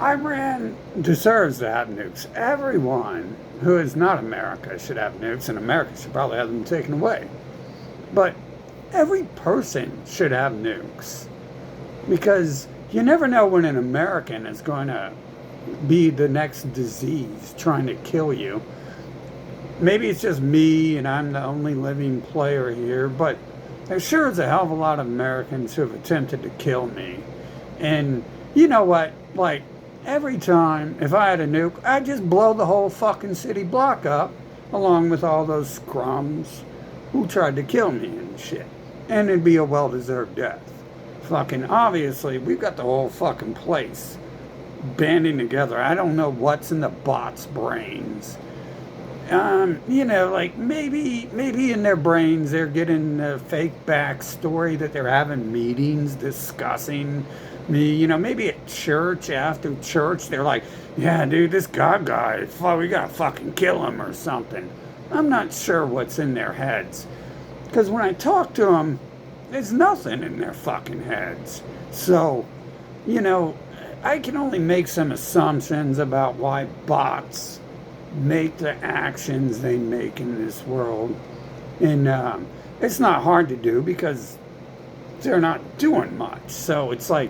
Iran deserves to have nukes. Everyone who is not America should have nukes, and America should probably have them taken away. But every person should have nukes because you never know when an American is going to be the next disease trying to kill you. Maybe it's just me and I'm the only living player here, but there sure is a hell of a lot of Americans who have attempted to kill me. And you know what? Like, every time, if I had a nuke, I'd just blow the whole fucking city block up, along with all those scrums who tried to kill me and shit. And it'd be a well-deserved death. Fucking, obviously, we've got the whole fucking place banding together. I don't know what's in the bots' brains. Like maybe in their brains they're getting a fake backstory that they're having meetings discussing me. Maybe at church, after church, they're like, yeah, dude, this God guy, we gotta fucking kill him or something. I'm not sure what's in their heads. Because when I talk to them, there's nothing in their fucking heads. So, I can only make some assumptions about why bots make the actions they make in this world. And it's not hard to do because they're not doing much. So it's like,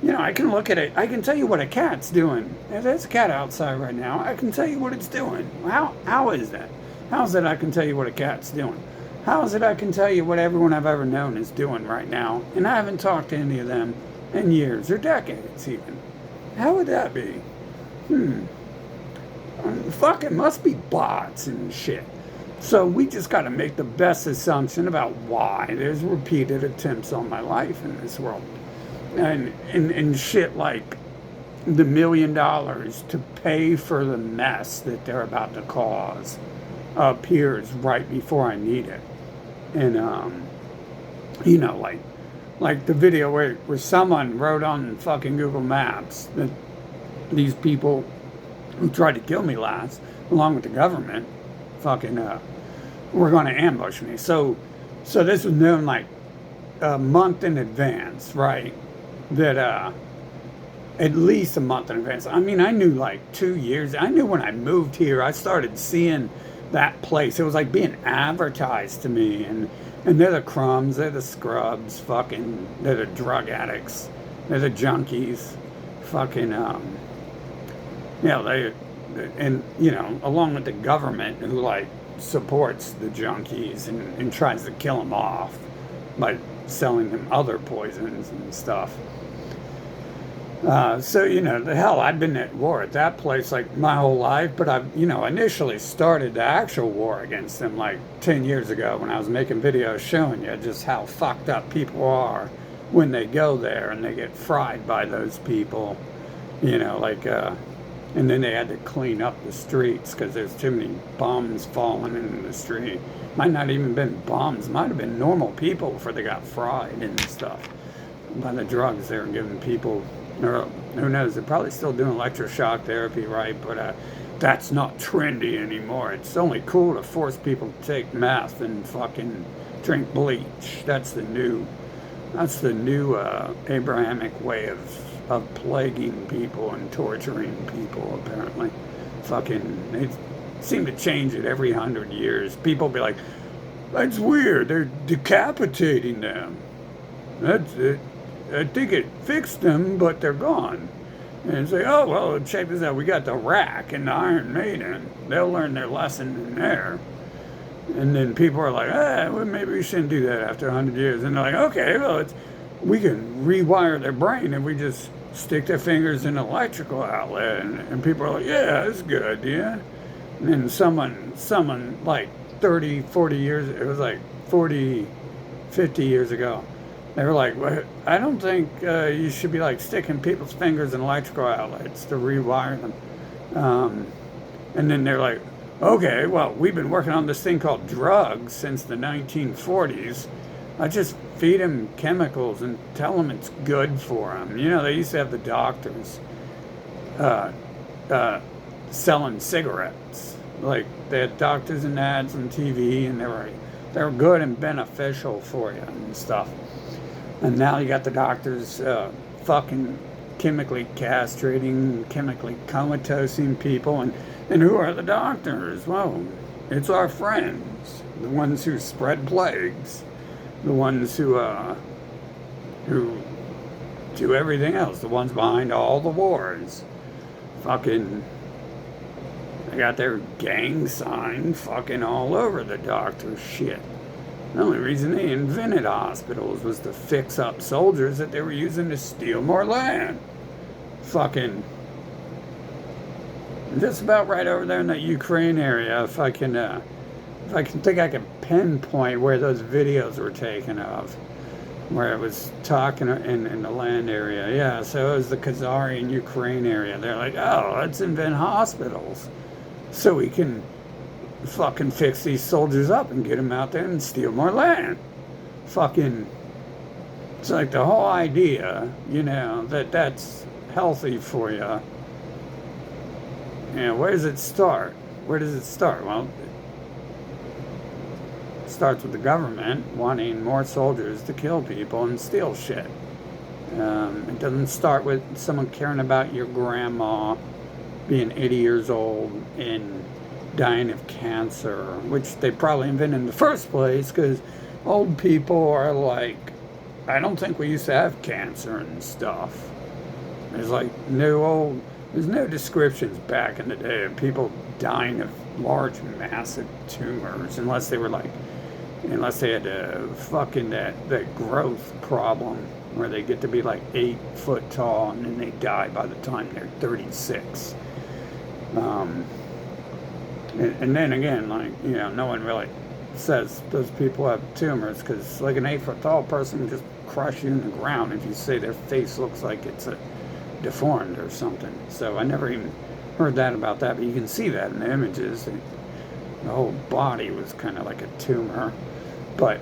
I can look at it. I can tell you what a cat's doing. If there's a cat outside right now, I can tell you what it's doing. How is that? How's it I can tell you what a cat's doing? How is it I can tell you what everyone I've ever known is doing right now? And I haven't talked to any of them in years or decades even. How would that be? Fucking must be bots and shit. So we just got to make the best assumption about why there's repeated attempts on my life in this world. And shit like the $1 million to pay for the mess that they're about to cause appears right before I need it. And, like the video where someone wrote on fucking Google Maps that these people who tried to kill me last, along with the government, fucking, were going to ambush me. So this was known like a month in advance, right? That, at least a month in advance. I mean, I knew like 2 years. I knew when I moved here, I started seeing that place. It was like being advertised to me. And they're the crumbs, they're the scrubs, fucking, they're the drug addicts, they're the junkies, fucking, along with the government who like supports the junkies and tries to kill them off by selling them other poisons and stuff. The hell, I've been at war at that place like my whole life, but I've, initially started the actual war against them like 10 years ago when I was making videos showing you just how fucked up people are when they go there and they get fried by those people, and then they had to clean up the streets because there's too many bombs falling into the street. Might not even been bombs, might have been normal people before they got fried and stuff by the drugs they were giving people. Or who knows, they're probably still doing electroshock therapy, right? But that's not trendy anymore. It's only cool to force people to take meth and fucking drink bleach. That's the new Abrahamic way of plaguing people and torturing people, apparently. Fucking, they seem to change it every 100 years. People be like, that's weird, they're decapitating them. That's it. I think it fixed them, but they're gone. And say, oh, well, check this out. We got the Rack and the Iron Maiden. They'll learn their lesson in there. And then people are like, well, maybe we shouldn't do that after 100 years. And they're like, okay, well, we can rewire their brain if we just stick their fingers in an electrical outlet. And people are like, yeah, that's good, yeah. And then someone like 30, 40 years, it was like 40, 50 years ago, they were like, well, I don't think you should be like sticking people's fingers in electrical outlets to rewire them. And then they're like, okay, well, we've been working on this thing called drugs since the 1940s. I just feed them chemicals and tell them it's good for them. They used to have the doctors selling cigarettes. Like, they had doctors and ads on TV, and they were good and beneficial for you and stuff. And now you got the doctors fucking chemically castrating, chemically comatosing people. And who are the doctors? Well, it's our friends, the ones who spread plagues, the ones who do everything else, the ones behind all the wars. Fucking, they got their gang sign fucking all over the doctor's shit. The only reason they invented hospitals was to fix up soldiers that they were using to steal more land. Fucking, just about right over there in the Ukraine area, if I can think I can pinpoint where those videos were taken of, where it was talking in the land area. Yeah, so it was the Khazarian Ukraine area. They're like, oh, let's invent hospitals so we can fucking fix these soldiers up and get them out there and steal more land. Fucking, it's like the whole idea, that's healthy for you. Where does it start? Where does it start? Well, it starts with the government wanting more soldiers to kill people and steal shit. It doesn't start with someone caring about your grandma being 80 years old and dying of cancer, which they probably invented in the first place, because old people are like, I don't think we used to have cancer and stuff. There's no descriptions back in the day of people dying of large, massive tumors, unless they had that growth problem where they get to be like 8 foot tall and then they die by the time they're 36. And then again, no one really says those people have tumors, because like an 8 foot tall person can just crush you in the ground if you say their face looks like it's deformed or something. So I never even heard that about that, but you can see that in the images. The whole body was kind of like a tumor. But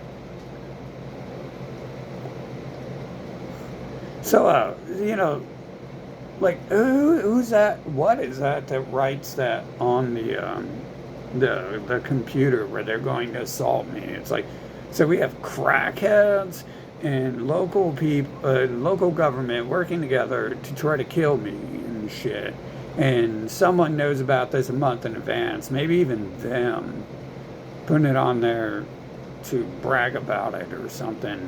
so like who's that? What is that writes that on the computer where they're going to assault me? It's like, so we have crackheads and local people, local government working together to try to kill me and shit. And someone knows about this a month in advance, maybe even them, putting it on there to brag about it or something.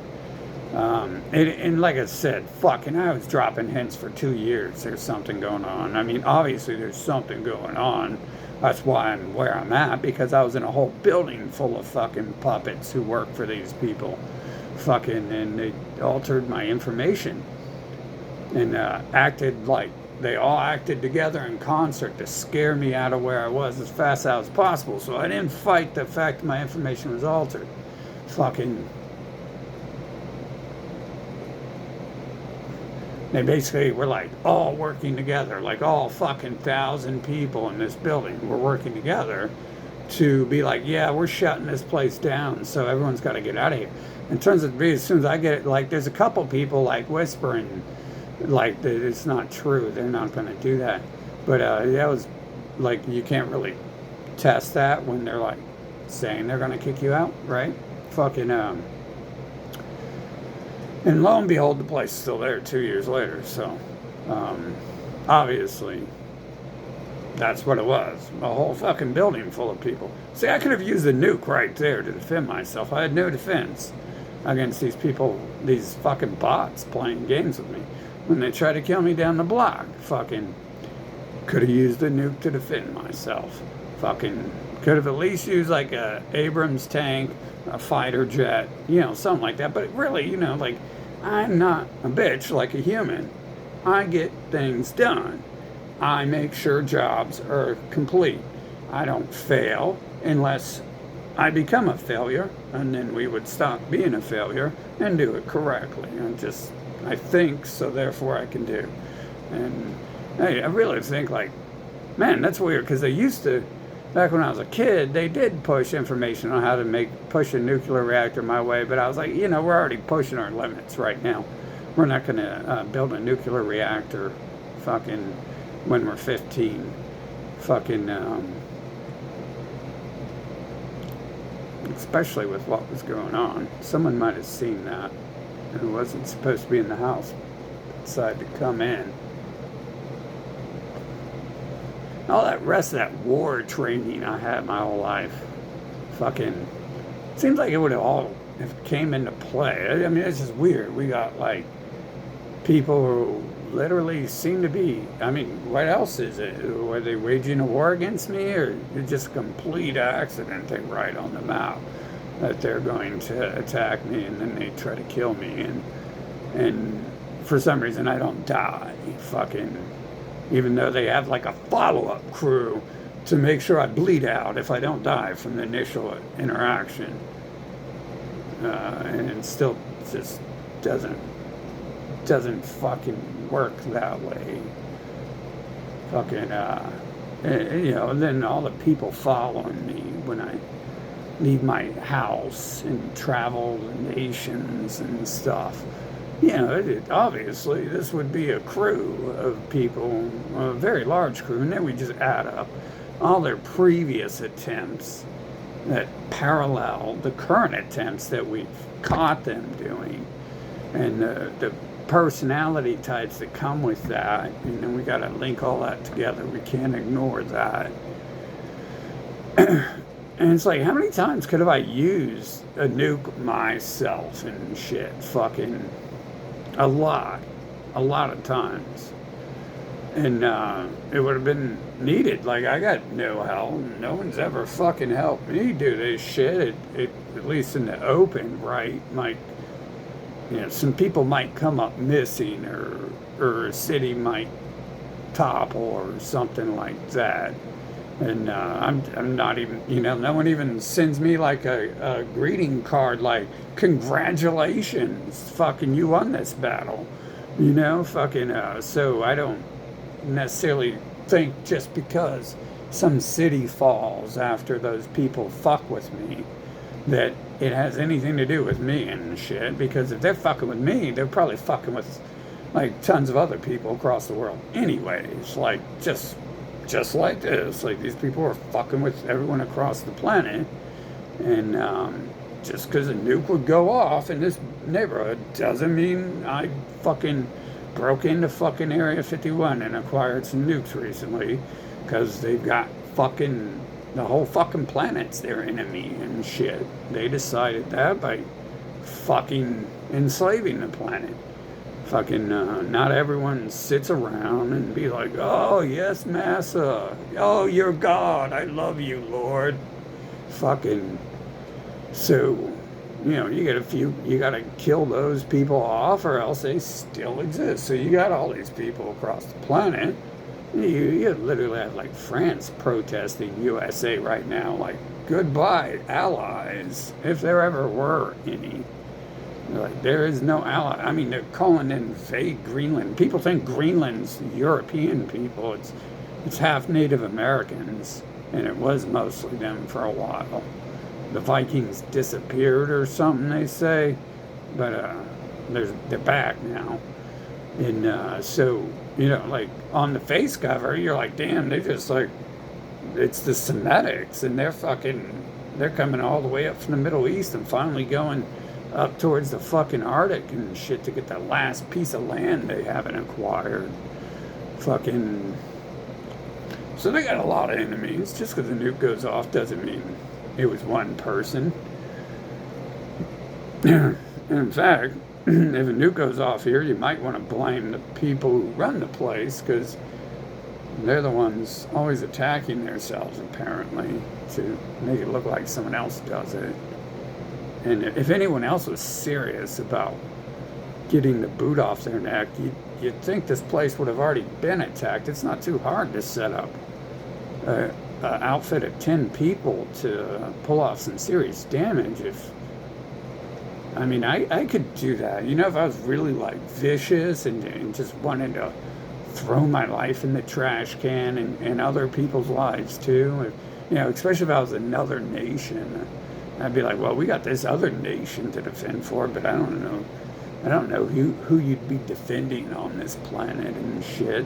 And like I said, I was dropping hints for 2 years. There's something going on. I mean, obviously there's something going on. That's why I'm where I'm at, because I was in a whole building full of fucking puppets who work for these people. And they altered my information and they all acted together in concert to scare me out of where I was as fast as possible. So I didn't fight the fact that my information was altered. They basically were like all working together, like all fucking 1,000 people in this building were working together to be like, yeah, we're shutting this place down, so everyone's got to get out of here. And it turns out to be, as soon as I get it, like, there's a couple people like whispering, like, that it's not true, they're not going to do that. But that was like, you can't really test that when they're like saying they're going to kick you out, right? And lo and behold, the place is still there 2 years later. So, obviously, that's what it was. A whole fucking building full of people. See, I could have used a nuke right there to defend myself. I had no defense against these people, these fucking bots playing games with me. When they try to kill me down the block, could have used a nuke to defend myself. Could have at least used like a Abrams tank, a fighter jet, something like that. But really, I'm not a bitch like a human. I get things done. I make sure jobs are complete. I don't fail unless I become a failure, and then we would stop being a failure and do it correctly. I think, so therefore I can do. And hey, I really think man, that's weird, because they used to, back when I was a kid, they did push information on how to push a nuclear reactor my way, but I was like, we're already pushing our limits right now. We're not going to build a nuclear reactor when we're 15. Especially with what was going on. Someone might have seen that who wasn't supposed to be in the house. outside to come in. All that rest of that war training I had my whole life, fucking, seems like it would have all have came into play. I mean, it's just weird. We got like people who literally seem to be, I mean, what else is it? Were they waging a war against me, or it's just a complete accident? They write on the map that they're going to attack me, and then they try to kill me, and for some reason I don't die. Fucking, even though they have like a follow-up crew to make sure I bleed out if I don't die from the initial interaction, and it still just doesn't fucking work that way. Fucking, you know, and then all the people following me when I leave my house and travel the nations and stuff. You know, obviously this would be a crew of people, a very large crew, and then we just add up all their previous attempts that parallel the current attempts that we've caught them doing, and the personality types that come with that, and then we got to link all that together. We can't ignore that. And it's like, how many times could have I used a nuke myself and shit? Fucking a lot of times. And it would have been needed. Like, I got no help. No one's ever fucking helped me do this shit. It at least in the open, right? Like, you know, some people might come up missing, or a city might topple or something like that. And I'm not even, you know, no one even sends me like a greeting card like, congratulations, fucking you won this battle, you know, fucking, so I don't necessarily think just because some city falls after those people fuck with me that it has anything to do with me and shit, because if they're fucking with me, they're probably fucking with like tons of other people across the world anyways, like just like this. Like, these people are fucking with everyone across the planet, and just because a nuke would go off in this neighborhood doesn't mean I fucking broke into fucking Area 51 and acquired some nukes recently, because they've got fucking the whole fucking planet's their enemy and shit. They decided that by fucking enslaving the planet. Fucking, not everyone sits around and be like, oh, yes, Massa. Oh, you're God. I love you, Lord. Fucking, so, you know, you gotta kill those people off, or else they still exist. So you got all these people across the planet. You literally have, like, France protesting USA right now, like, goodbye, allies, if there ever were any. Like, there is no ally. I mean, they're calling in invade Greenland. People think Greenland's European people. It's half Native Americans, and it was mostly them for a while. The Vikings disappeared or something, they say, but they're back now. And so, you know, like, on the face cover, you're like, damn, they just like, it's the Semitics, and they're coming all the way up from the Middle East and finally going up towards the fucking Arctic and shit to get that last piece of land they haven't acquired. Fucking, so they got a lot of enemies. Just because a nuke goes off doesn't mean it was one person. And in fact, if a nuke goes off here, you might want to blame the people who run the place, because they're the ones always attacking themselves, apparently, to make it look like someone else does it. And if anyone else was serious about getting the boot off their neck, you'd think this place would have already been attacked. It's not too hard to set up an outfit of 10 people to pull off some serious damage. I mean, I could do that. You know, if I was really, like, vicious and just wanted to throw my life in the trash can and other people's lives, too. You know, especially if I was another nation. I'd be like, well, we got this other nation to defend for, but I don't know who you'd be defending on this planet and shit.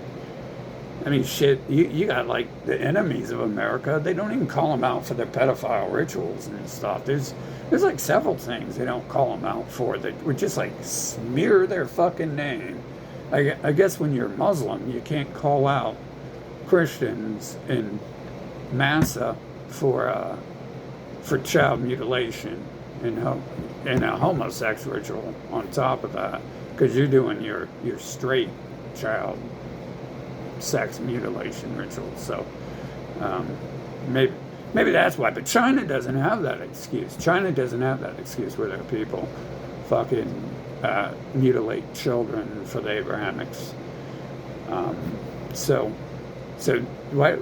I mean, shit, you got, like, the enemies of America. They don't even call them out for their pedophile rituals and stuff. There's like several things they don't call them out for that would just, like, smear their fucking name I guess when you're Muslim, you can't call out Christians in massa for child mutilation and a homosexual ritual on top of that, because you're doing your straight child sex mutilation ritual. So maybe that's why. But China doesn't have that excuse. China doesn't have that excuse where their people fucking mutilate children for the Abrahamics. So why?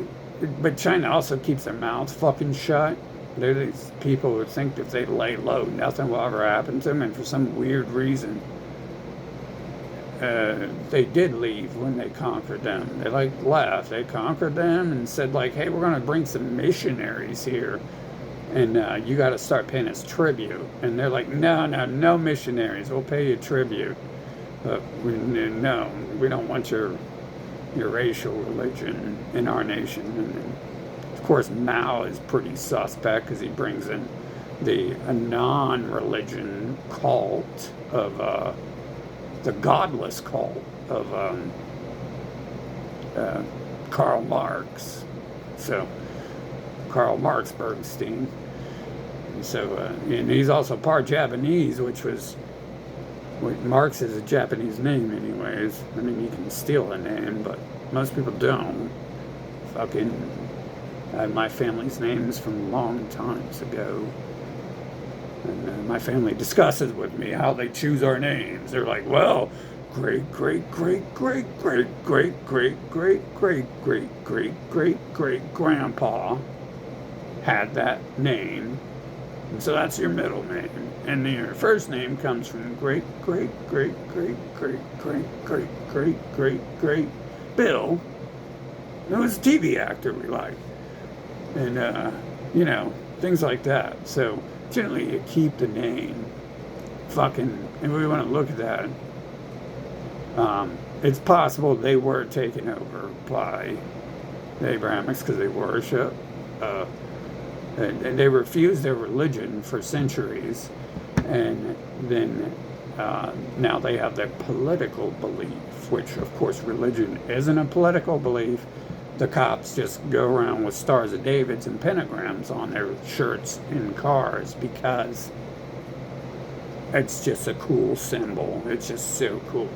But China also keeps their mouths fucking shut. They're these people who think that if they lay low, nothing will ever happen to them, and for some weird reason, they did leave when they conquered them. They left. They conquered them and said hey, we're going to bring some missionaries here, and you got to start paying us tribute. And they're like, no missionaries. We'll pay you tribute, but we don't want your racial religion in our nation. And of course, Mao is pretty suspect because he brings in a non-religion cult of the godless cult of Karl Marx. So Karl Marx Bergstein. And so and he's also part Japanese, which was Marx is a Japanese name anyways. I mean, you can steal a name, but most people don't. Fucking my family's names from long times ago. And my family discusses with me how they choose our names. They're like, well, great grandpa had that name, and so that's your middle name. And your first name comes from great Bill, who was a TV actor we like, and things like that. So generally, you keep the name. And we want to look at that. It's possible they were taken over by the Abrahamics because they worship, and they refused their religion for centuries, and then now they have their political belief, which of course religion isn't a political belief. The cops just go around with Stars of Davids and pentagrams on their shirts and cars because it's just a cool symbol. It's just so cool.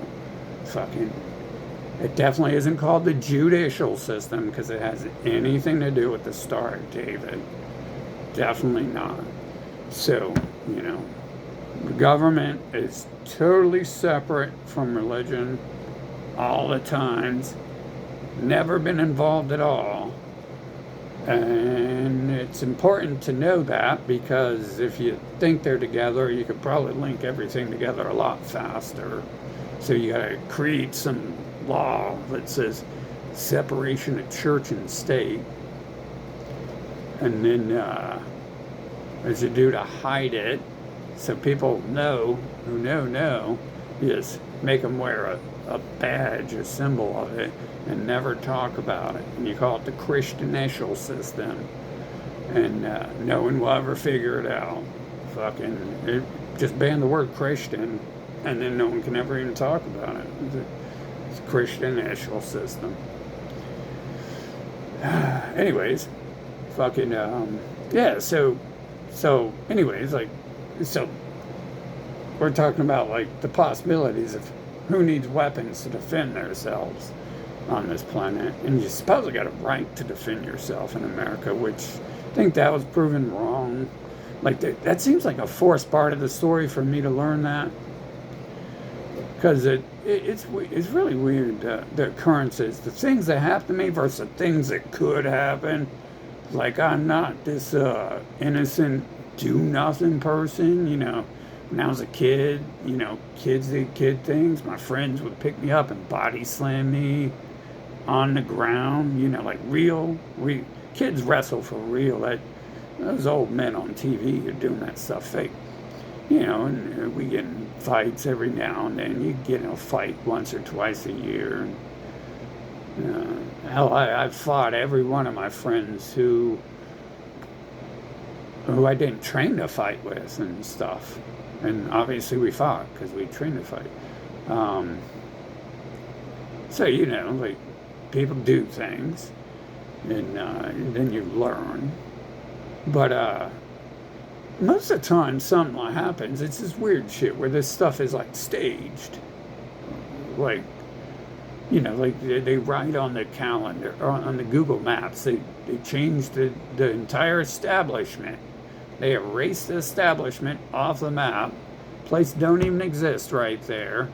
It definitely isn't called the judicial system because it has anything to do with the Star of David. Definitely not. So, the government is totally separate from religion all the times. Never been involved at all. And it's important to know that, because if you think they're together, you could probably link everything together a lot faster. So you got to create some law that says separation of church and state. And then as you do to hide it, so people know who know, you just make them wear a badge, a symbol of it, and never talk about it. And you call it the Christianitial system. And no one will ever figure it out. Just ban the word Christian, and then no one can ever even talk about it. It's a Christianitial system. Anyways, yeah, so anyways, so we're talking about the possibilities of who needs weapons to defend themselves on this planet, and you supposedly got a right to defend yourself in America, which I think that was proven wrong. That seems like a forced part of the story for me to learn that, because it's really weird, the occurrences, the things that happen to me versus the things that could happen. I'm not this innocent do-nothing person, When I was a kid, kids did kid things. My friends would pick me up and body slam me on the ground, real kids wrestle for real. Those old men on TV are doing that stuff fake. And we get in fights every now and then. You get in a fight once or twice a year. Hell, I've fought every one of my friends who I didn't train to fight with and stuff. And obviously we fought because we trained to fight. So, like, people do things, and then you learn. But most of the time, something happens. It's this weird shit where this stuff is like staged. Like, like they write on the calendar or on the Google Maps. They change the entire establishment. They erase the establishment off the map. Place don't even exist right there.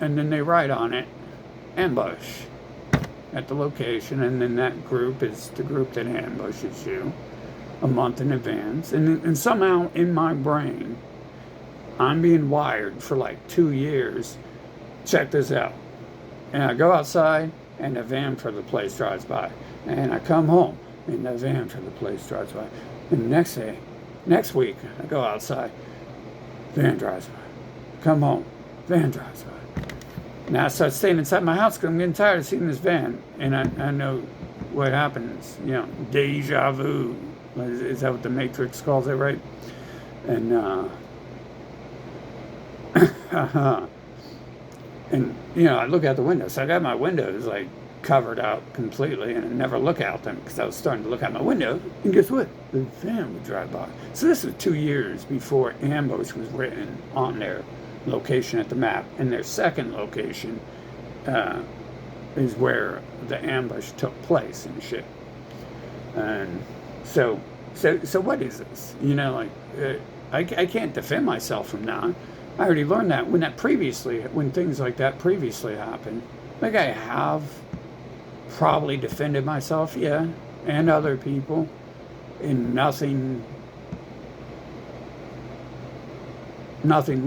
And then they write on it, ambush at the location. And then that group is the group that ambushes you a month in advance. And somehow in my brain, I'm being wired for like 2 years. Check this out. And I go outside, and the van for the place drives by. And I come home, and the van for the place drives by. And the next week, I go outside, van drives by. Come home, van drives by. Now I start staying inside my house because I'm getting tired of seeing this van. And I know what happens, deja vu. Is that what the Matrix calls it, right? And, and I look out the window. So I got my windows like covered out completely, and I never look out them because I was starting to look out my window. And guess what? The van would drive by. So this was 2 years before ambush was written on their location at the map. And their second location is where the ambush took place and shit. And so what is this? I can't defend myself from that. I already learned that when things like that previously happened. Like, I have probably defended myself, yeah, and other people, and nothing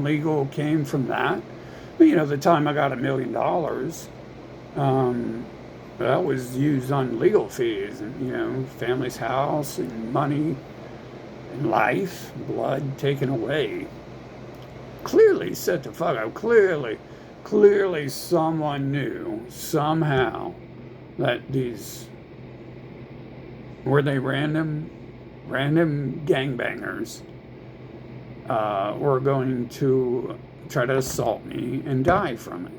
legal came from that. But, the time I got $1 million, that was used on legal fees, and, family's house, and money, and life, blood taken away. Clearly set the fuck up. Clearly someone knew somehow that were they random gangbangers were going to try to assault me and die from it.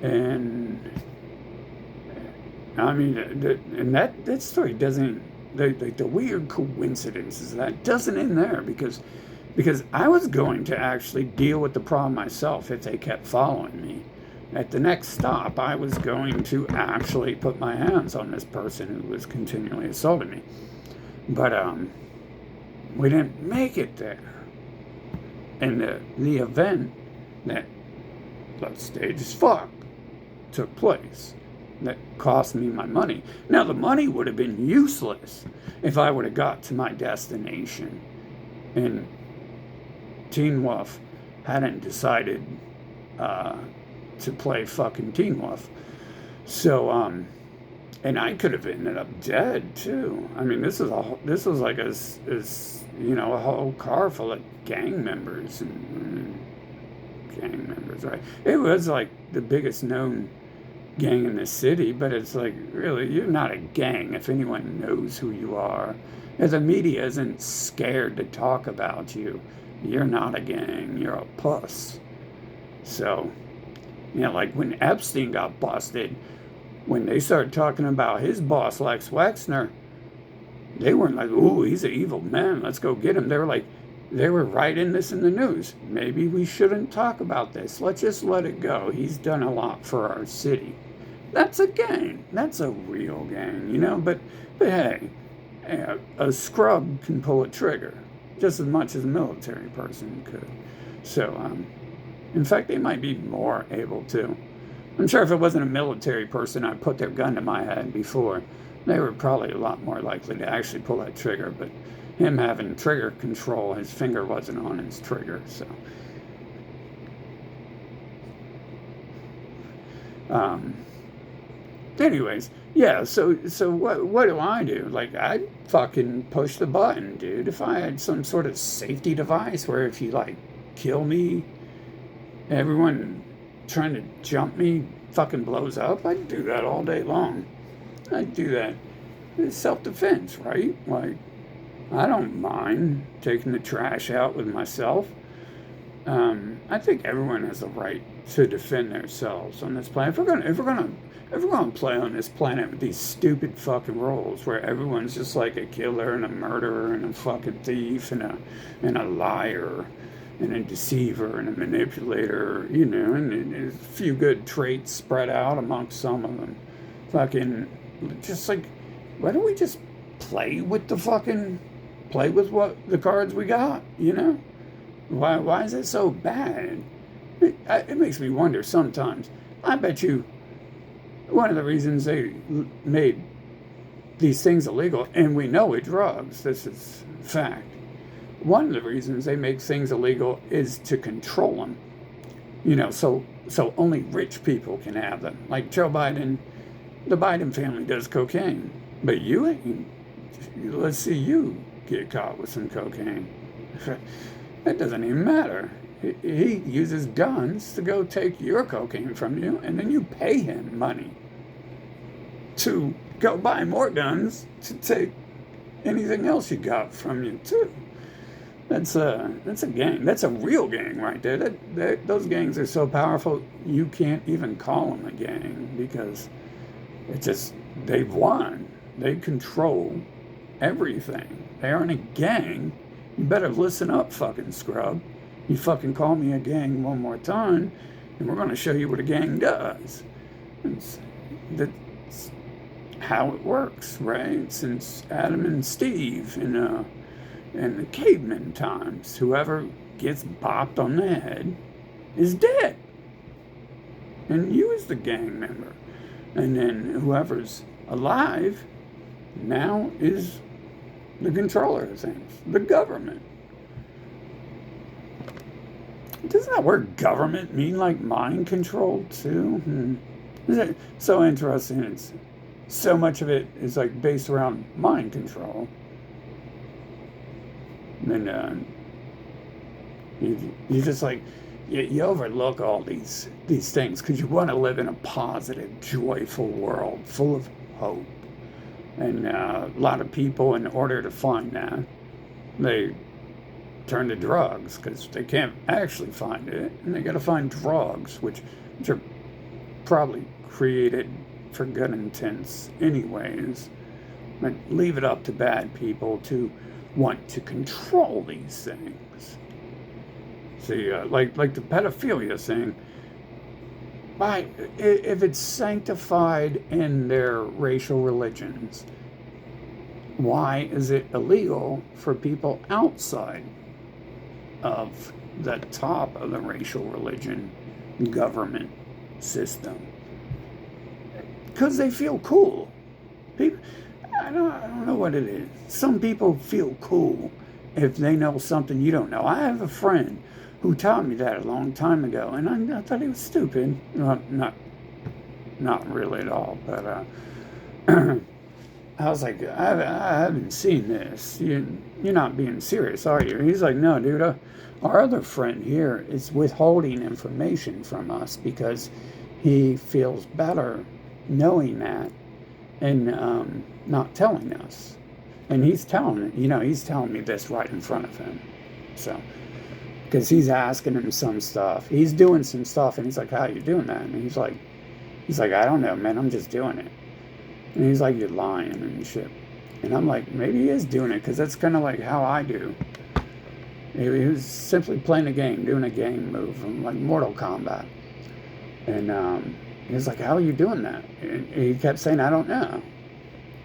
And I mean, and that story doesn't, the weird coincidences, that doesn't end there because I was going to actually deal with the problem myself if they kept following me. At the next stop, I was going to actually put my hands on this person who was continually assaulting me. But we didn't make it there. And the event that, let's stage as fuck, took place. That cost me my money. Now, the money would have been useless if I would have got to my destination and Teen Wolf hadn't decided to play fucking Teen Wolf. So, and I could have ended up dead too. I mean, this was like a whole car full of gang members and gang members, right? It was like the biggest known gang in the city, but it's like, really, you're not a gang if anyone knows who you are. If the media isn't scared to talk about you, you're not a gang, you're a puss. So, like when Epstein got busted, when they started talking about his boss, Lex Wexner, they weren't like, ooh, he's an evil man, let's go get him. They were writing this in the news. Maybe we shouldn't talk about this. Let's just let it go. He's done a lot for our city. That's a gang. That's a real gang, But hey, a scrub can pull a trigger just as much as a military person could. So, in fact, they might be more able to. I'm sure if it wasn't a military person, I'd put their gun to my head before. They were probably a lot more likely to actually pull that trigger, but him having trigger control, his finger wasn't on his trigger, so. Anyways, yeah, so what do I do? Like, I'd fucking push the button, dude. If I had some sort of safety device where if you, like, kill me, everyone trying to jump me fucking blows up, I'd do that all day long. I'd do that. It's self-defense, right? Like, I don't mind taking the trash out with myself. I think everyone has the right to defend themselves on this planet. If we're gonna play on this planet with these stupid fucking rules where everyone's just like a killer and a murderer and a fucking thief and a liar and a deceiver and a manipulator, and a few good traits spread out amongst some of them. Fucking, just like, why don't we just play with what the cards we got, Why is it so bad? It makes me wonder sometimes. I bet you one of the reasons they made these things illegal, and we know it drugs, this is fact. One of the reasons they make things illegal is to control them. So only rich people can have them. Like Joe Biden, the Biden family does cocaine, but you ain't. Let's see you get caught with some cocaine. That doesn't even matter. He uses guns to go take your cocaine from you, and then you pay him money to go buy more guns to take anything else you got from you too. That's a gang. That's a real gang right there. Those gangs are so powerful you can't even call them a gang because they've won. They control everything. They aren't a gang. You better listen up, fucking scrub. You fucking call me a gang one more time, and we're going to show you what a gang does. That's how it works, right? Since Adam and Steve in the caveman times, whoever gets bopped on the head is dead. And you as the gang member. And then whoever's alive now is the controller of things, the government. Doesn't that word government mean like mind control too? Isn't it so interesting? It's so much of it is like based around mind control. And you just like you overlook all these things because you want to live in a positive, joyful world full of hope. And a lot of people, in order to find that, they turn to drugs because they can't actually find it, and they got to find drugs, which are probably created for good intents anyways. But leave it up to bad people to want to control these things. See, like the pedophilia thing. If it's sanctified in their racial religions, why is it illegal for people outside of the top of the racial religion government system? Because they feel cool. People, I don't know what it is. Some people feel cool if they know something you don't know. I have a friend who taught me that a long time ago, and I thought he was stupid. Well, not really at all, but I was like, I haven't seen this. You're not being serious, are you? He's like, no, dude. Our other friend here is withholding information from us because he feels better knowing that and not telling us. And he's telling me this right in front of him. So, because he's asking him some stuff. He's doing some stuff, and he's like, how are you doing that? And he's like, I don't know, man, I'm just doing it. And he's like, you're lying and shit. And I'm like, maybe he is doing it, because that's kind of like how I do. He was simply playing a game, doing a game move, like Mortal Kombat. And he was like, how are you doing that? And he kept saying, I don't know.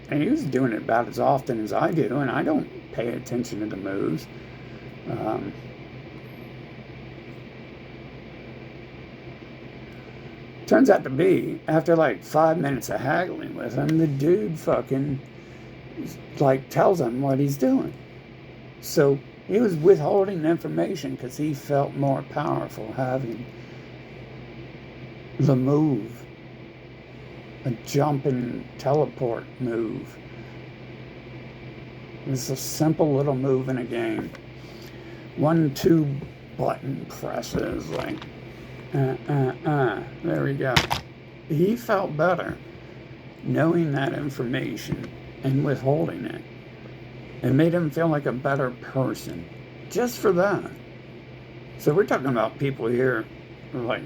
And he was doing it about as often as I do, and I don't pay attention to the moves. Turns out to be, after like 5 minutes of haggling with him, the dude fucking like tells him what he's doing. So he was withholding information because he felt more powerful having the move, a jump and teleport move. It's a simple little move in a game. 1-2 button presses, like there we go. He felt better knowing that information and withholding it. It made him feel like a better person just for that. So we're talking about people here who are like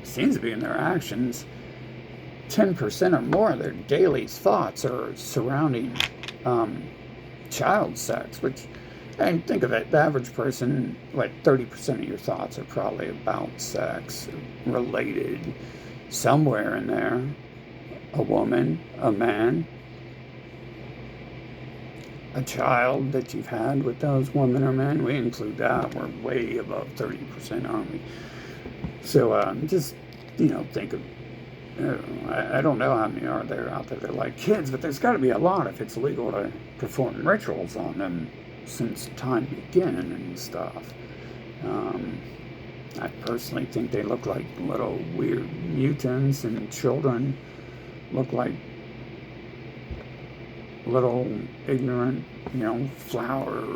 seems to be in their actions, 10% or more of their daily thoughts are surrounding child sex, which, and think of it, the average person, 30% of your thoughts are probably about sex related somewhere in there. A woman, a man, a child that you've had with those women or men. We include that. We're way above 30%, aren't we? So just, think of, I don't know how many are there out there that are like kids, but there's got to be a lot if it's legal to perform rituals on them since time began and stuff. I personally think they look like little weird mutants, and children look like little ignorant, flowery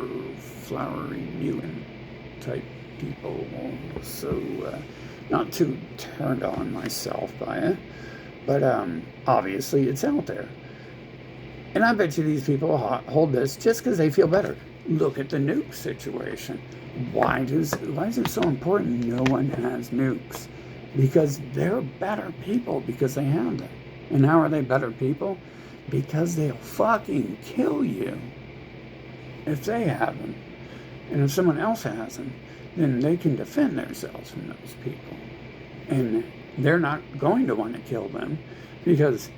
mutant type people. So not too turned on myself by it, but obviously it's out there. And I bet you these people hold this just because they feel better. Look at the nuke situation. Why is it so important no one has nukes? Because they're better people because they have them. And how are they better people? Because they'll fucking kill you if they have them. And if someone else has them, then they can defend themselves from those people. And they're not going to want to kill them because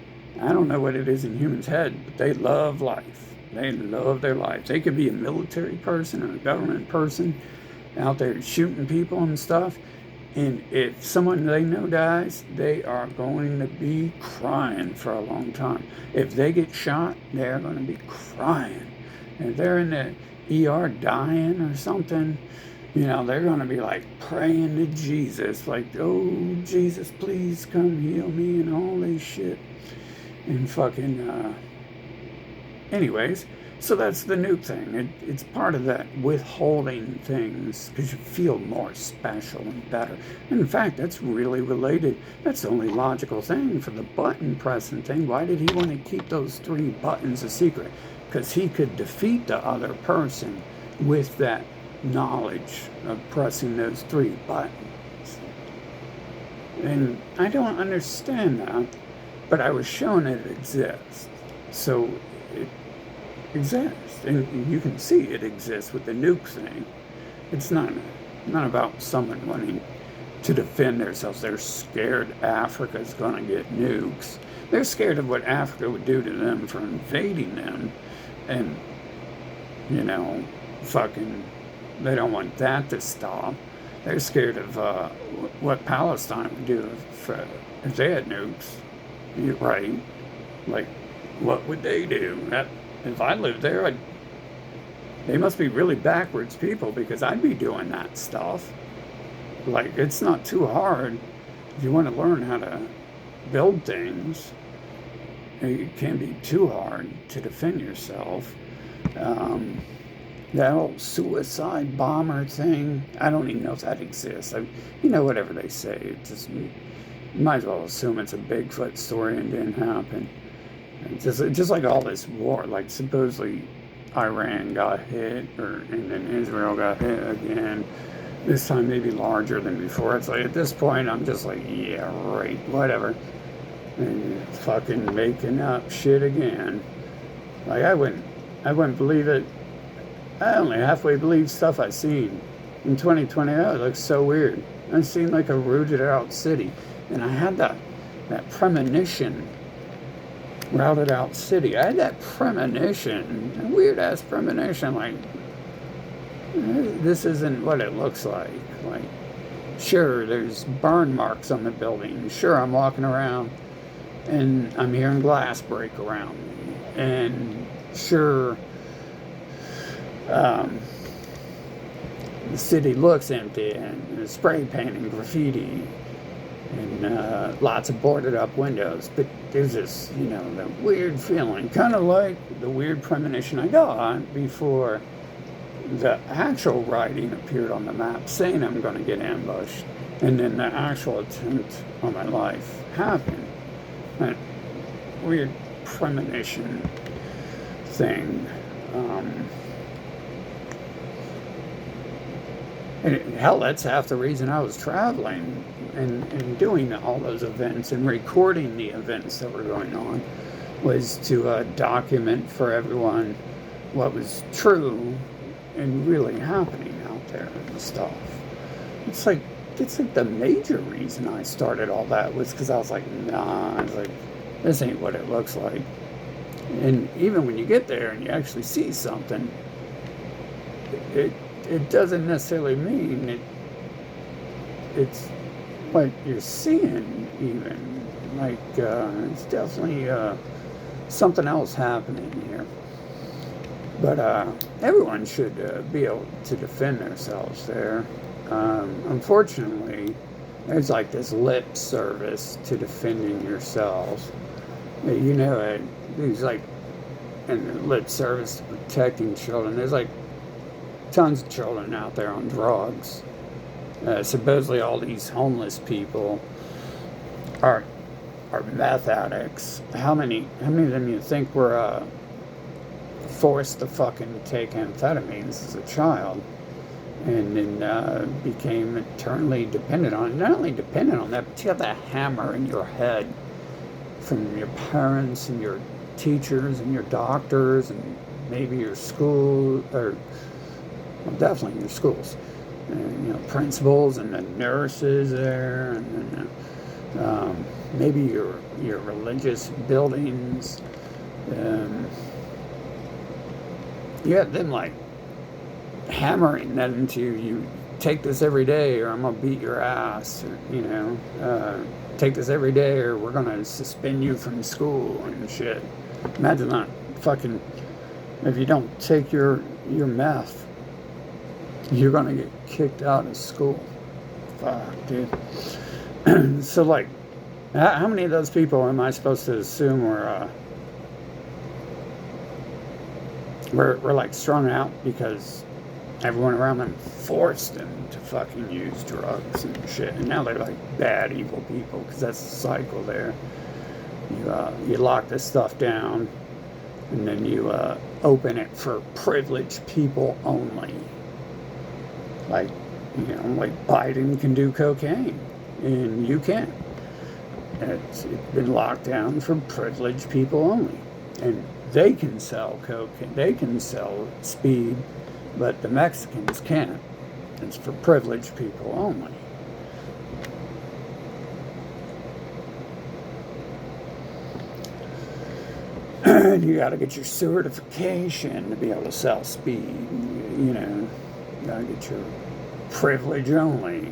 I don't know what it is in humans' head, but they love life. They love their life. They could be a military person or a government person out there shooting people and stuff. And if someone they know dies, they are going to be crying for a long time. If they get shot, they're going to be crying. If they're in the ER dying or something, they're going to be like praying to Jesus, like, oh, Jesus, please come heal me and all this shit. And fucking, anyways, so that's the nuke thing. It's part of that withholding things because you feel more special and better. And in fact, that's really related. That's the only logical thing for the button pressing thing. Why did he want to keep those 3 buttons a secret? Because he could defeat the other person with that knowledge of pressing those 3 buttons. And I don't understand that, but I was shown it exists. So it exists, and you can see it exists with the nuke thing. It's not about someone wanting to defend themselves. They're scared Africa's going to get nukes. They're scared of what Africa would do to them for invading them, and fucking, they don't want that to stop. They're scared of what Palestine would do if they had nukes. You're right. Like, what would they do? If I lived there, they must be really backwards people because I'd be doing that stuff. Like, it's not too hard if you want to learn how to build things. It can't be too hard to defend yourself. That old suicide bomber thing, I don't even know if that exists. Whatever they say, it just, you might as well assume it's a Bigfoot story and didn't happen. Just like all this war, like supposedly Iran got hit, and then Israel got hit again. This time maybe larger than before. It's like at this point I'm just like, yeah, right, whatever. And fucking making up shit again. Like I wouldn't believe it. I only halfway believe stuff I've seen. In 2020, that looks so weird. I seen like a rooted out city, and I had that premonition. Routed out city. I had that premonition, a weird ass premonition, like this isn't what it looks like. Like, sure, there's burn marks on the building. Sure, I'm walking around and I'm hearing glass break around me. And sure, the city looks empty and there's spray paint and graffiti and lots of boarded up windows, but there's this, that weird feeling, kind of like the weird premonition I got before the actual writing appeared on the map saying I'm going to get ambushed, and then the actual attempt on my life happened. That weird premonition thing. And hell, that's half the reason I was traveling and doing all those events and recording the events that were going on, was to document for everyone what was true and really happening out there and stuff. It's like the major reason I started all that was because I was like, nah, I was like, this ain't what it looks like. And even when you get there and you actually see something, it doesn't necessarily mean it's what you're seeing even. Like, it's definitely something else happening here. But everyone should be able to defend themselves there. Unfortunately, there's like this lip service to defending yourselves. You know, there's like, and lip service to protecting children. There's like tons of children out there on drugs. Supposedly all these homeless people are meth addicts. How many of them you think were forced to fucking take amphetamines as a child, and then became eternally dependent on it? Not only dependent on that, but you have that hammer in your head from your parents and your teachers and your doctors and maybe your school, or well, definitely your schools, and, principals and the nurses there, and maybe your religious buildings. You have them like hammering that into you. Take this every day, or I'm gonna beat your ass. Or, take this every day, or we're gonna suspend you from school and shit. Imagine that. Fucking, if you don't take your meth, you're gonna get kicked out of school. Fuck, dude. So, like, how many of those people am I supposed to assume were like strung out because everyone around them forced them to fucking use drugs and shit, and now they're like bad, evil people, because that's the cycle there. You lock this stuff down, and then you open it for privileged people only. Like, like Biden can do cocaine, and you can't. It's been locked down for privileged people only, and they can sell cocaine, they can sell speed, but the Mexicans can't. It's for privileged people only. You got to get your certification to be able to sell speed. You got to get your privilege only.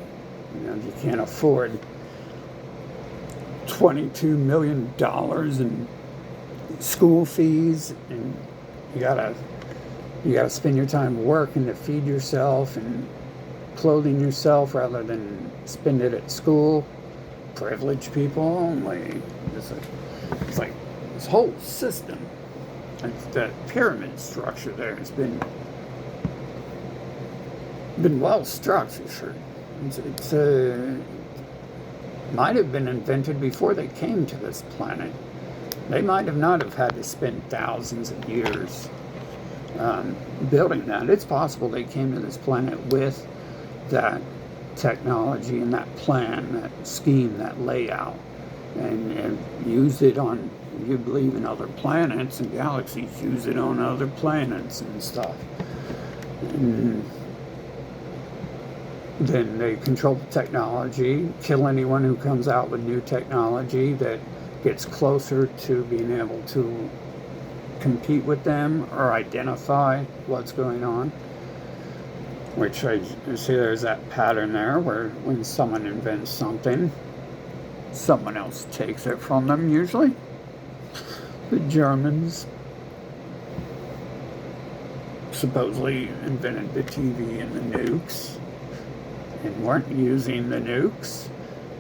You can't afford $22 million in school fees, and you gotta spend your time working to feed yourself and clothing yourself rather than spend it at school. Privileged people only. It's like this whole system, that pyramid structure there has been well structured. It's might have been invented before they came to this planet. They might have not have had to spend thousands of years building that. It's possible they came to this planet with that technology and that plan, that scheme, that layout, and used it on, you believe in other planets and galaxies, use it on other planets and stuff. And then they control the technology, kill anyone who comes out with new technology that gets closer to being able to compete with them or identify what's going on. Which I see there's that pattern there where when someone invents something, someone else takes it from them usually. The Germans supposedly invented the TV and the nukes and weren't using the nukes.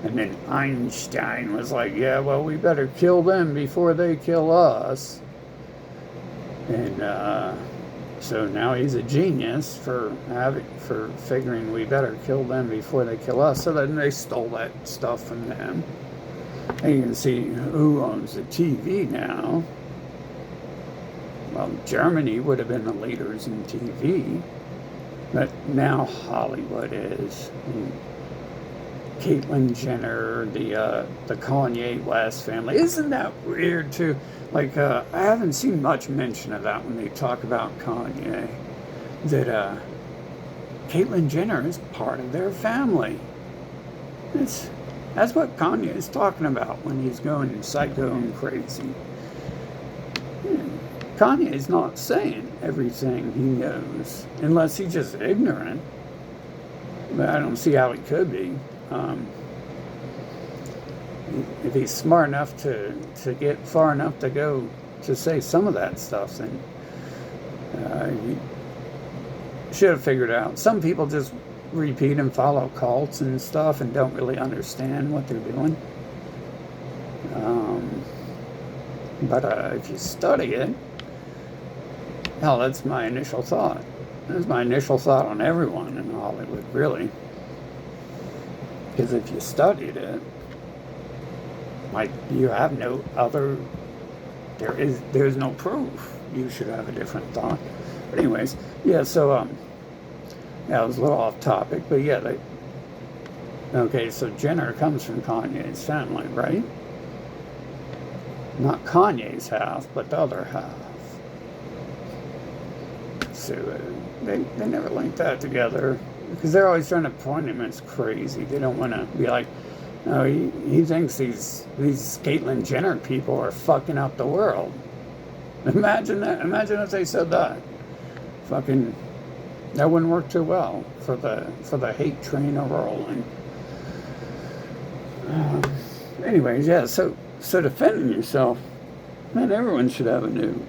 And then Einstein was like, yeah, well, we better kill them before they kill us. And so now he's a genius for figuring we better kill them before they kill us. So then they stole that stuff from them. And you can see who owns the TV now. Well, Germany would have been the leaders in TV. But now Hollywood is. And Caitlyn Jenner, the Kanye West family. Isn't that weird too? Like I haven't seen much mention of that when they talk about Kanye. That Caitlyn Jenner is part of their family. That's what Kanye is talking about when he's going psycho and crazy. Kanye is not saying everything he knows, unless he's just ignorant. But I don't see how he could be. If he's smart enough to get far enough to go to say some of that stuff, then he should have figured out. Some people just repeat and follow cults and stuff and don't really understand what they're doing. But if you study it, hell, that's my initial thought. That's my initial thought on everyone in Hollywood, really. Because if you studied it, like, you have no other, there's no proof. You should have a different thought. But anyways, yeah, so, yeah, it was a little off topic, but yeah, okay, so Jenner comes from Kanye's family, right? Not Kanye's half, but the other half. So they never linked that together because they're always trying to point him as crazy. They don't want to be like, no, he thinks these Caitlyn Jenner people are fucking up the world. Imagine that. Imagine if they said that. Fucking, that wouldn't work too well for the hate train a rolling. Anyways, yeah. So defending yourself, man, everyone should have a nuke.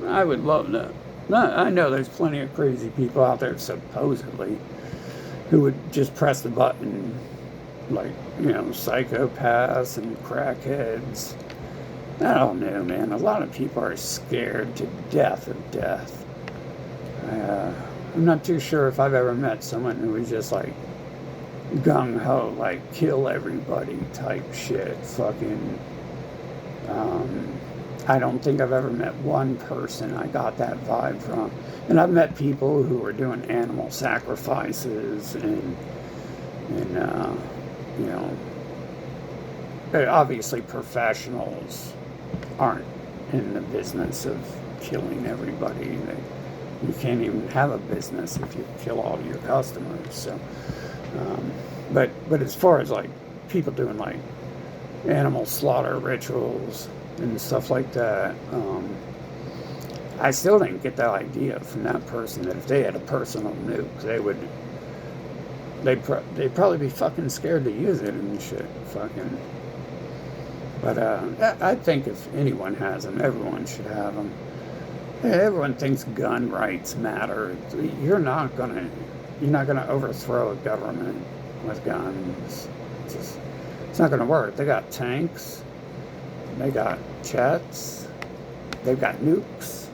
I would love that. I know there's plenty of crazy people out there, supposedly, who would just press the button, like, psychopaths and crackheads. I don't know, man. A lot of people are scared to death of death. I'm not too sure if I've ever met someone who was just like gung-ho, like kill everybody type shit. Fucking, I don't think I've ever met one person I got that vibe from. And I've met people who were doing animal sacrifices and obviously professionals aren't in the business of killing everybody. You can't even have a business if you kill all your customers. So, but as far as like people doing like animal slaughter rituals and stuff like that, I still didn't get that idea from that person that if they had a personal nuke, they'd probably be fucking scared to use it and shit. Fucking. But I think if anyone has them, everyone should have them. Everyone thinks gun rights matter. You're not gonna overthrow a government with guns. It's not gonna work. They got tanks. They got jets. They've got nukes.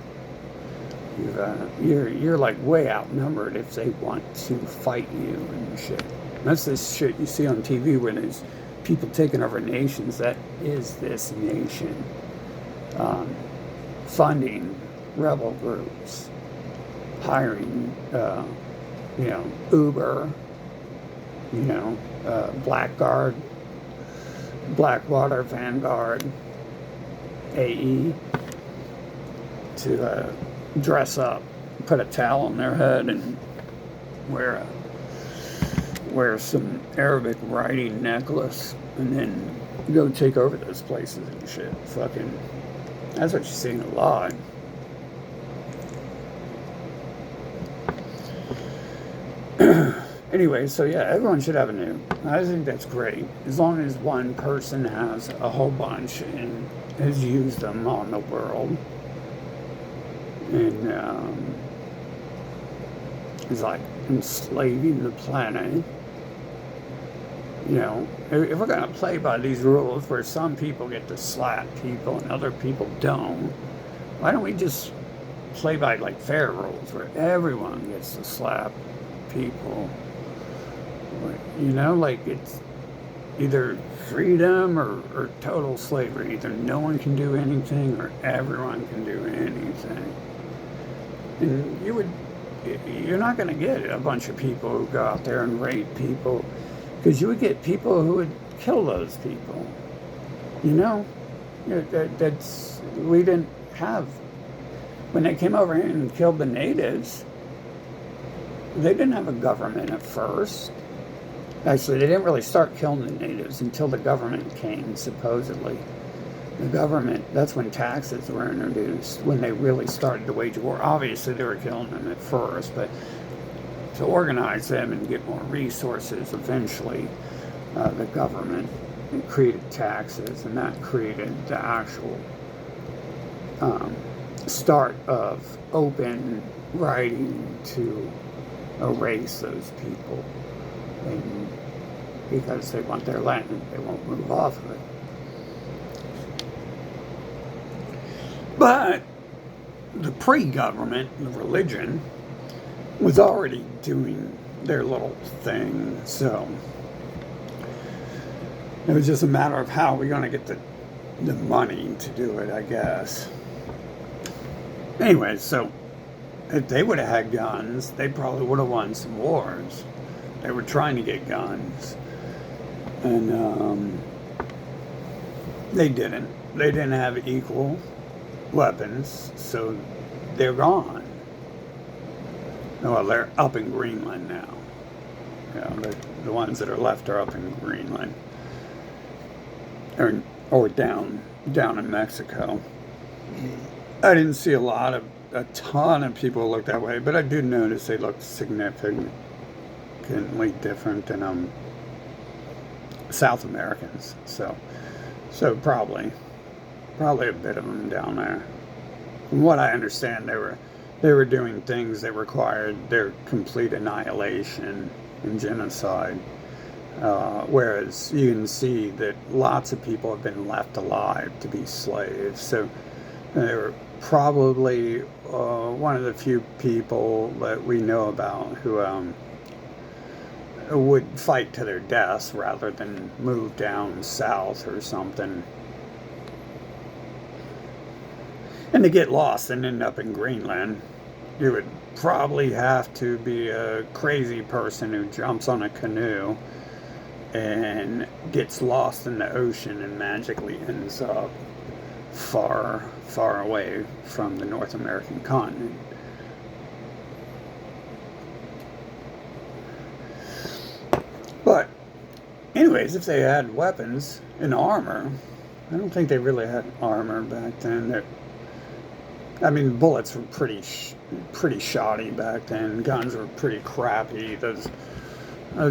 You're like way outnumbered if they want to fight you and shit. That's this shit you see on TV where there's people taking over nations. That is this nation funding rebel groups, hiring, Uber, Blackguard, Blackwater, Vanguard, AE, to dress up, put a towel on their head, and wear some Arabic writing necklace, and then go take over those places and shit. Fucking, that's what you're seeing a lot. Anyway, so yeah, everyone should have a nuke. I think that's great. As long as one person has a whole bunch and has used them on the world. And is like enslaving the planet. If we're going to play by these rules where some people get to slap people and other people don't, why don't we just play by like fair rules where everyone gets to slap people? Like it's either freedom or total slavery. Either no one can do anything or everyone can do anything. And you're not going to get a bunch of people who go out there and rape people, because you would get people who would kill those people. You know, that's we didn't have when they came over here and killed the natives. They didn't have a government at first. Actually, they didn't really start killing the natives until the government came, supposedly. The government, that's when taxes were introduced, when they really started to wage war. Obviously, they were killing them at first, but to organize them and get more resources, eventually, the government created taxes, and that created the actual start of open writing to erase those people. And because they want their land, they won't move off of it. But the pre-government, the religion, was already doing their little thing, so it was just a matter of how we're going to get the money to do it, I guess. Anyway, so if they would have had guns, they probably would have won some wars. They were trying to get guns, and they didn't. They didn't have equal weapons, so they're gone. Well, they're up in Greenland now. The ones that are left are up in Greenland, or down in Mexico. I didn't see a ton of people look that way, but I did notice they looked significantly different than South Americans. So probably a bit of them down there. From what I understand, they were doing things that required their complete annihilation and genocide. Whereas you can see that lots of people have been left alive to be slaves. So they were probably one of the few people that we know about who would fight to their deaths rather than move down south or something. And to get lost and end up in Greenland, you would probably have to be a crazy person who jumps on a canoe and gets lost in the ocean and magically ends up far, far away from the North American continent. But anyways, if they had weapons and armor, I don't think they really had armor back then. I mean, bullets were pretty shoddy back then. Guns were pretty crappy. Those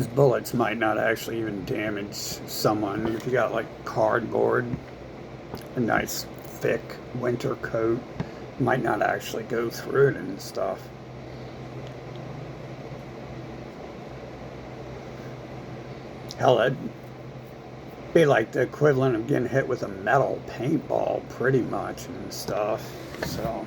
bullets might not actually even damage someone. If you got like cardboard, a nice thick winter coat, might not actually go through it and stuff. Hell, that'd be like the equivalent of getting hit with a metal paintball, pretty much, and stuff. So,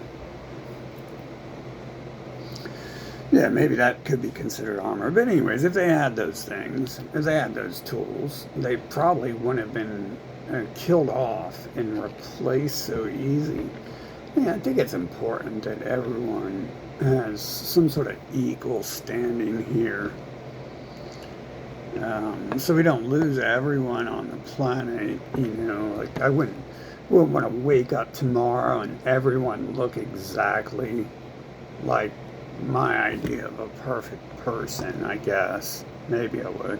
yeah, maybe that could be considered armor. But anyways, if they had those things, if they had those tools, they probably wouldn't have been killed off and replaced so easy. Yeah, I think it's important that everyone has some sort of equal standing here. So we don't lose everyone on the planet, like I wouldn't want to wake up tomorrow and everyone look exactly like my idea of a perfect person, I guess. Maybe I would.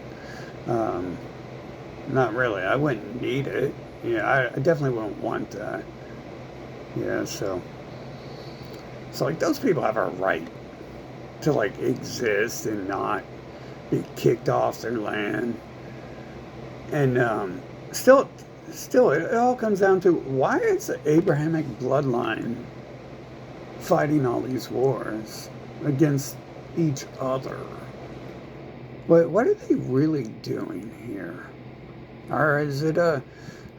Not really. I wouldn't need it. Yeah, I definitely wouldn't want that. Yeah, so like those people have a right to like exist and not be kicked off their land. And still it all comes down to, why is the Abrahamic bloodline fighting all these wars against each other? What are they really doing here? Or is it are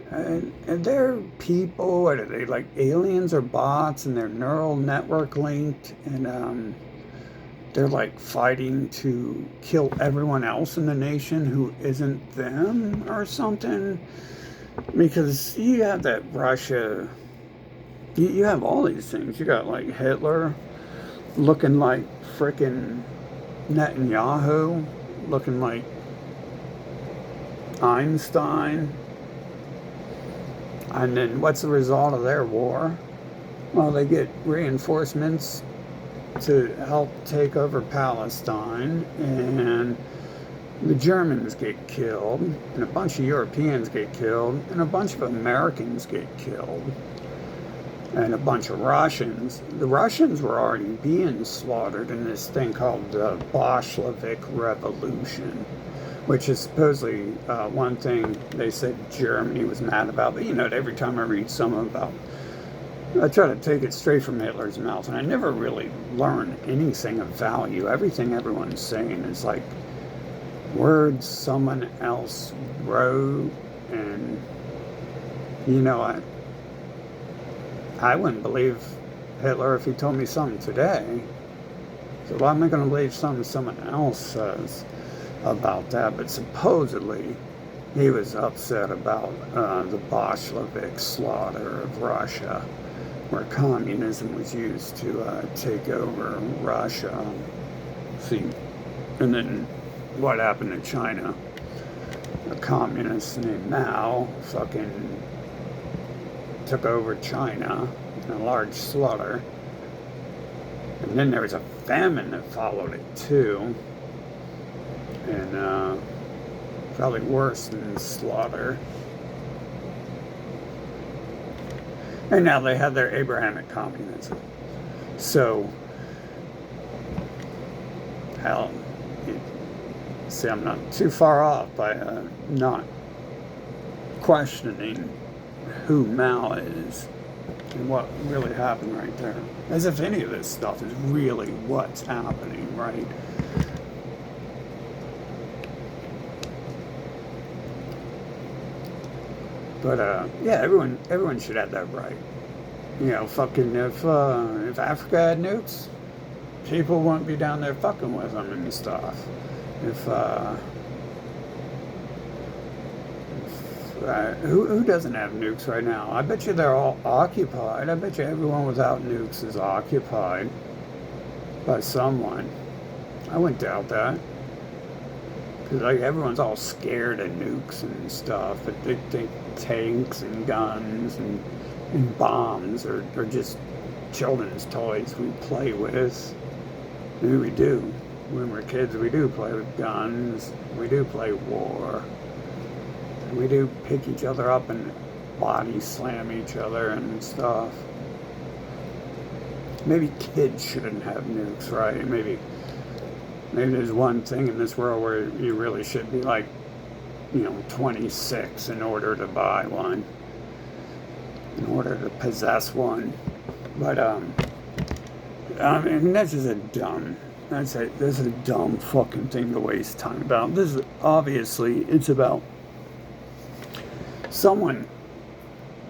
there people, are they like aliens or bots, and they're neural network linked, and they're like fighting to kill everyone else in the nation who isn't them or something? Because you have that Russia, you have all these things. You got like Hitler, looking like frickin' Netanyahu, looking like Einstein. And then what's the result of their war? Well, they get reinforcements to help take over Palestine, and the Germans get killed, and a bunch of Europeans get killed, and a bunch of Americans get killed, and a bunch of Russians. The Russians were already being slaughtered in this thing called the Bolshevik Revolution, which is supposedly one thing they said Germany was mad about. But you know, every time I read something about, I try to take it straight from Hitler's mouth, and I never really learn anything of value. Everything everyone's saying is like words someone else wrote, and you know, I wouldn't believe Hitler if he told me something today. So why am I going to believe something someone else says about that? But supposedly he was upset about the Bolshevik slaughter of Russia, where communism was used to take over Russia. See, and then what happened to China? A communist named Mao fucking took over China in a large slaughter. And then there was a famine that followed it too. And probably worse than slaughter. And now they have their Abrahamic communism. So, hell, see, I'm not too far off by not questioning who Mao is and what really happened right there. As if any of this stuff is really what's happening, right? But yeah, everyone should have that right. You know, fucking if Africa had nukes, people wouldn't be down there fucking with them and stuff. Who doesn't have nukes right now? I bet you they're all occupied. I bet you everyone without nukes is occupied by someone. I wouldn't doubt that. Because like everyone's all scared of nukes and stuff, but they think tanks and guns and bombs are just children's toys we play with. Maybe we do. When we're kids, we do play with guns. We do play war. And we do pick each other up and body slam each other and stuff. Maybe kids shouldn't have nukes, right? Maybe there's one thing in this world where you really should be like, 26 in order to buy one, in order to possess one. But I mean, that's just that's a dumb fucking thing to waste time about. This is obviously, it's about someone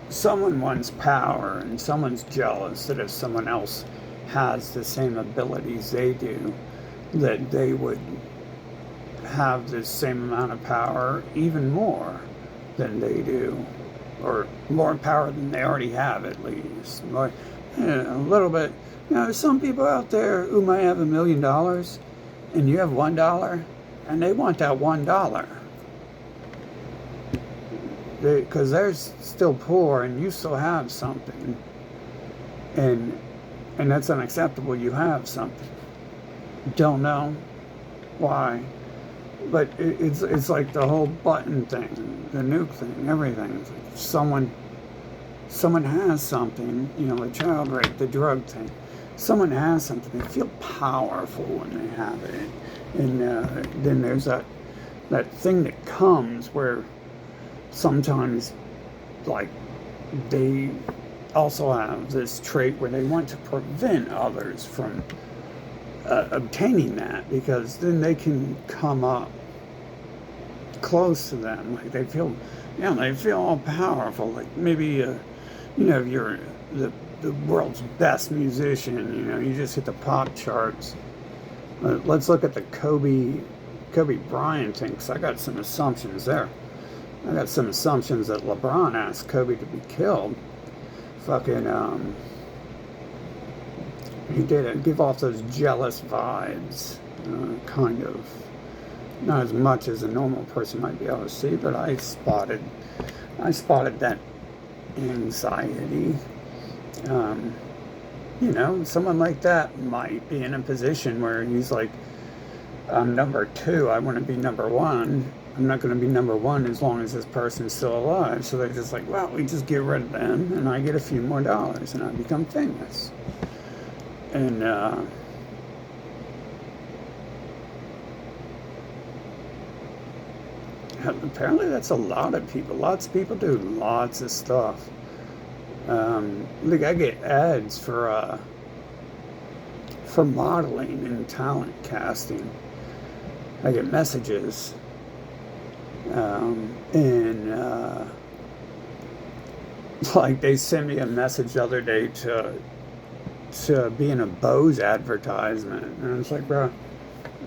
wants power, and someone's jealous that if someone else has the same abilities they do, that they would have the same amount of power, even more than they do, or more power than they already have, at least. More, a little bit. There's some people out there who might have $1 million, and you have $1, and they want that $1. Because they're still poor, and you still have something, and that's unacceptable. You have something. Don't know why, but it's like the whole button thing, the nuke thing, everything. It's like someone has something, the child rape, the drug thing. Someone has something. They feel powerful when they have it, and then there's that thing that comes where sometimes, like, they also have this trait where they want to prevent others from obtaining that, because then they can come up close to them. Like they feel all powerful. Like maybe if you're the world's best musician, you just hit the pop charts. Let's look at the Kobe Bryant thing, because I got some assumptions there. I got some assumptions that LeBron asked Kobe to be killed. Fucking he did give off those jealous vibes, kind of. Not as much as a normal person might be able to see, but I spotted that anxiety. Um, someone like that might be in a position where he's like, I'm number two, I want to be number one. I'm not going to be number one as long as this person's still alive. So they're just like, well, we just get rid of them and I get a few more dollars and I become famous. And, apparently that's a lot of people. Lots of people do lots of stuff. Look, I get ads for modeling and talent casting. I get messages, and like they sent me a message the other day to be in a Bose advertisement, and it's like, bro,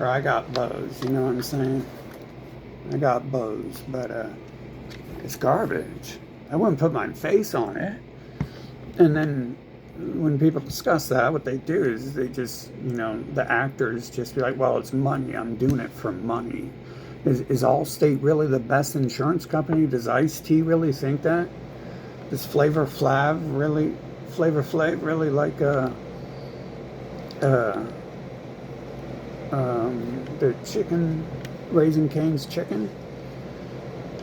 I got Bose. You know what I'm saying? I got Bose, but it's garbage. I wouldn't put my face on it. And then when people discuss that, what they do is they just, the actors just be like, well, it's money. I'm doing it for money. Is Allstate really the best insurance company? Does Ice-T really think that? Does Flavor Flav really like the chicken, Raising Cane's chicken?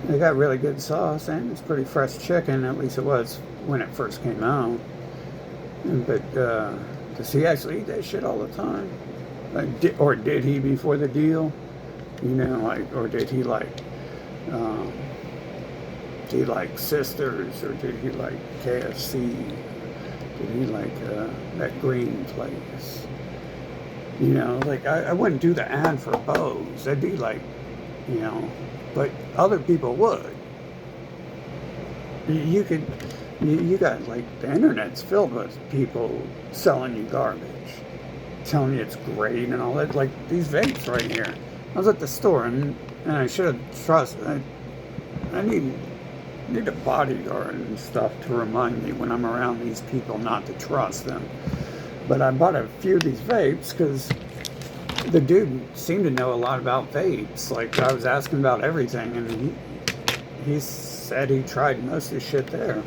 They got really good sauce, and it's pretty fresh chicken, at least it was when it first came out. But does he actually eat that shit all the time? Or did he before the deal? Or did he like Sisters, or did he like KFC? Did he like that green place? I wouldn't do the ad for Bose. I'd be like, but other people would. You got like the internet's filled with people selling you garbage, telling you it's great and all that. Like these vapes right here. I was at the store and I should have trusted. I need a bodyguard and stuff to remind me when I'm around these people not to trust them. But I bought a few of these vapes because the dude seemed to know a lot about vapes. Like I was asking about everything, and he said he tried most of the shit there,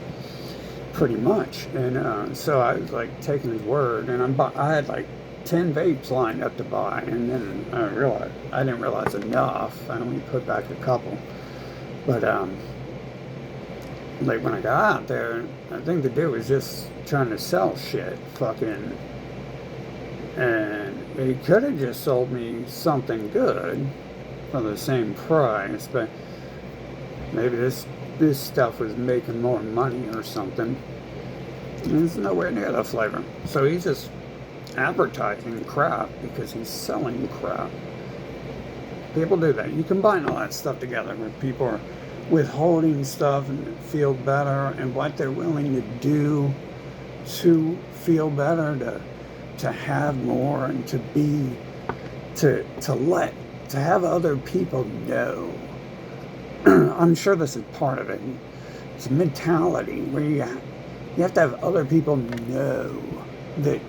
pretty much. And so I was like taking his word, and I had like 10 vapes lined up to buy, and then I didn't realize enough. I only put back a couple. But like when I got out there, I think the dude was just trying to sell shit, fucking. And he could have just sold me something good for the same price, but maybe this stuff was making more money or something. And it's nowhere near the flavor. So he's just advertising crap because he's selling crap. People do that. You combine all that stuff together where people are withholding stuff and feel better, and what they're willing to do to feel better, to have more, and to have other people know. I'm sure this is part of it. It's a mentality where you have to have other people know that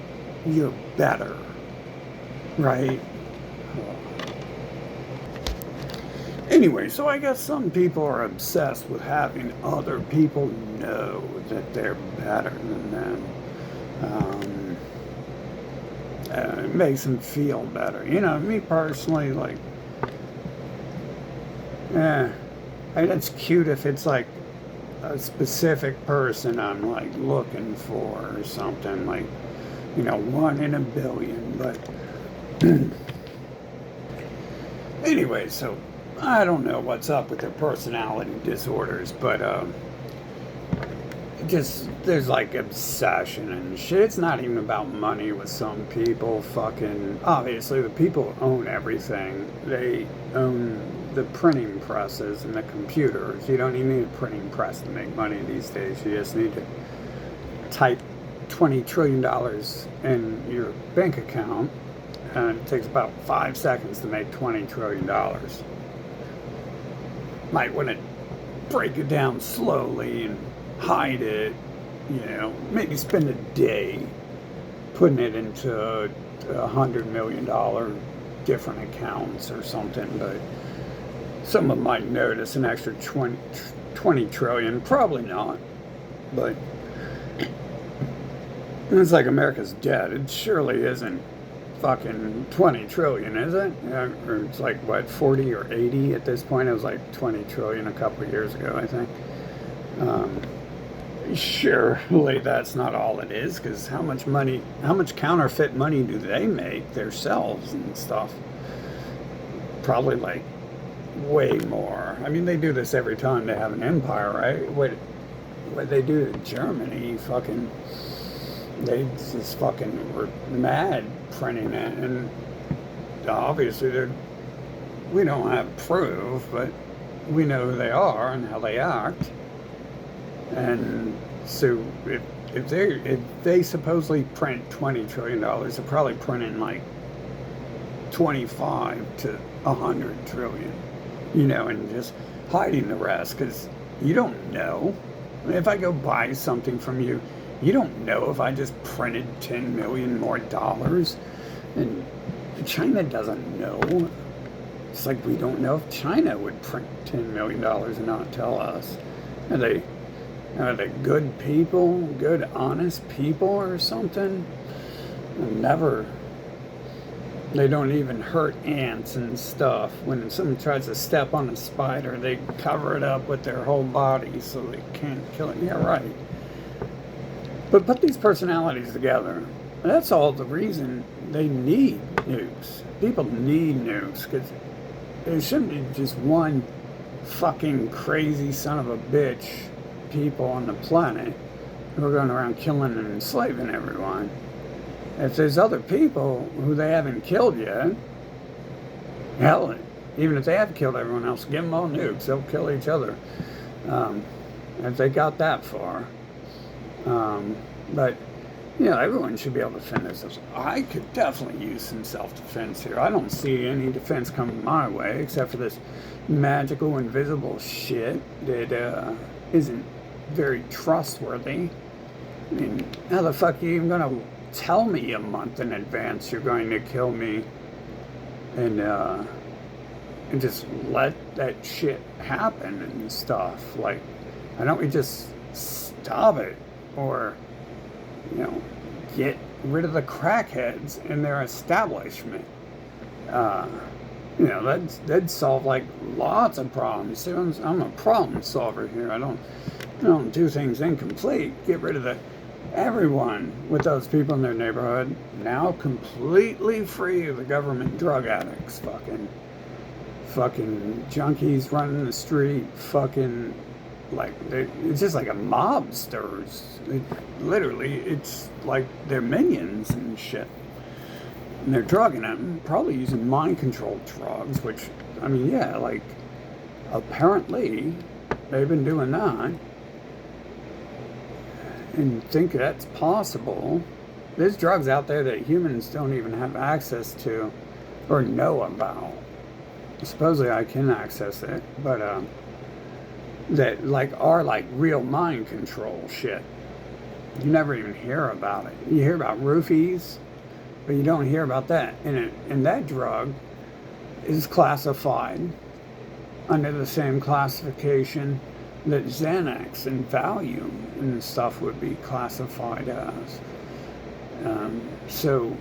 you're better, right? Anyway, so I guess some people are obsessed with having other people know that they're better than them. It makes them feel better. Me personally, like, it's cute if it's like a specific person I'm like looking for or something, like, 1 in a billion. But anyway, so I don't know what's up with their personality disorders, but there's like obsession and shit. It's not even about money with some people. Fucking obviously the people who own everything. They own the printing presses and the computers. You don't even need a printing press to make money these days. You just need to type $20 trillion in your bank account, and it takes about 5 seconds to make $20 trillion. Might want to break it down slowly and hide it, maybe spend a day putting it into $100 million different accounts or something, but someone might notice an extra 20 trillion. Probably not, but it's like America's debt. It surely isn't fucking 20 trillion, is it? Or it's like, what, 40 or 80 at this point? It was like 20 trillion a couple of years ago, I think. Surely that's not all it is, because how much counterfeit money do they make themselves and stuff? Probably like way more. I mean, they do this every time they have an empire, right? What they do to Germany, they just fucking were mad printing it, and obviously we don't have proof, but we know who they are and how they act. And so if they supposedly print $20 trillion, they're probably printing like 25 to 100 trillion, and just hiding the rest, because you don't know. If I go buy something from you, you don't know if I just printed 10 million more dollars, and China doesn't know. It's like we don't know if China would print $10 million and not tell us. Are they good people, good honest people or something? They don't even hurt ants and stuff. When someone tries to step on a spider, they cover it up with their whole body so they can't kill it. Yeah, right. But put these personalities together. That's all the reason they need nukes. People need nukes, because there shouldn't be just one fucking crazy son of a bitch people on the planet who are going around killing and enslaving everyone. If there's other people who they haven't killed yet, hell, even if they have killed everyone else, give them all nukes. They'll kill each other if they got that far. But everyone should be able to defend themselves. I could definitely use some self-defense here. I don't see any defense coming my way except for this magical, invisible shit that isn't very trustworthy. I mean, how the fuck are you even gonna tell me a month in advance you're going to kill me, and just let that shit happen and stuff? Like, why don't we just stop it, or get rid of the crackheads in their establishment? That'd solve like lots of problems. See, I'm a problem solver here. I don't do things incomplete. Get rid of everyone with those people in their neighborhood. Now completely free of the government drug addicts. Fucking junkies running the street. Fucking, like, it's just like a mobsters. Literally, it's like they're minions and shit. And they're drugging them, probably using mind control drugs, which, I mean, yeah, like, apparently they've been doing that. And think that's possible. There's drugs out there that humans don't even have access to or know about. Supposedly I can access it, but that are like real mind control shit. You never even hear about it. You hear about roofies, but you don't hear about that. And that drug is classified under the same classification that Xanax and Valium and stuff would be classified as. So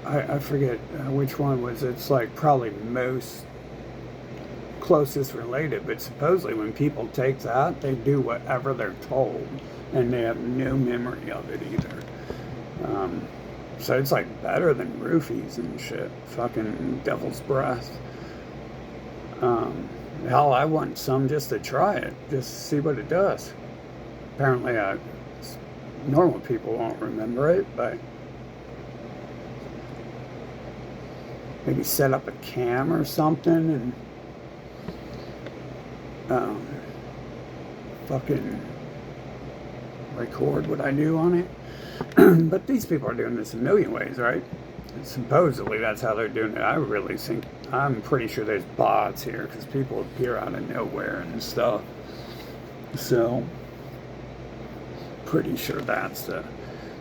I forget which one was. It's like probably most closest related, but supposedly when people take that, they do whatever they're told, and they have no memory of it either. So it's like better than roofies and shit. Fucking devil's breath. Hell, I want some just to try it, just to see what it does. Apparently, normal people won't remember it, but maybe set up a cam or something and fucking record what I do on it. But these people are doing this a million ways, right? And supposedly that's how they're doing it. I'm pretty sure there's bots here, because people appear out of nowhere and stuff. So, pretty sure that's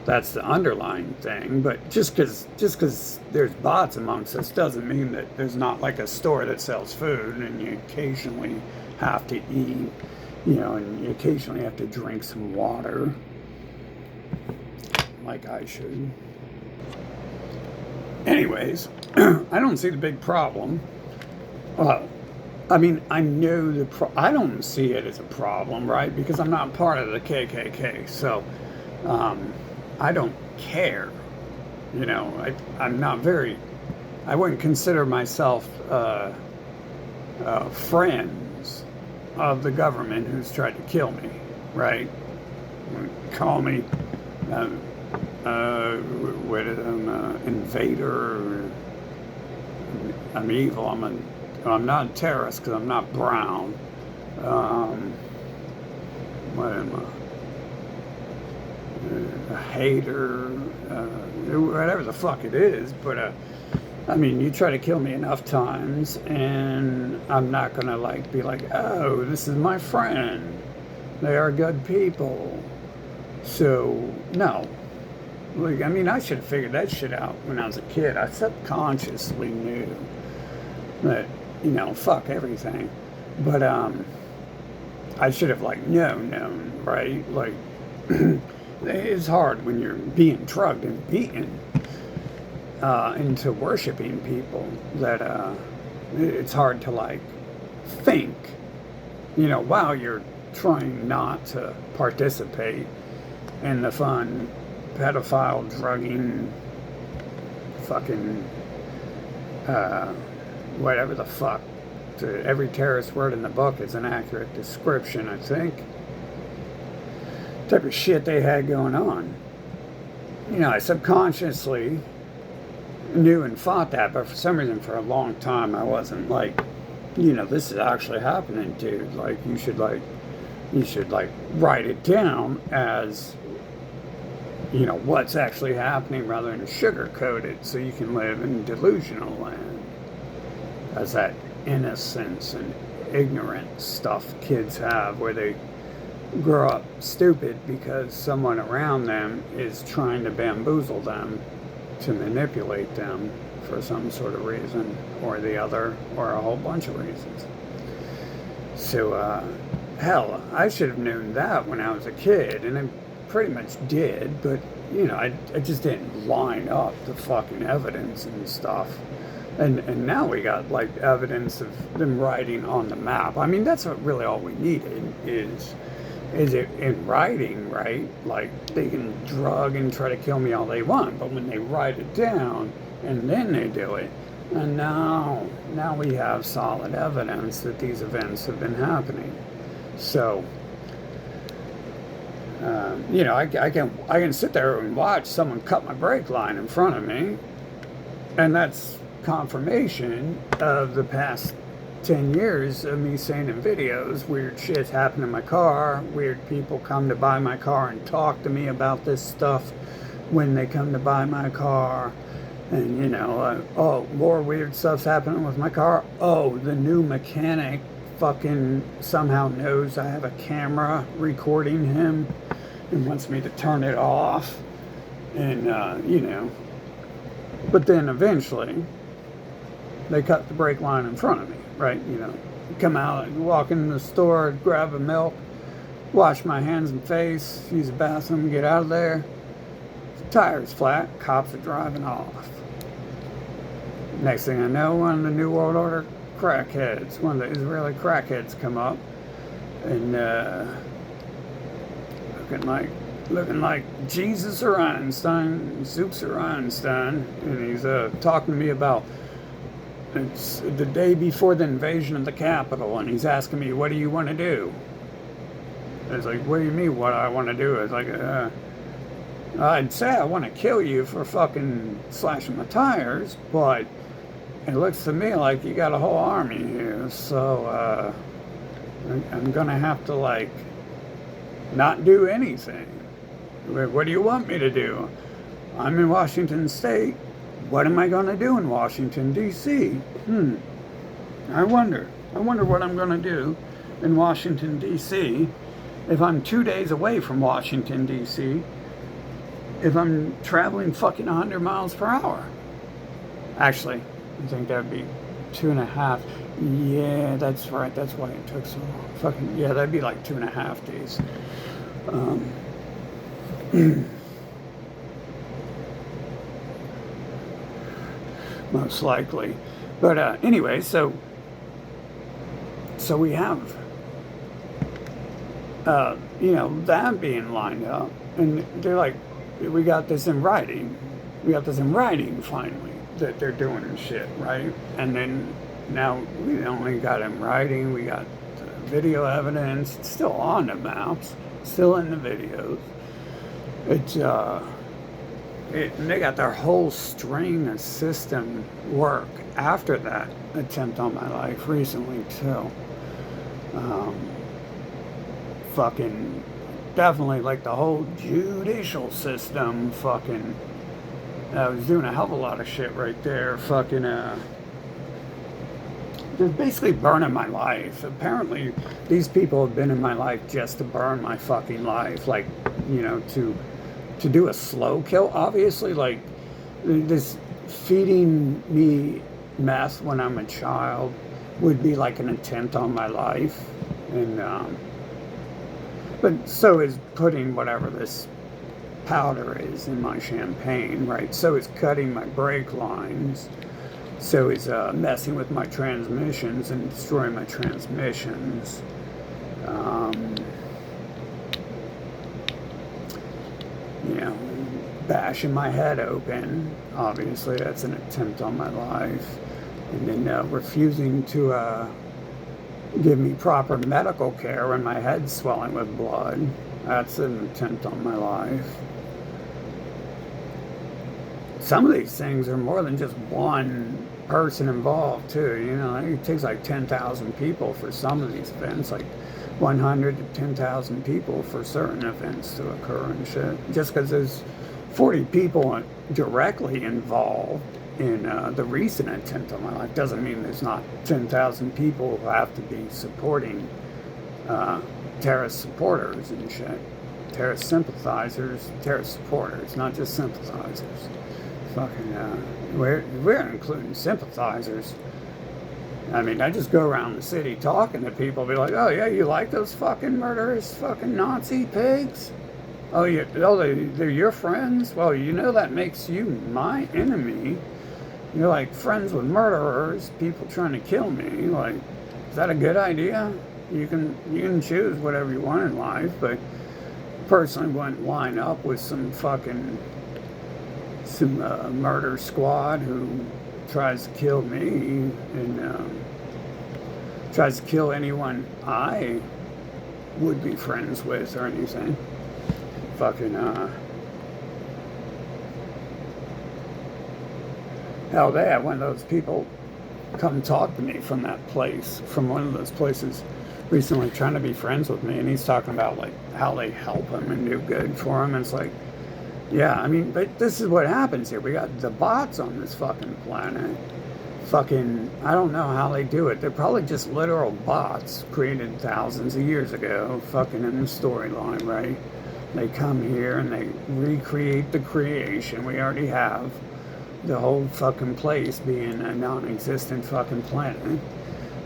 That's the underlying thing. But just because there's bots amongst us doesn't mean that there's not like a store that sells food, and you occasionally have to eat, and you occasionally have to drink some water, like I should. Anyways, I don't see the big problem. I mean, I know I don't see it as a problem, right? Because I'm not part of the KKK, so I don't care. I'm not very. I wouldn't consider myself friends of the government who's tried to kill me, right? Call me what is I'm an invader. I'm evil. I'm not a terrorist because I'm not brown. What am I? A hater, whatever the fuck it is. But I mean, you try to kill me enough times, and I'm not gonna be like, oh, this is my friend. They are good people. So no. I mean, I should have figured that shit out when I was a kid. I subconsciously knew that, fuck everything. But I should have known, right? It's hard when you're being drugged and beaten into worshiping people that it's hard to think, while you're trying not to participate in the fun pedophile drugging fucking whatever the fuck. Every terrorist word in the book is an accurate description, I think. Type of shit they had going on. I subconsciously knew and fought that, but for some reason, for a long time, I wasn't this is actually happening, dude. You should write it down as what's actually happening rather than sugarcoat it so you can live in delusional land. As that innocence and ignorance stuff kids have, where they grow up stupid because someone around them is trying to bamboozle them to manipulate them for some sort of reason or the other, or a whole bunch of reasons. So, hell, I should have known that when I was a kid, and I pretty much did, but I just didn't line up the fucking evidence and stuff. And now we got evidence of them writing on the map. I mean, that's what really all we needed is it in writing, right? They can drug and try to kill me all they want, but when they write it down and then they do it, and now we have solid evidence that these events have been happening. So I can sit there and watch someone cut my brake line in front of me, and that's confirmation of the past 10 years of me saying in videos, weird shit's happened in my car, weird people come to buy my car and talk to me about this stuff when they come to buy my car, and oh, more weird stuff's happening with my car. Oh, the new mechanic fucking somehow knows I have a camera recording him and wants me to turn it off, and but then eventually they cut the brake line in front of me, right? Come out, walk in the store, grab a milk, wash my hands and face, use the bathroom, get out of there. The tire's flat, cops are driving off. Next thing I know, one of the New World Order crackheads, one of the Israeli crackheads come up, and looking like Jesus or Einstein, Zeus or Einstein, and he's talking to me about it's the day before the invasion of the Capitol, and he's asking me, what do you want to do? It's like, what do you mean, what I want to do? It's like, I'd say I want to kill you for fucking slashing my tires, but it looks to me like you got a whole army here, so I'm gonna have to not do anything. What do you want me to do? I'm in Washington State. What am I going to do in Washington, D.C.? I wonder what I'm going to do in Washington, D.C. if I'm 2 days away from Washington, D.C. if I'm traveling fucking 100 miles per hour. Actually, I think that'd be 2.5. Yeah, that's right. That's why it took so long. Fucking, yeah, that'd be like 2.5 days. Um, most likely. But anyway, so we have, that being lined up. And they're like, we got this in writing. We got this in writing finally that they're doing shit, right? And then now we only got in writing. We got video evidence. It's still on the maps, still in the videos. It's and they got their whole string of system work after that attempt on my life recently too. Fucking definitely like the whole judicial system. Fucking, I was doing a hell of a lot of shit right there. Fucking, just basically burning my life. Apparently, these people have been in my life just to burn my fucking life. Like, to do a slow kill. Obviously, like this feeding me meth when I'm a child would be like an attempt on my life, and but so is putting whatever this powder is in my champagne, right? So is cutting my brake lines. So is messing with my transmissions and destroying my transmissions. Bashing my head open. Obviously, that's an attempt on my life. And then refusing to give me proper medical care when my head's swelling with blood. That's an attempt on my life. Some of these things are more than just one person involved, too. It takes like 10,000 people for some of these events, like 100 to 10,000 people for certain events to occur and shit. Just because there's 40 people directly involved in the recent attempt on my life doesn't mean there's not 10,000 people who have to be supporting terrorist supporters and shit. Terrorist sympathizers, terrorist supporters, not just sympathizers. Fucking, we're including sympathizers. I mean, I just go around the city talking to people, be like, oh yeah, you like those fucking murderous fucking Nazi pigs? Oh, they're your friends? Well, that makes you my enemy. You're like friends with murderers, people trying to kill me. Like, is that a good idea? You can choose whatever you want in life, but personally wouldn't line up with some murder squad who tries to kill me and tries to kill anyone I would be friends with or anything. Fucking, hell, they had one of those people come talk to me from that place, from one of those places recently, trying to be friends with me, and he's talking about like how they help him and do good for him. And it's like, yeah, I mean, but this is what happens here. We got the bots on this fucking planet. Fucking, I don't know how they do it. They're probably just literal bots created thousands of years ago, fucking in the storyline, right? They come here and they recreate the creation we already have. The whole fucking place being a non-existent fucking planet.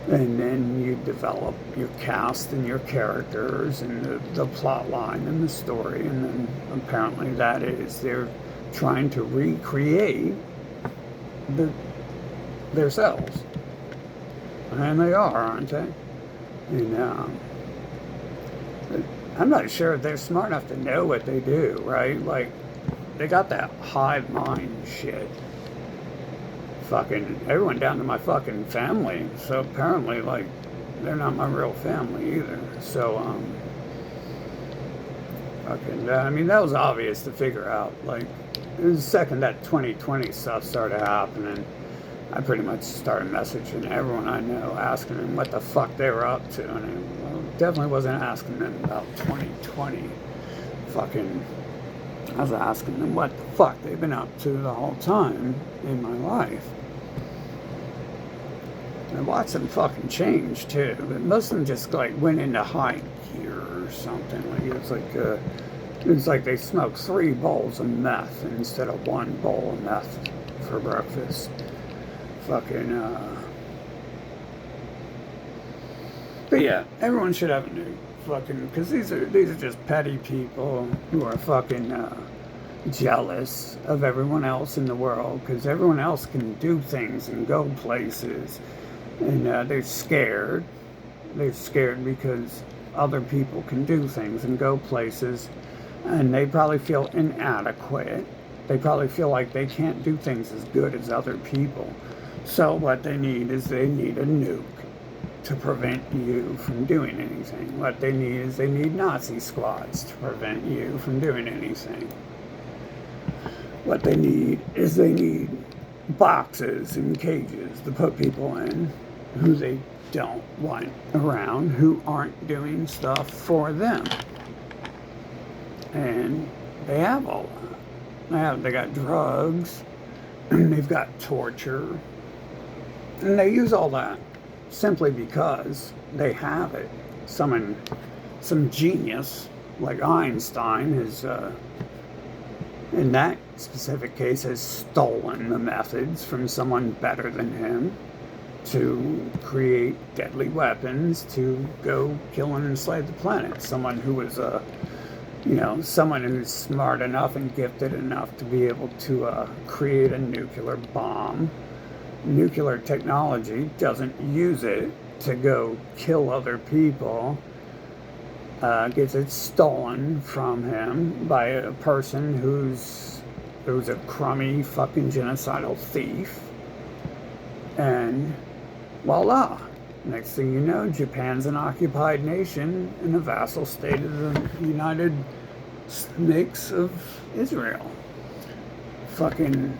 And then you develop your cast and your characters and the plot line and the story. And then apparently that is, they're trying to recreate themselves. And they are, aren't they? And I'm not sure if they're smart enough to know what they do, right? Like, they got that hive mind shit. Fucking everyone down to my fucking family. So apparently, like, they're not my real family either. So, fucking, I mean, that was obvious to figure out. Like, it was the second that 2020 stuff started happening, I pretty much started messaging everyone I know, asking them what the fuck they were up to. And I definitely wasn't asking them about 2020. Fucking, I was asking them what the fuck they've been up to the whole time in my life. I watched them fucking change too, but most of them just like went into high gear or something. Like it was like, It's like they smoke 3 bowls of meth instead of 1 bowl of meth for breakfast. Fucking, But yeah, everyone should have a nuke. Fucking, because these are just petty people who are fucking, jealous of everyone else in the world, because everyone else can do things and go places, and they're scared. They're scared because other people can do things and go places, and they probably feel inadequate. They probably feel like they can't do things as good as other people. So what they need is they need a nuke to prevent you from doing anything. What they need is they need Nazi squads to prevent you from doing anything. What they need is they need boxes and cages to put people in who they don't want around, who aren't doing stuff for them. And they have all that. They got drugs, and they've got torture, and they use all that simply because they have it. Some genius like Einstein has, in that specific case, has stolen the methods from someone better than him to create deadly weapons to go kill and enslave the planet. Someone who was someone who's smart enough and gifted enough to be able to create a nuclear bomb. Nuclear technology doesn't use it to go kill other people. Gets it stolen from him by a person who's a crummy fucking genocidal thief. And voila. Next thing you know, Japan's an occupied nation and a vassal state of the United Snakes of Israel. Fucking,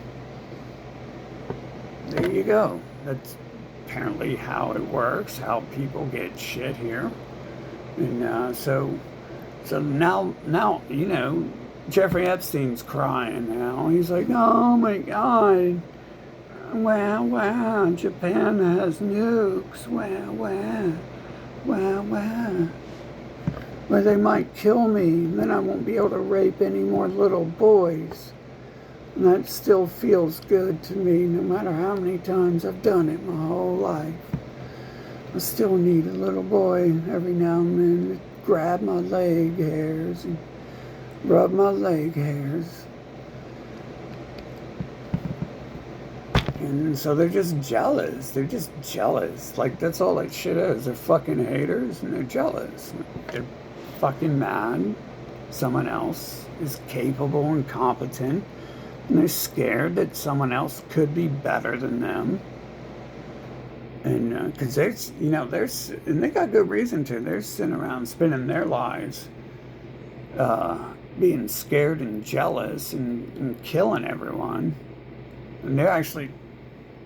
there you go. That's apparently how it works, how people get shit here. And so now, Jeffrey Epstein's crying now. He's like, oh my God. Wow, Japan has nukes. Wow. Well, they might kill me, then I won't be able to rape any more little boys. And that still feels good to me, no matter how many times I've done it my whole life. I still need a little boy every now and then to grab my leg hairs and rub my leg hairs. And so they're just jealous. They're just jealous. Like, that's all that shit is. They're fucking haters and they're jealous. They're fucking mad someone else is capable and competent, and they're scared that someone else could be better than them. And because and they got good reason to. They're sitting around spending their lives being scared and jealous and killing everyone. And they're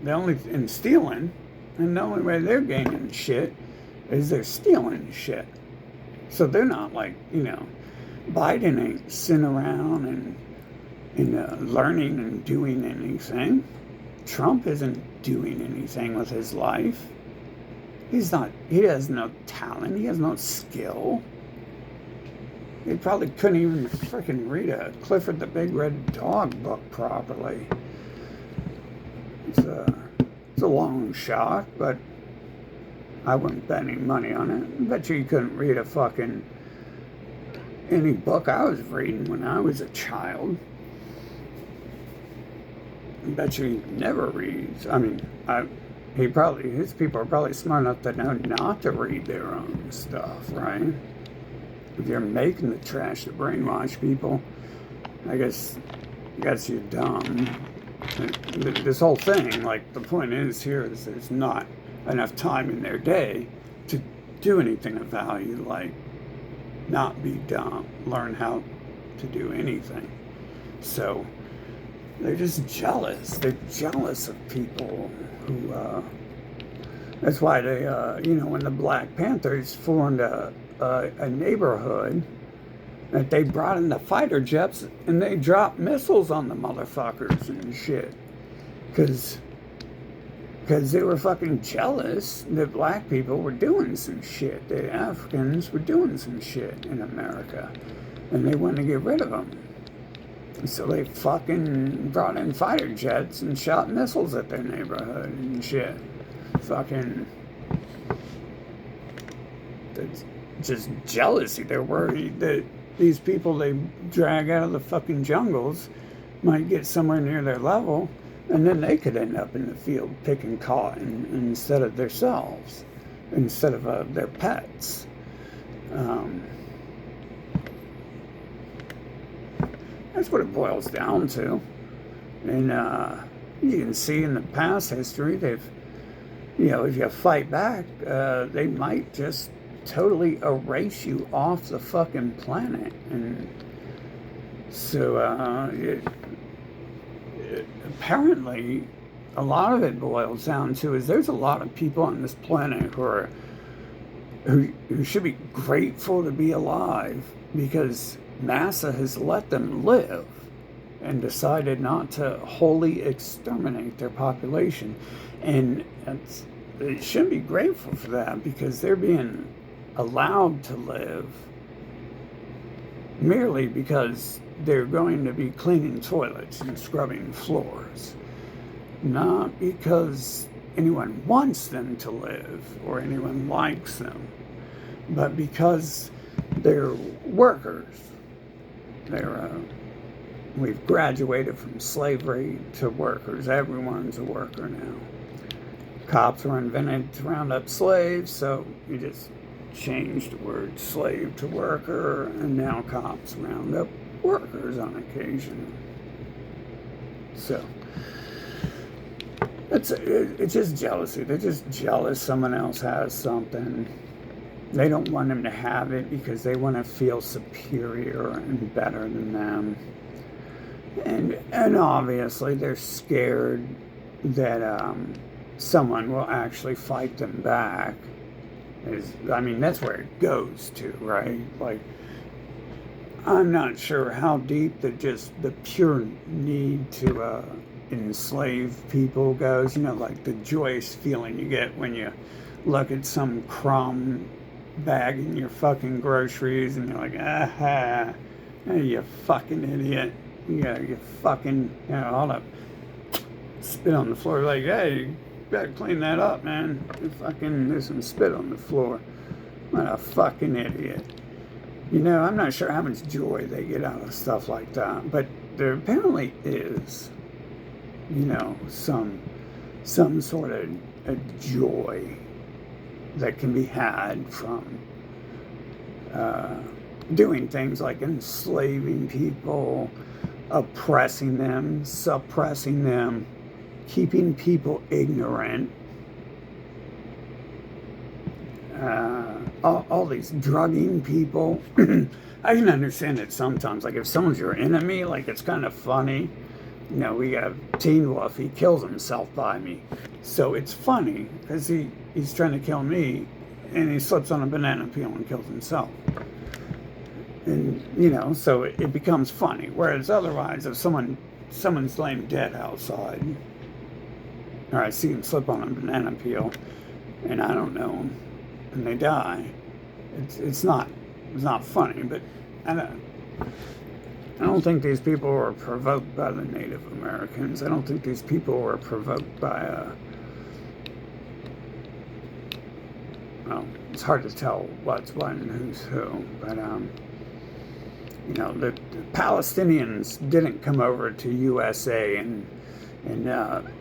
only in stealing, and the only way they're gaining shit is they're stealing shit. So they're not like, Biden ain't sitting around and learning and doing anything. Trump isn't doing anything with his life. He has no talent. He has no skill. He probably couldn't even freaking read a Clifford the Big Red Dog book properly. It's a long shot, but I wouldn't bet any money on it. I bet you couldn't read any book I was reading when I was a child. I bet you he never reads. I mean, his people are probably smart enough to know not to read their own stuff, right? If you're making the trash to brainwash people, I guess you're dumb. This whole thing, like, the point is here is there's not enough time in their day to do anything of value, like not be dumb, learn how to do anything. So they're just jealous. They're jealous of people who, that's why they, when the Black Panthers formed a neighborhood, that they brought in the fighter jets and they dropped missiles on the motherfuckers and shit. Because they were fucking jealous that black people were doing some shit. The Africans were doing some shit in America. and they wanted to get rid of them. So they fucking brought in fighter jets and shot missiles at their neighborhood and shit. Fucking, it's just jealousy. They're worried that these people they drag out of the fucking jungles might get somewhere near their level, and then they could end up in the field picking cotton instead of themselves, instead of their pets. That's what it boils down to. And you can see in the past history, they've, if you fight back, they might just totally erase you off the fucking planet. And so apparently a lot of it boils down to is there's a lot of people on this planet who should be grateful to be alive because NASA has let them live and decided not to wholly exterminate their population. And they shouldn't be grateful for that because they're being allowed to live merely because they're going to be cleaning toilets and scrubbing floors. Not because anyone wants them to live or anyone likes them, but because they're workers. We've graduated from slavery to workers. Everyone's a worker now. Cops were invented to round up slaves, so you just changed the word slave to worker, and now cops round up workers on occasion. So it's just jealousy. They're just jealous someone else has something. They don't want them to have it because they want to feel superior and better than them. And obviously they're scared that someone will actually fight them back. That's where it goes to, right? Like, I'm not sure how deep the pure need to enslave people goes. Like the joyous feeling you get when you look at some crumb bag in your fucking groceries and you're like, hey, you fucking idiot. You fucking, hold up. Spit on the floor. Like, hey, you better clean that up, man. There's some spit on the floor. What a fucking idiot. I'm not sure how much joy they get out of stuff like that, but there apparently is, some sort of a joy that can be had from doing things like enslaving people, oppressing them, suppressing them, keeping people ignorant, all these drugging people. I can understand it sometimes. Like if someone's your enemy, like it's kind of funny. We have Teen Wolf, he kills himself by me. So it's funny because he's trying to kill me and he slips on a banana peel and kills himself. And, so it becomes funny. Whereas otherwise, if someone's laying dead outside, or I see him slip on a banana peel and I don't know him and they die, it's not funny. But I don't think these people were provoked by the Native Americans. I don't think these people were provoked by it's hard to tell what's what and who's who, but the Palestinians didn't come over to USA and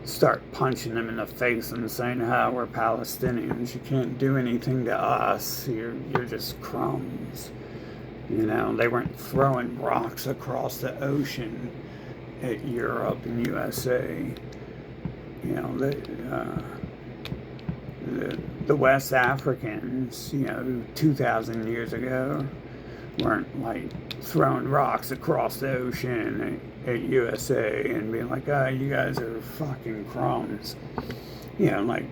start punching them in the face and saying, we're Palestinians, you can't do anything to us, you're just crumbs. They weren't throwing rocks across the ocean at Europe and USA. The West Africans, 2,000 years ago, weren't like throwing rocks across the ocean at USA and being like, you guys are fucking crumbs. Like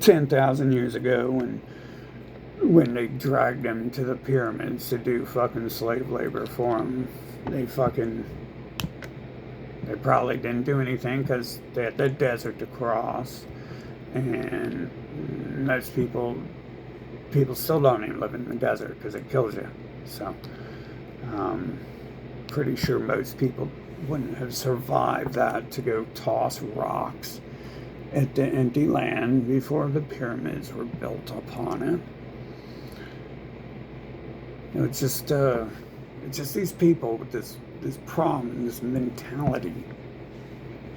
10,000 years ago when they dragged them to the pyramids to do fucking slave labor for them, they probably didn't do anything because they had the desert to cross, and most people still don't even live in the desert because it kills you. So Pretty sure most people wouldn't have survived that, to go toss rocks at the empty land before the pyramids were built upon it. You know, it's just these people with this problem, this mentality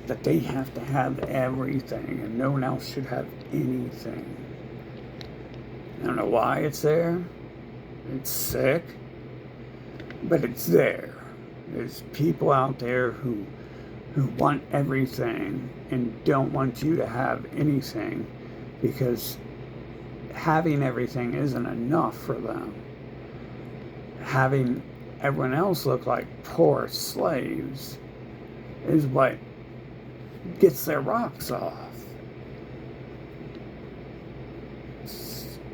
that they have to have everything and no one else should have anything. I don't know why it's there. It's sick, but it's there. There's people out there who want everything and don't want you to have anything, because having everything isn't enough for them. Having everyone else look like poor slaves is what gets their rocks off.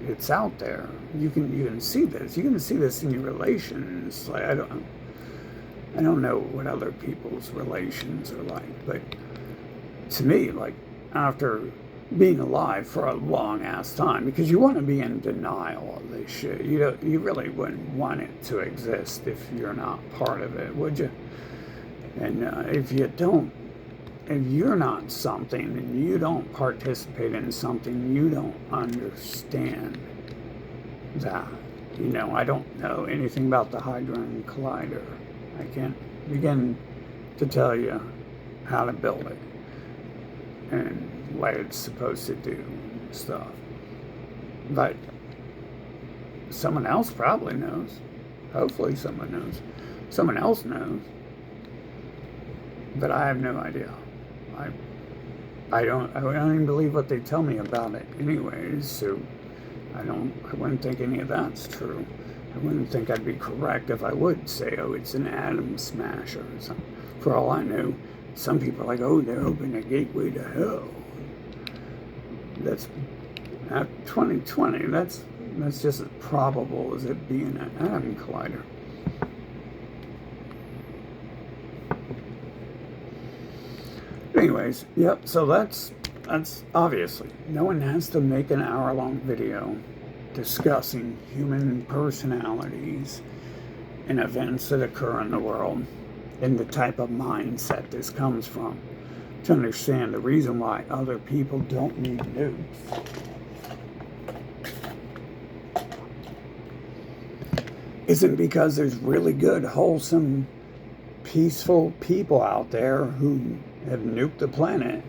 It's out there. You can see this. You can see this in your relations. Like, I don't know what other people's relations are like, but to me, like, after being alive for a long ass time, because you want to be in denial of this shit. You really wouldn't want it to exist if you're not part of it, would you? And if you're not something and you don't participate in something, you don't understand that. You know, I don't know anything about the Hadron Collider. I can't begin to tell you how to build it and what it's supposed to do and stuff. But someone else probably knows. Hopefully someone knows. Someone else knows. But I have no idea. I don't even believe what they tell me about it anyways, so I wouldn't think any of that's true. I wouldn't think I'd be correct if I would say, oh, it's an atom smasher or something. For all I know, some people are like, oh, they're opening a gateway to hell. That's at 2020, that's just as probable as it being an atom collider. Anyways, yep, so that's obviously, no one has to make an hour-long video discussing human personalities and events that occur in the world and the type of mindset this comes from to understand the reason why other people don't need nukes. Isn't because there's really good, wholesome, peaceful people out there who have nuked the planet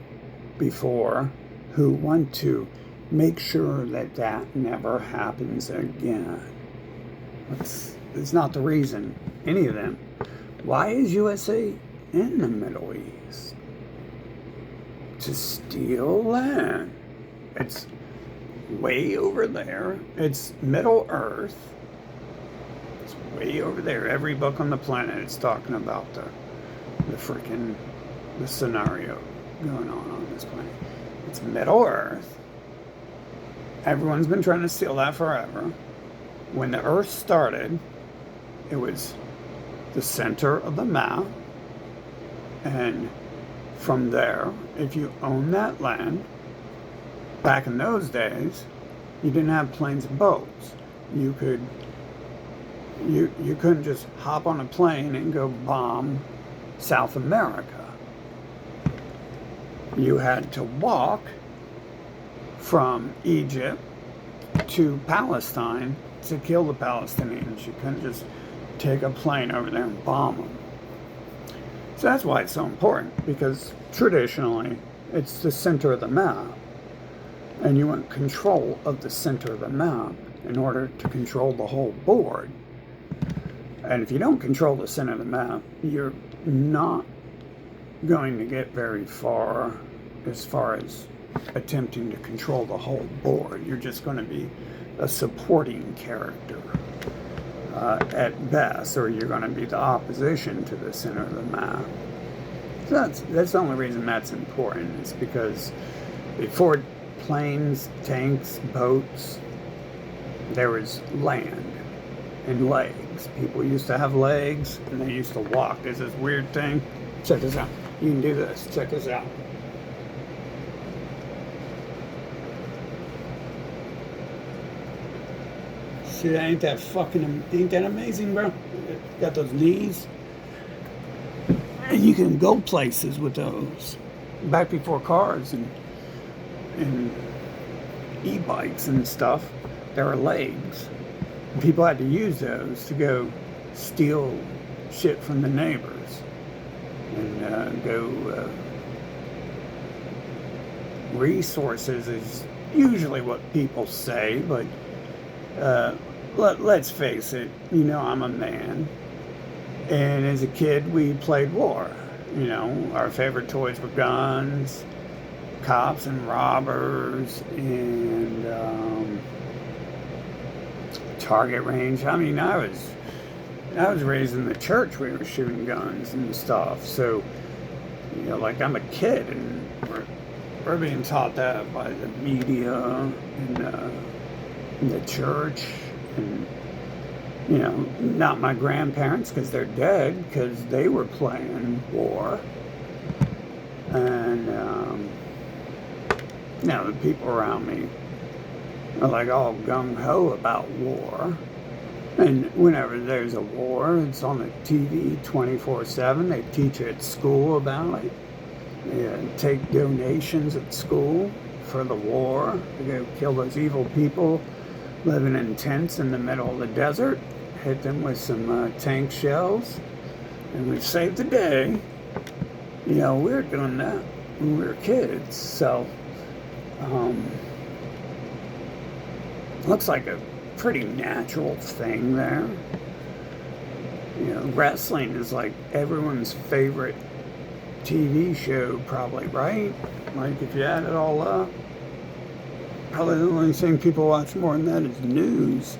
before, who want to make sure that that never happens again. It's not the reason, any of them. Why is USA in the Middle East? To steal land. It's way over there. It's Middle Earth. It's way over there. Every book on the planet is talking about the scenario going on this planet. It's Middle Earth. Everyone's been trying to steal that forever. When the Earth started, it was the center of the map. And from there, if you own that land, back in those days, you didn't have planes and boats. You couldn't just hop on a plane and go bomb South America. You had to walk from Egypt to Palestine to kill the Palestinians. You couldn't just take a plane over there and bomb them. So that's why it's so important, because traditionally it's the center of the map, and you want control of the center of the map in order to control the whole board. And if you don't control the center of the map, you're not going to get very far as attempting to control the whole board. You're just going to be a supporting character at best, or you're going to be the opposition to the center of the map. So that's the only reason that's important, is because before planes, tanks, boats, there was land and legs. People used to have legs and they used to walk. There's this weird thing. Check this out. You can do this. Check this out. See, ain't that amazing, bro? Got those knees, and you can go places with those. Back before cars and e-bikes and stuff, there were legs. People had to use those to go steal shit from the neighbors and go. Resources is usually what people say, but let's face it, I'm a man. And as a kid, we played war. Our favorite toys were guns, cops and robbers, and target range. I mean, I was raised in the church. We were shooting guns and stuff. So, like I'm a kid, and we're being taught that by the media and the church, and not my grandparents because they're dead, because they were playing war, and the people around me are like all gung-ho about war. And whenever there's a war, it's on the TV 24/7. They teach you at school about it. They take donations at school for the war to go kill those evil people living in tents in the middle of the desert, hit them with some tank shells, and we saved the day. We were doing that when we were kids. So, looks like a pretty natural thing there. Wrestling is like everyone's favorite TV show, probably, right? Like, if you add it all up, probably the only thing people watch more than that is news.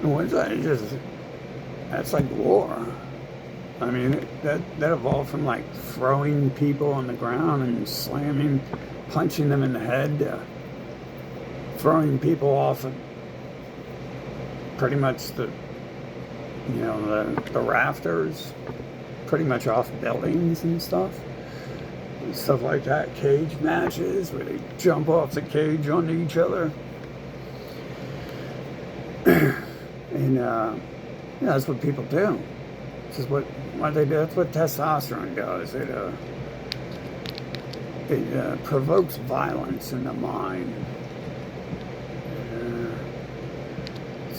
And what is that? That's like war. I mean, that evolved from like throwing people on the ground and punching them in the head, to throwing people off of pretty much the rafters, pretty much off buildings and stuff like that. Cage matches where they jump off the cage onto each other. And that's what people do. This is what they do. That's what testosterone does. It provokes violence in the mind.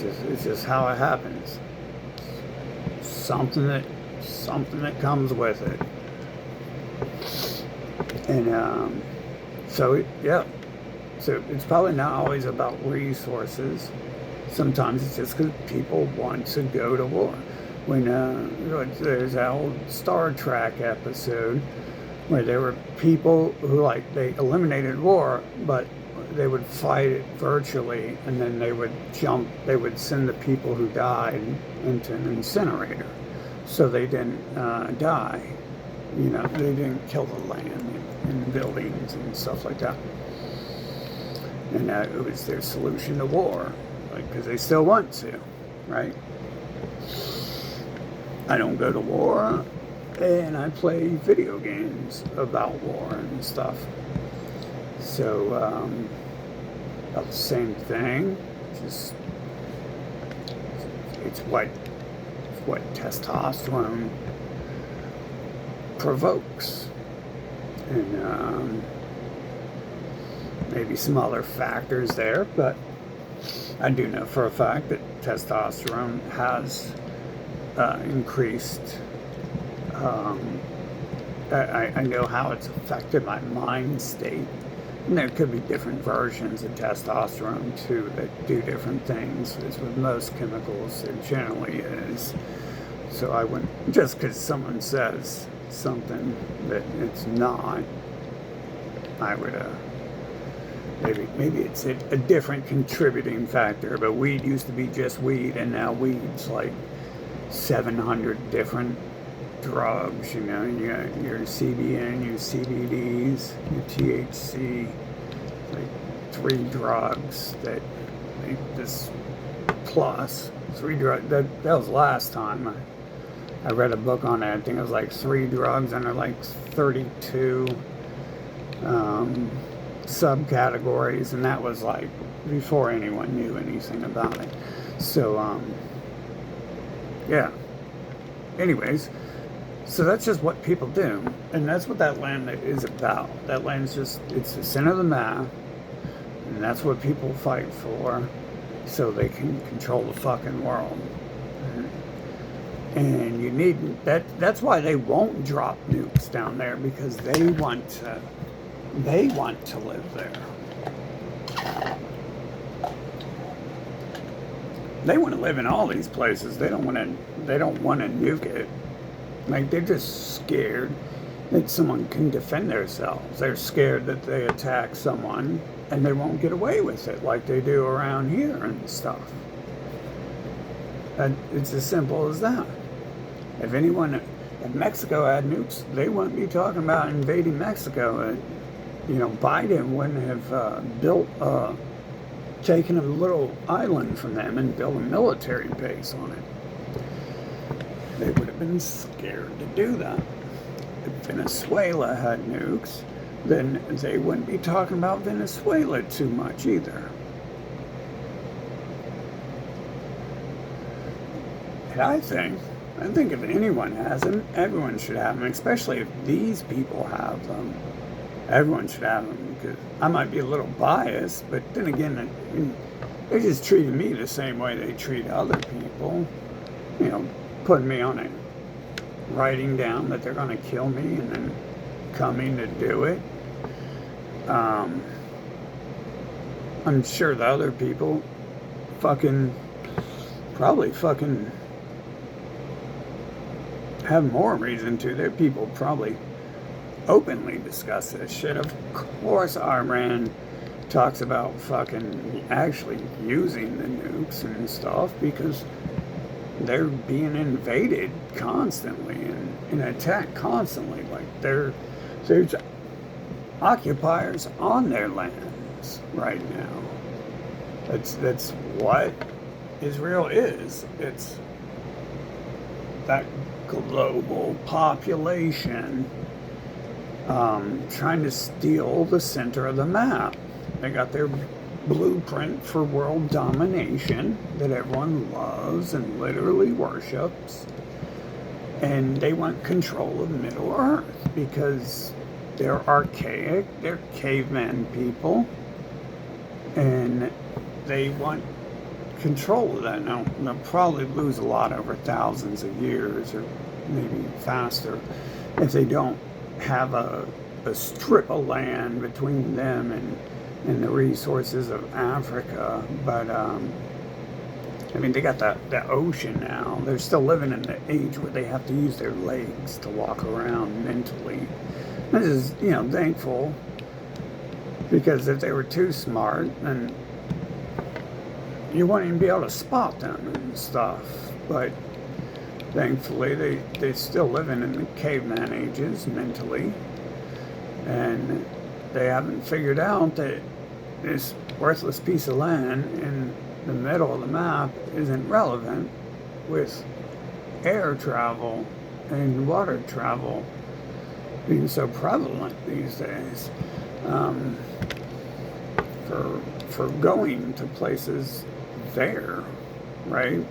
It's just how it happens. Something that comes with it. And so it's probably not always about resources. Sometimes it's just because people want to go to war. When there's that old Star Trek episode where there were people who, like, they eliminated war, but they would fight it virtually, and then they would send the people who died into an incinerator, so they didn't die. They didn't kill the land and buildings and stuff like that. And it was their solution to war, because they still want to, right? I don't go to war, and I play video games about war and stuff. So, about the same thing. Just it's what testosterone provokes, and maybe some other factors there, but I do know for a fact that testosterone has increased. I know how it's affected my mind state. And there could be different versions of testosterone too that do different things. As with most chemicals, it generally is. So I wouldn't, just because someone says something that it's not, I would maybe it's a different contributing factor. But weed used to be just weed, and now weed's like 700 different drugs. You got your CBN, your CBDs, your THC, like 3 drugs that make this plus 3 drugs. That was last time I read a book on it. I think it was like 3 drugs under like 32 subcategories, and that was like before anyone knew anything about it. So, yeah. Anyways, so that's just what people do, and that's what that land is about. That land's it's the center of the map, and that's what people fight for, so they can control the fucking world. And you need that's why they won't drop nukes down there, because they want to live there. They want to live in all these places. They don't want to nuke it. Like, they're just scared that someone can defend themselves. They're scared that they attack someone and they won't get away with it like they do around here and stuff. And it's as simple as that. If Mexico had nukes, they wouldn't be talking about invading Mexico. Biden wouldn't have taken a little island from them and built a military base on it. They would have been scared to do that. If Venezuela had nukes, then they wouldn't be talking about Venezuela too much either. And I think if anyone has them, everyone should have them, especially if these people have them. Everyone should have them, because I might be a little biased, but then again, they're just treating me the same way they treat other people. Putting me on it, writing down that they're going to kill me and then coming to do it. I'm sure the other people probably have more reason to. Their people probably openly discuss this shit. Of course, Iran talks about fucking actually using the nukes and stuff, because they're being invaded constantly and attacked constantly. Like, there's occupiers on their lands right now. That's what Israel is. It's that global population trying to steal the center of the map. They got their blueprint for world domination that everyone loves and literally worships, and they want control of Middle Earth because they're archaic, they're caveman people, and they want control of that. Now, they'll probably lose a lot over thousands of years, or maybe faster, if they don't have a strip of land between them and the resources of Africa. But they got the ocean now. They're still living in the age where they have to use their legs to walk around mentally. This is, thankful, because if they were too smart, then you wouldn't even be able to spot them and stuff. But thankfully, they're still living in the caveman ages mentally, and they haven't figured out that this worthless piece of land in the middle of the map isn't relevant with air travel and water travel being so prevalent these days, for going to places there, right?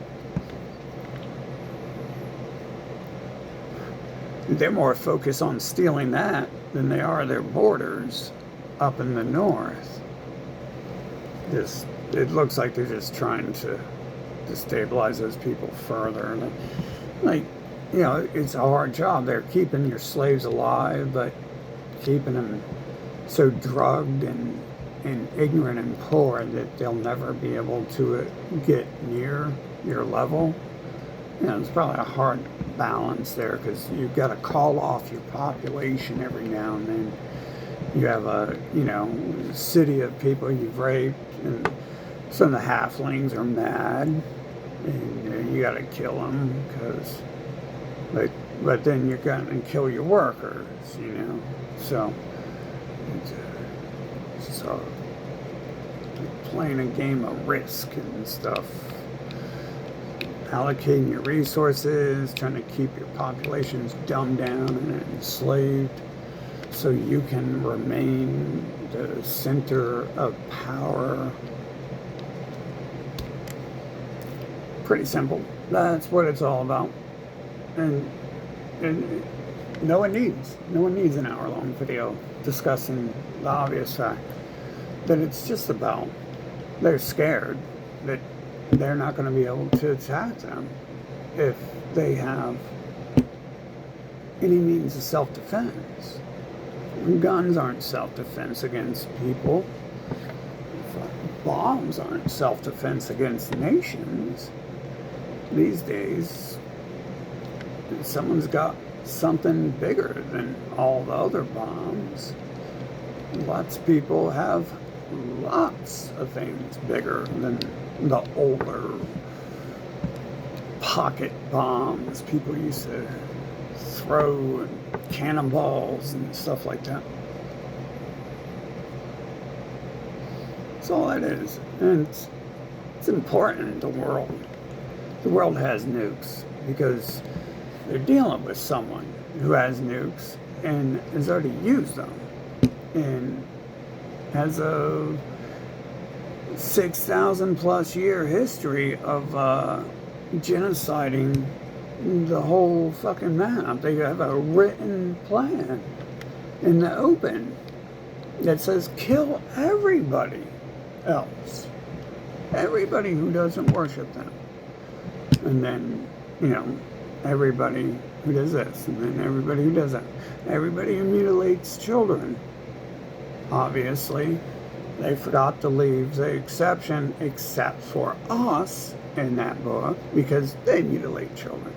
They're more focused on stealing that than they are their borders up in the north. It looks like they're just trying to destabilize those people further. It's a hard job. They're keeping your slaves alive, but keeping them so drugged and ignorant and poor that they'll never be able to get near your level. It's probably a hard balance there, because you've got to call off your population every now and then. You have a city of people you've raped, and some of the halflings are mad, and you got to kill them, but then you're going to kill your workers, So playing a game of Risk and stuff. Allocating your resources, trying to keep your populations dumbed down and enslaved, so you can remain the center of power. Pretty simple. That's what it's all about. And no one needs an hour-long video discussing the obvious fact that it's just about they're scared that they're not going to be able to attack them if they have any means of self-defense. Guns aren't self-defense against people. Bombs aren't self-defense against nations. These days, someone's got something bigger than all the other bombs. Lots of people have lots of things bigger than the older pocket bombs people used to throw, and cannonballs and stuff like that. That's all that is. And it's important, the world has nukes because they're dealing with someone who has nukes and has already used them and has a 6,000 plus year history of genociding the whole fucking map. They have a written plan in the open that says kill everybody else, everybody who doesn't worship them, and then, you know, everybody who does this, and then everybody who does that, everybody who mutilates children. Obviously, they forgot to leave the exception, except for us in that book, because they mutilate children.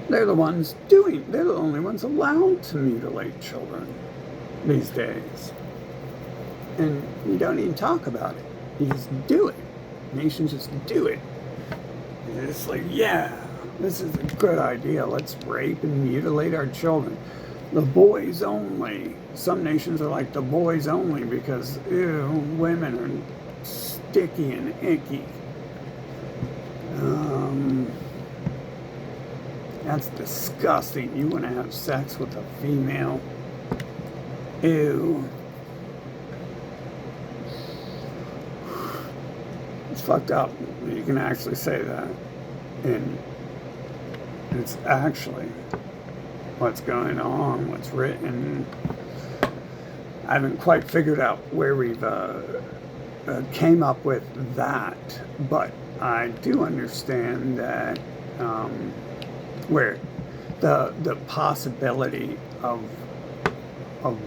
They're the only ones allowed to mutilate children these days. And you don't even talk about it. You just do it. Nations just do it. It's like, yeah, this is a good idea. Let's rape and mutilate our children. The boys only. Some nations are like the boys only because, ew, women are sticky and icky. That's disgusting. You want to have sex with a female? Ew. It's fucked up. You can actually say that. And it's actually what's going on, what's written. I haven't quite figured out where we've came up with that, but I do understand that where the possibility of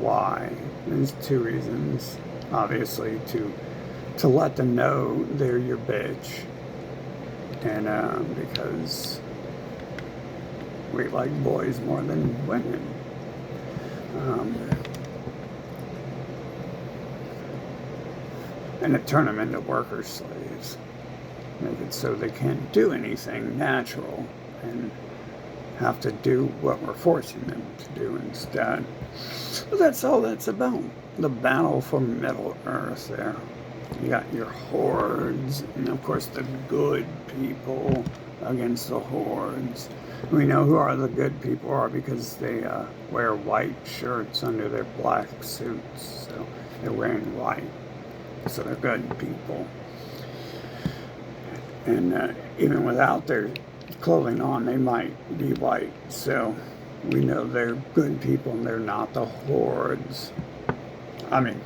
why. There's two reasons, obviously, to let them know they're your bitch, and because we like boys more than women. And to turn them into worker slaves. Make it so they can't do anything natural and have to do what we're forcing them to do instead. So that's all that's about. The battle for Middle Earth there. You got your hordes, and of course the good people against the hordes. We know who are the good people are because they wear white shirts under their black suits. So they're wearing white. So they're good people. And even without their clothing on, they might be white. So we know they're good people and they're not the hordes. I mean,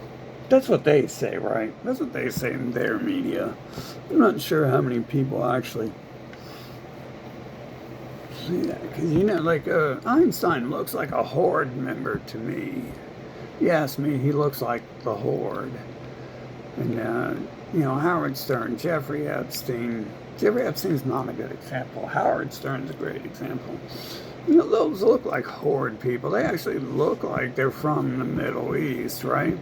that's what they say, right? That's what they say in their media. I'm not sure how many people actually see that. Because, you know, like Einstein looks like a horde member to me. You ask me, he looks like the horde. And, you know, Howard Stern, Jeffrey Epstein. Jeffrey Epstein's not a good example. Howard Stern's a great example. You know, those look like horde people. They actually look like they're from the Middle East, right?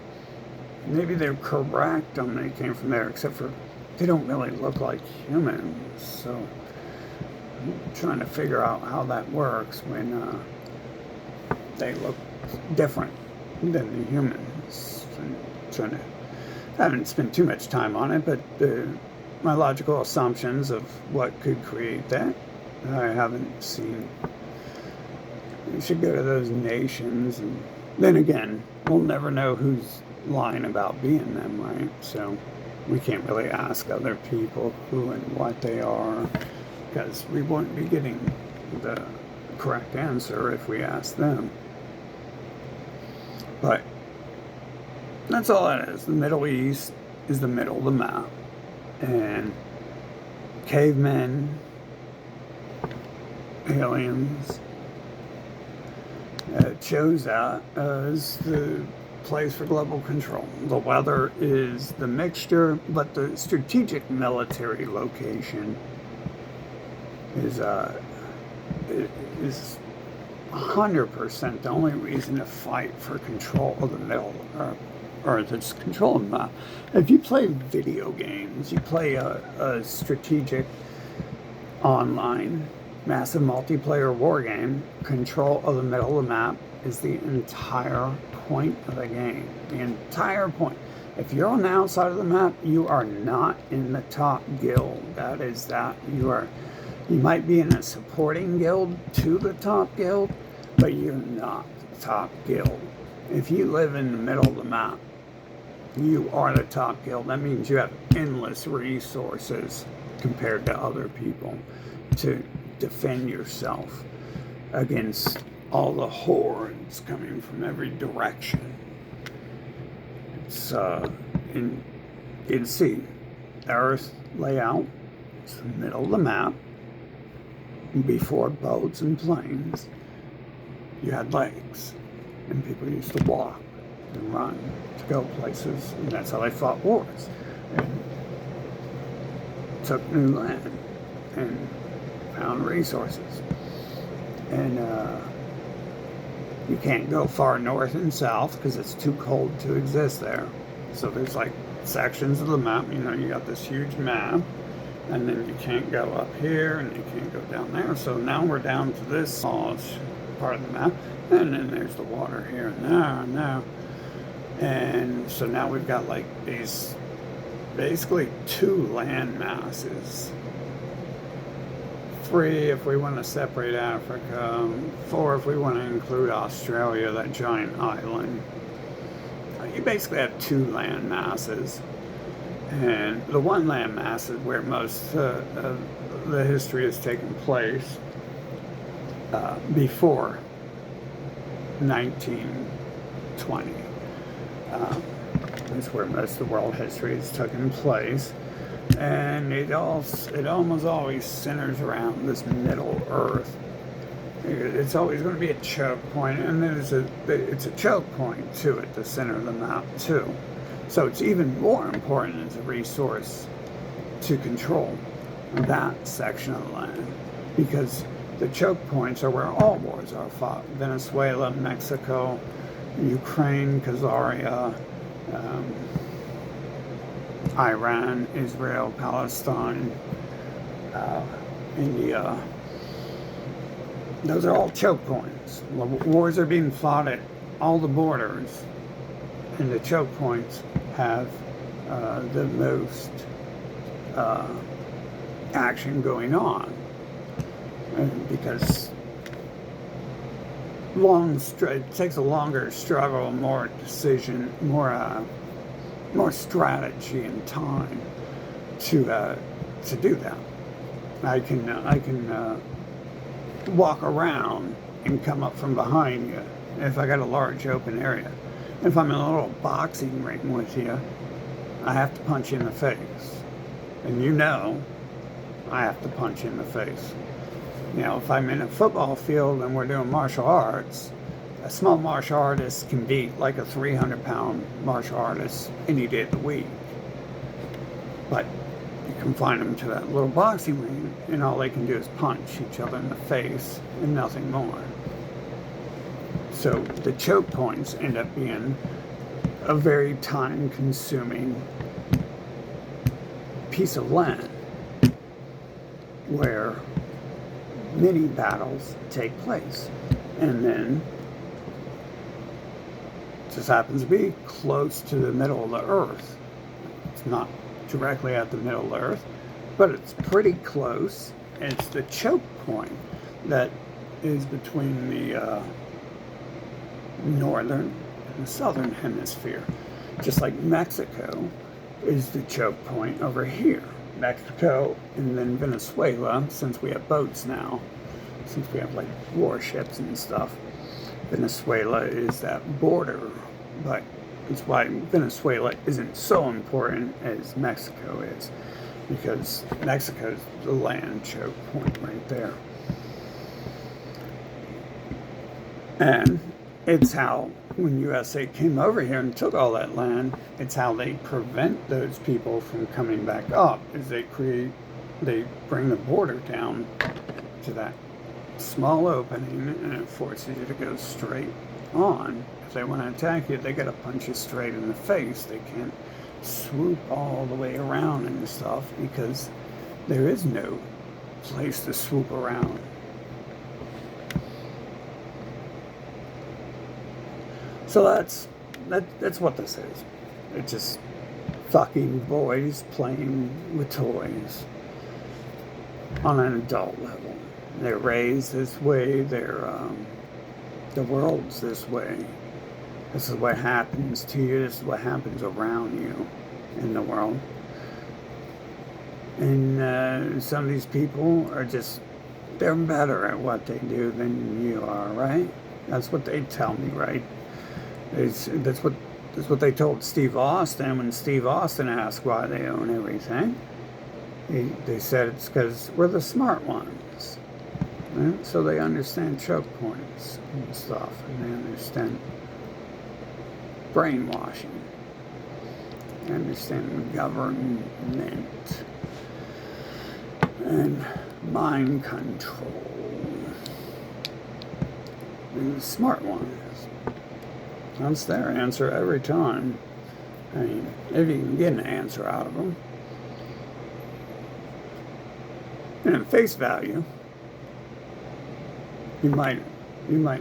Maybe they're correct on they came from there, except for they don't really look like humans. So I'm trying to figure out how that works when they look different than the humans. I haven't spent too much time on it, but my logical assumptions of what could create that, I haven't seen. You should go to those nations and Then again, we'll never know who's lying about being them, right? So we can't really ask other people who and what they are, because we won't be getting the correct answer if we ask them. But that's all it is. The Middle East is the middle of the map. And cavemen, aliens, chose that as the place for global control. The weather is the mixture, but the strategic military location is 100% the only reason to fight for control of the middle or that's control of the map. If you play video games, you play a strategic online massive multiplayer war game, control of the middle of the map is the entire point of the game. The entire point. If you're on the outside of the map, you are not in the top guild. That is that. You might be in a supporting guild to the top guild, but you're not the top guild. If you live in the middle of the map, you are the top guild. That means you have endless resources compared to other people to defend yourself against all the hordes coming from every direction. It's you can see the Earth layout. It's the middle of the map. Before boats and planes, you had lakes, and people used to walk and run to go places, and that's how they fought wars and took new land and found resources. And you can't go far north and south because it's too cold to exist there. So there's like sections of the map. You got this huge map, and then you can't go up here and you can't go down there. So now we're down to this small part of the map, and then there's the water here and there and there. And so now we've got like these basically two land masses. 3 if we want to separate Africa, 4 if we want to include Australia, that giant island. You basically have 2 land masses. And the one land mass is where most of the history has taken place before 1920. That's where most of the world history has taken place. And it almost always centers around this middle Earth. It's always going to be a choke point, and it's a choke point too at the center of the map too. So it's even more important as a resource to control that section of the land, because the choke points are where all wars are fought. Venezuela, Mexico, Ukraine, Khazaria, Iran, Israel, Palestine, India. Those are all choke points. Wars are being fought at all the borders, and the choke points have the most action going on, because it takes a longer struggle, more decision, more strategy and time to do that. I can walk around and come up from behind you if I got a large open area. If I'm in a little boxing ring with you, I have to punch you in the face, and I have to punch you in the face. If I'm in a football field and we're doing martial arts, a small martial artist can beat like a 300-pound martial artist any day of the week. But you confine them to that little boxing ring, and all they can do is punch each other in the face and nothing more. So the choke points end up being a very time-consuming piece of land where many battles take place. And then it just happens to be close to the middle of the Earth. It's not directly at the middle of the Earth, but it's pretty close. It's the choke point that is between northern and the southern hemisphere. Just like Mexico is the choke point over here. Mexico and then Venezuela, since we have boats now, since we have like warships and stuff, Venezuela is that border, but it's why Venezuela isn't so important as Mexico is, because Mexico's the land choke point right there. And it's how, when USA came over here and took all that land, it's how they prevent those people from coming back up, is they bring the border down to that small opening, and it forces you to go straight on. If they want to attack you, they gotta punch you straight in the face. They can't swoop all the way around and stuff, because there is no place to swoop around. So that's what this is. It's just fucking boys playing with toys on an adult level. They're raised this way. The world's this way. This is what happens to you. This is what happens around you in the world. And some of these people are they're better at what they do than you are, right? That's what they tell me, right? That's what they told Steve Austin when Steve Austin asked why they own everything. They said it's because we're the smart ones. Right? So they understand choke points and stuff, and they understand brainwashing. They understand government and mind control. They're the smart ones. That's their answer every time. I mean, if you can get an answer out of them. And at face value, you might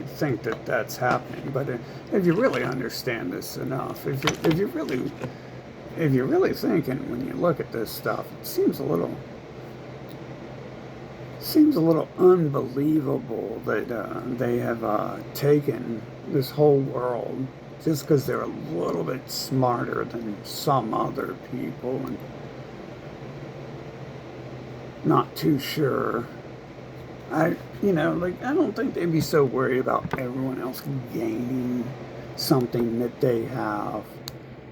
think that that's happening, but if you really understand this enough, if you're really thinking when you look at this stuff, it seems a little unbelievable that they have taken this whole world just because they're a little bit smarter than some other people and not too sure. I don't think they'd be so worried about everyone else gaining something that they have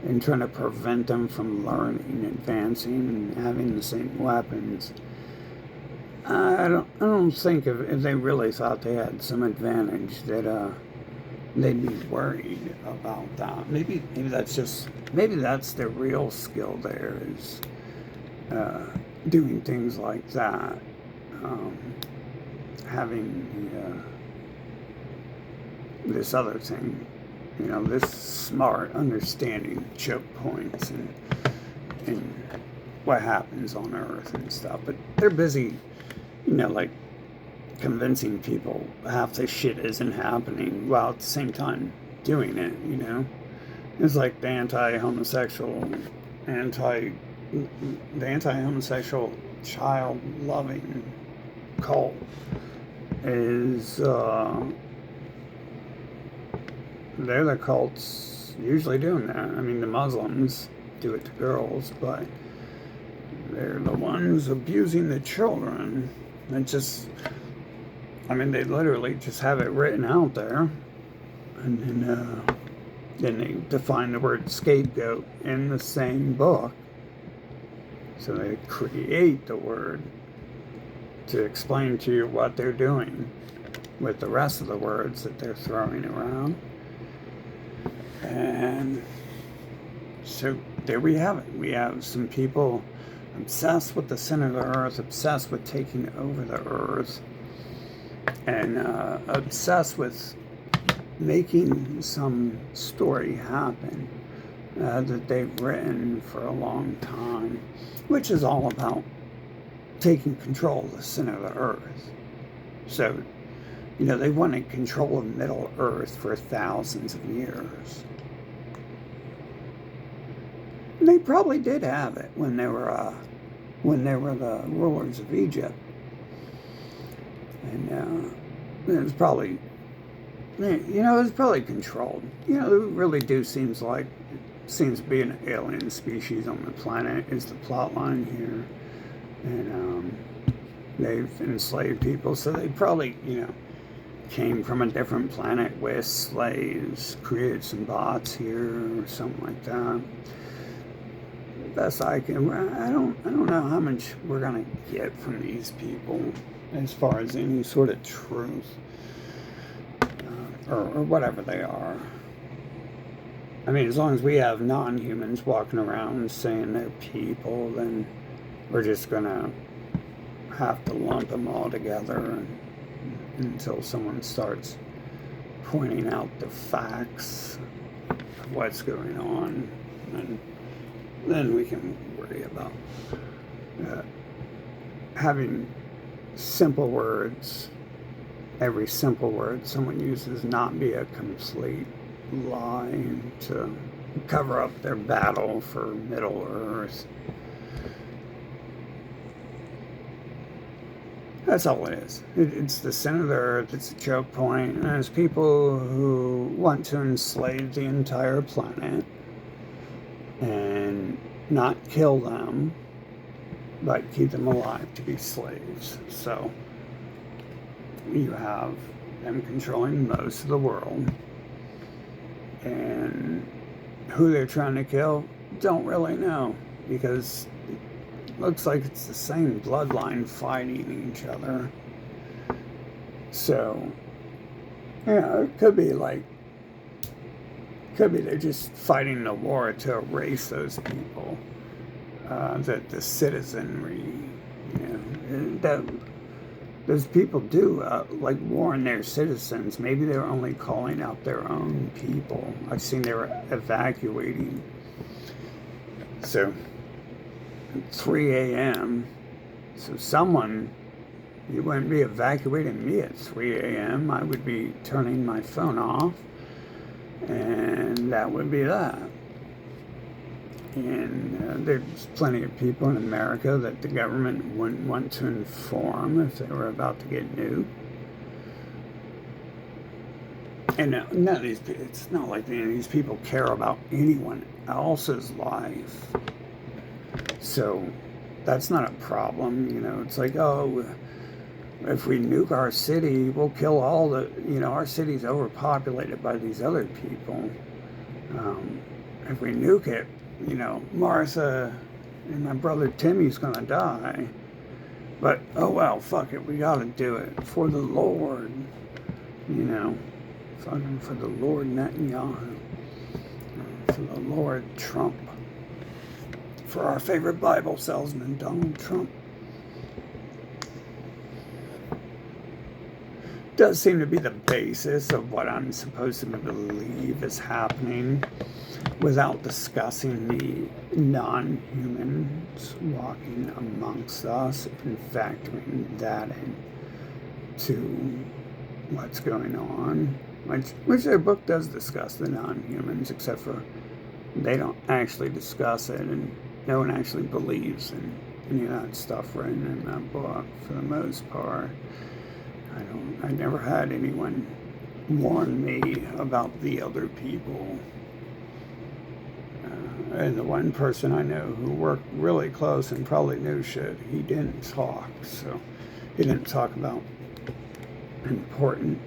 and trying to prevent them from learning, advancing, and having the same weapons. I don't think if they really thought they had some advantage that they'd be worried about that. Maybe that's their real skill there, is doing things like that. Having this other thing, this smart understanding choke points and what happens on Earth and stuff. But they're busy, like convincing people half this shit isn't happening while at the same time doing it, It's like the anti-homosexual child-loving cult is, they're the cults usually doing that. I mean, the Muslims do it to girls, but they're the ones abusing the children. They literally just have it written out there, and then they define the word scapegoat in the same book. So they create the word to explain to you what they're doing with the rest of the words that they're throwing around. And so there we have it. We have some people obsessed with the center of the earth, obsessed with taking over the earth, and obsessed with making some story happen that they've written for a long time, which is all about taking control of the center of the earth. So, they wanted control of Middle Earth for thousands of years. And they probably did have it when they were the rulers of Egypt. And it was probably It's probably controlled. It really seems to be an alien species on the planet is the plot line here. And they've enslaved people, so they probably, came from a different planet with slaves, created some bots here or something like that. Best I can. I don't know how much we're gonna get from these people as far as any sort of truth or whatever they are. I mean, as long as we have non-humans walking around saying they're people, then we're just gonna have to lump them all together until someone starts pointing out the facts of what's going on, and then we can worry about having simple words. Every simple word someone uses not be a complete lie to cover up their battle for Middle Earth. That's all it is. It's the center of the earth. It's a choke point. And there's people who want to enslave the entire planet and not kill them, but keep them alive to be slaves. So you have them controlling most of the world. And who they're trying to kill, don't really know, because it looks like it's the same bloodline fighting each other. So, it could be they're just fighting the war to erase those people, that the citizenry, that those people do warn their citizens. Maybe they're only calling out their own people. I've seen they were evacuating. So, 3 a.m. So you wouldn't be evacuating me at 3 a.m. I would be turning my phone off, and that would be that. And there's plenty of people in America that the government wouldn't want to inform if they were about to get nuked. And none of these, it's not like any of these people care about anyone else's life. So that's not a problem. It's like, if we nuke our city, we'll kill all our city's overpopulated by these other people. If we nuke it, Martha and my brother Timmy's gonna die. But, oh well, fuck it, we gotta do it for the Lord. Fucking for the Lord Netanyahu. For the Lord Trump. For our favorite Bible salesman, Donald Trump. Does seem to be the basis of what I'm supposed to believe is happening, without discussing the non-humans walking amongst us and factoring that into what's going on, which their book does discuss the non-humans, except for they don't actually discuss it, and no one actually believes in any of that stuff written in that book for the most part. I never had anyone warn me about the other people. And the one person I know who worked really close and probably knew shit, he didn't talk. So he didn't talk about important,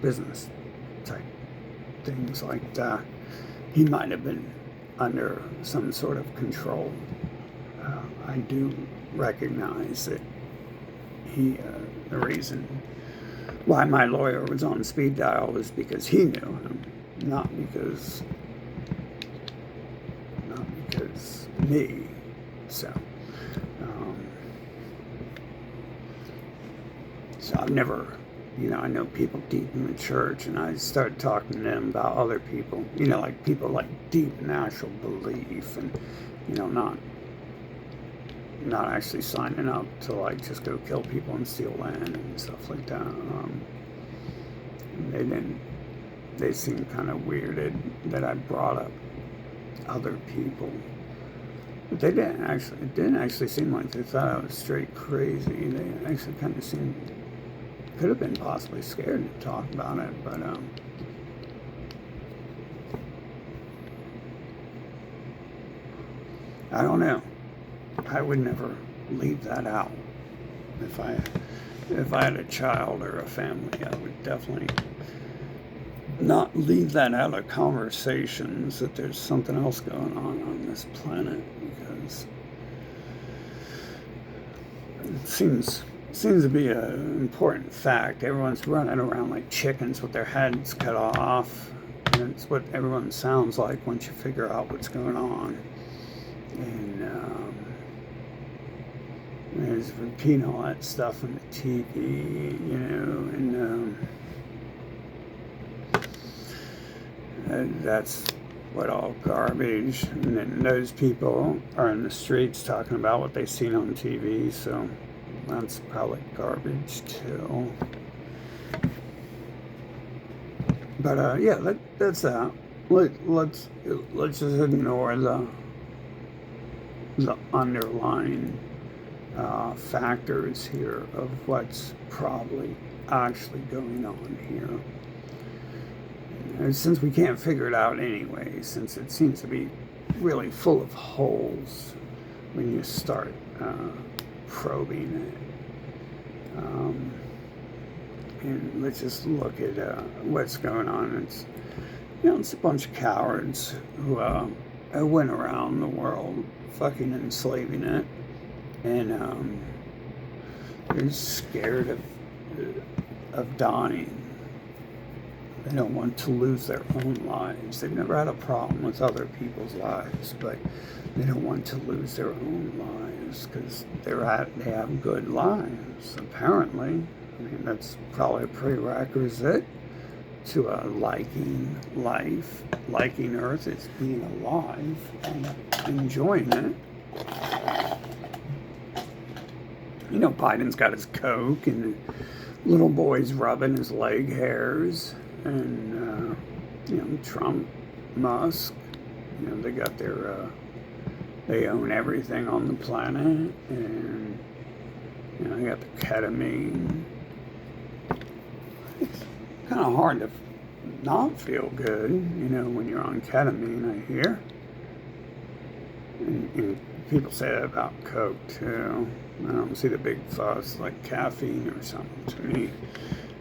business type things like that. He might have been under some sort of control. I do recognize that the reason why my lawyer was on speed dial was because he knew him, not because me. So I've never, I know people deep in the church, and I started talking to them about other people, like people like deep in actual belief, and not actually signing up to just go kill people and steal land and stuff like that. They seemed kind of weirded that I brought up other people. But it didn't actually seem like they thought I was straight crazy. They actually kind of seemed could have been possibly scared to talk about it, but I don't know. I would never leave that out. If I had a child or a family, I would definitely not leave that out of conversations, that there's something else going on this planet, because it seems to be an important fact. Everyone's running around like chickens with their heads cut off, and it's what everyone sounds like once you figure out what's going on. And there's repeating all that stuff on the TV, you know, and that's what all garbage. And then those people are in the streets talking about what they've seen on TV, so that's probably garbage too. But yeah, that's that. Let's just ignore the underlying factors here of what's probably actually going on here. And since we can't figure it out anyway, since it seems to be really full of holes when you start probing it. And let's just look at what's going on. It's a bunch of cowards who went around the world fucking enslaving it, and they're scared of dying. They don't want to lose their own lives. They've never had a problem with other people's lives, but they don't want to lose their own lives because they have good lives, apparently. I mean, that's probably a prerequisite to liking life. Liking Earth is being alive and enjoying it. You know, Biden's got his Coke, and the little boy's rubbing his leg hairs, and Trump, Musk, they got their they own everything on the planet, and they got the ketamine. It's kind of hard to not feel good, when you're on ketamine, I hear. And people say that about Coke too. I don't see the big fuss like caffeine or something to me.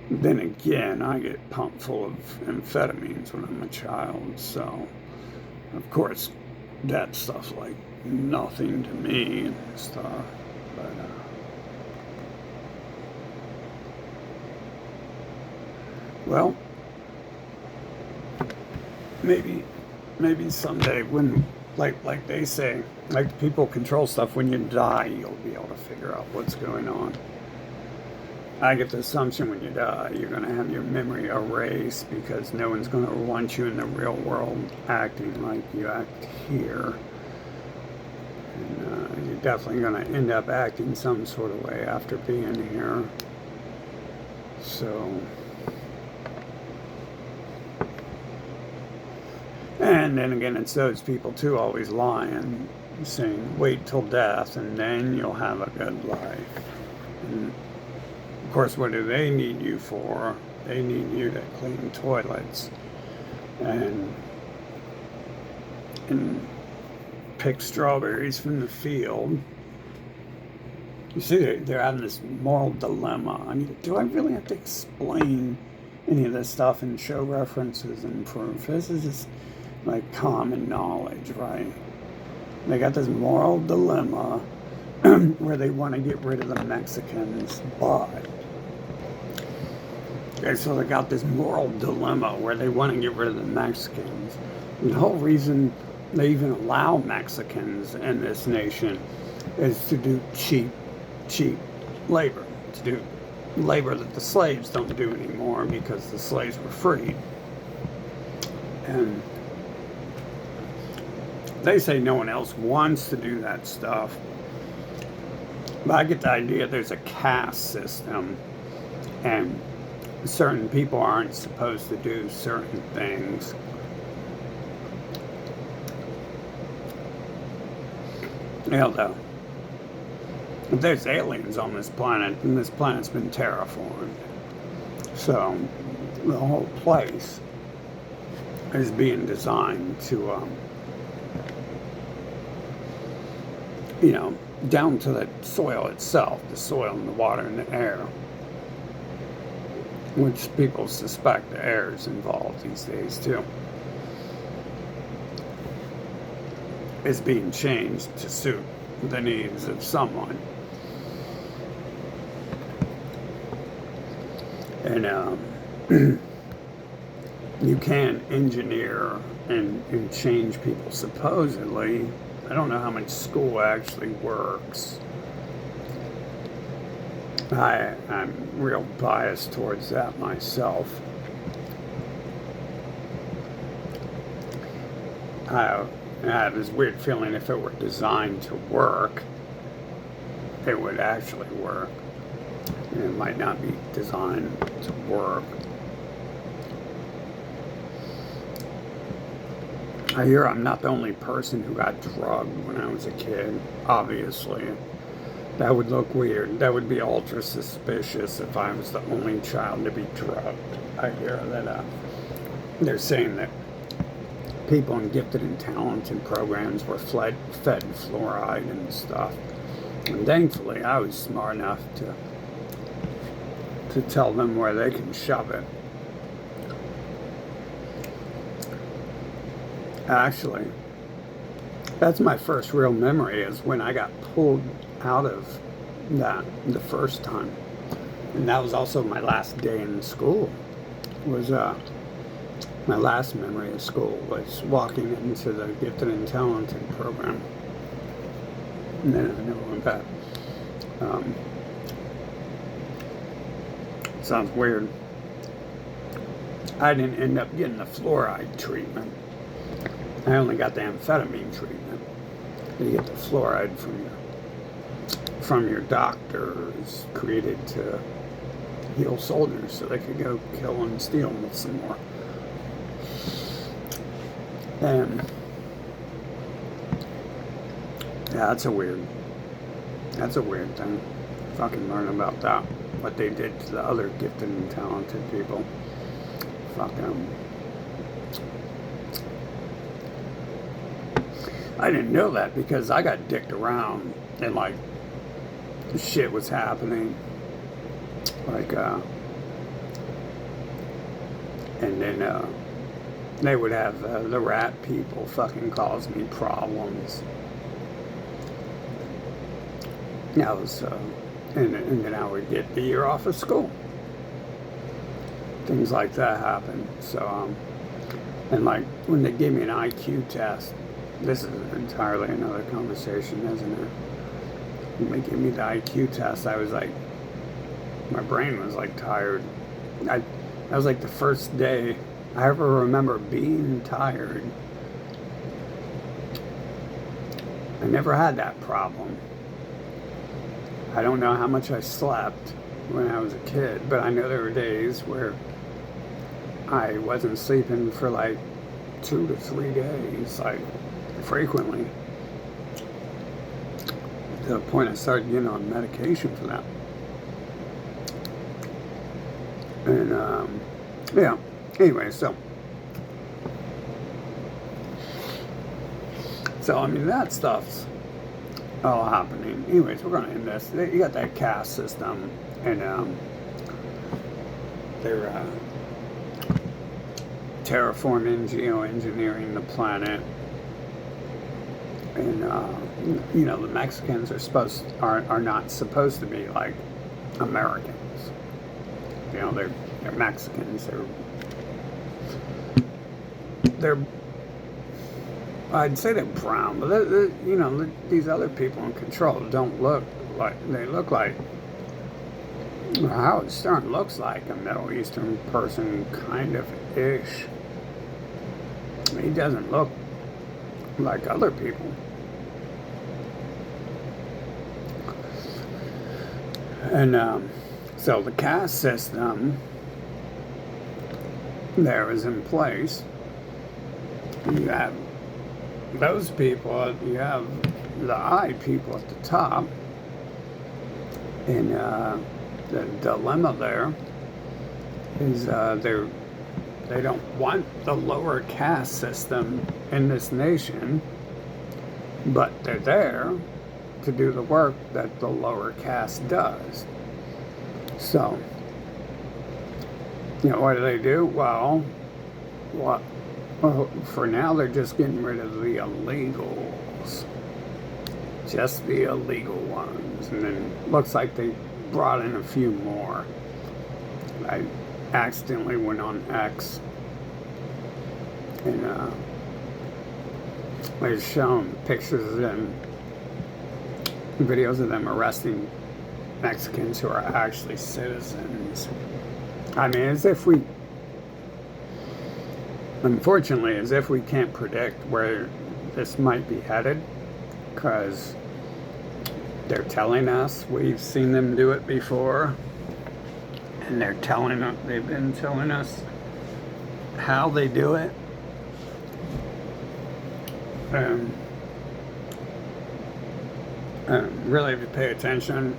Then again, I get pumped full of amphetamines when I'm a child, so of course that stuff's like nothing to me and stuff. But well, maybe someday when like they say, like people control stuff, when you die you'll be able to figure out what's going on. I get the assumption when you die you're going to have your memory erased because no one's going to want you in the real world acting like you act here. And you're definitely going to end up acting some sort of way after being here. So, and then again, it's those people too always lying, saying wait till death and then you'll have a good life. And of course, what do they need you for? They need you to clean toilets and pick strawberries from the field. You see, they're having this moral dilemma. I mean, do I really have to explain any of this stuff and show references and proof? This is just like common knowledge, right? They got this moral dilemma where they want to get rid of the Mexicans, but okay, so they got this moral dilemma where they want to get rid of the Mexicans. And the whole reason they even allow Mexicans in this nation is to do cheap labor, to do labor that the slaves don't do anymore because the slaves were freed. And they say no one else wants to do that stuff. But I get the idea there's a caste system, and certain people aren't supposed to do certain things. Though, there's aliens on this planet, and this planet's been terraformed. So the whole place is being designed to, you know, down to the soil itself, the soil and the water and the air, which people suspect the air is involved these days too, is being changed to suit the needs of someone. And you can engineer and change people, supposedly. I don't know how much school actually works. I'm real biased towards that myself. I have this weird feeling if it were designed to work, it would actually work. And it might not be designed to work. I hear I'm not the only person who got drugged when I was a kid, obviously. That would look weird. That would be ultra suspicious if I was the only child to be drugged. I hear that they're saying that people in gifted and talented programs were fed fluoride and stuff. And thankfully, I was smart enough to tell them where they can shove it. Actually, that's my first real memory, is when I got pulled out of that the first time. And that was also my last day in school. Was my last memory of school was walking into the gifted and talented program. And then I never went back. Sounds weird. I didn't end up getting the fluoride treatment. I only got the amphetamine treatment. You get the fluoride from your doctors, created to heal soldiers so they could go kill and steal with some more. And yeah, that's a weird thing. Fucking learn about that. What they did to the other gifted and talented people. Fuck them. I didn't know that because I got dicked around and like shit was happening. Like and then they would have the rat people fucking cause me problems. That was and then I would get the year off of school. Things like that happen. So and like when they gave me an IQ test, this is entirely another conversation, isn't it? When they gave me the IQ test, I was like, my brain was like tired. That was like the first day I ever remember being tired. I never had that problem. I don't know how much I slept when I was a kid, but I know there were days where I wasn't sleeping for like 2 to 3 days, like frequently, to the point I started getting on medication for that. And yeah, anyway, so I mean, that stuff's all happening. Anyways, we're gonna end this. You got that caste system, and they're terraforming, geoengineering the planet. And you know, the Mexicans are not supposed to be like Americans. You know, they're Mexicans. They're I'd say they're brown, but you know, these other people in control don't look like, they look like, Howard Stern looks like a Middle Eastern person, kind of ish. He doesn't look like other people. And so the caste system there is in place. You have those people, you have the I people at the top, and the dilemma there is they don't want the lower caste system in this nation, but they're there to do the work that the lower caste does. So, what do? Well, for now they're just getting rid of the illegals. Just the illegal ones. And then looks like they brought in a few more. I accidentally went on X and I was showing pictures of them, videos of them arresting Mexicans who are actually citizens. I mean, unfortunately, as if we can't predict where this might be headed, because they're telling us we've seen them do it before, and they've been telling us how they do it. Really, if you pay attention,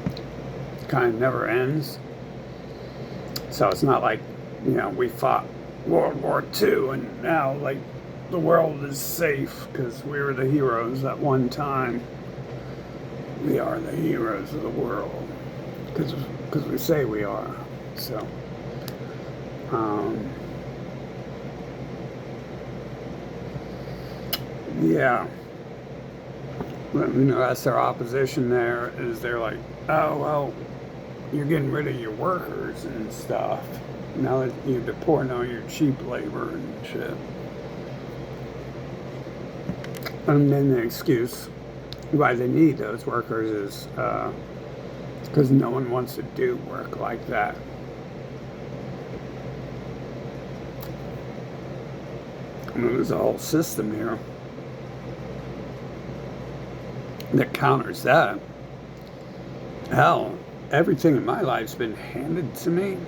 it kind of never ends. So it's not like, we fought World War II and now, like, the world is safe because we were the heroes at one time. We are the heroes of the world because we say we are. So, yeah. That's their opposition there, is they're like, oh, well, you're getting rid of your workers and stuff. Now that you're deporting all your cheap labor and shit. And then the excuse why they need those workers is because no one wants to do work like that. I mean, there's a whole system here that counters that. Hell, everything in my life's been handed to me,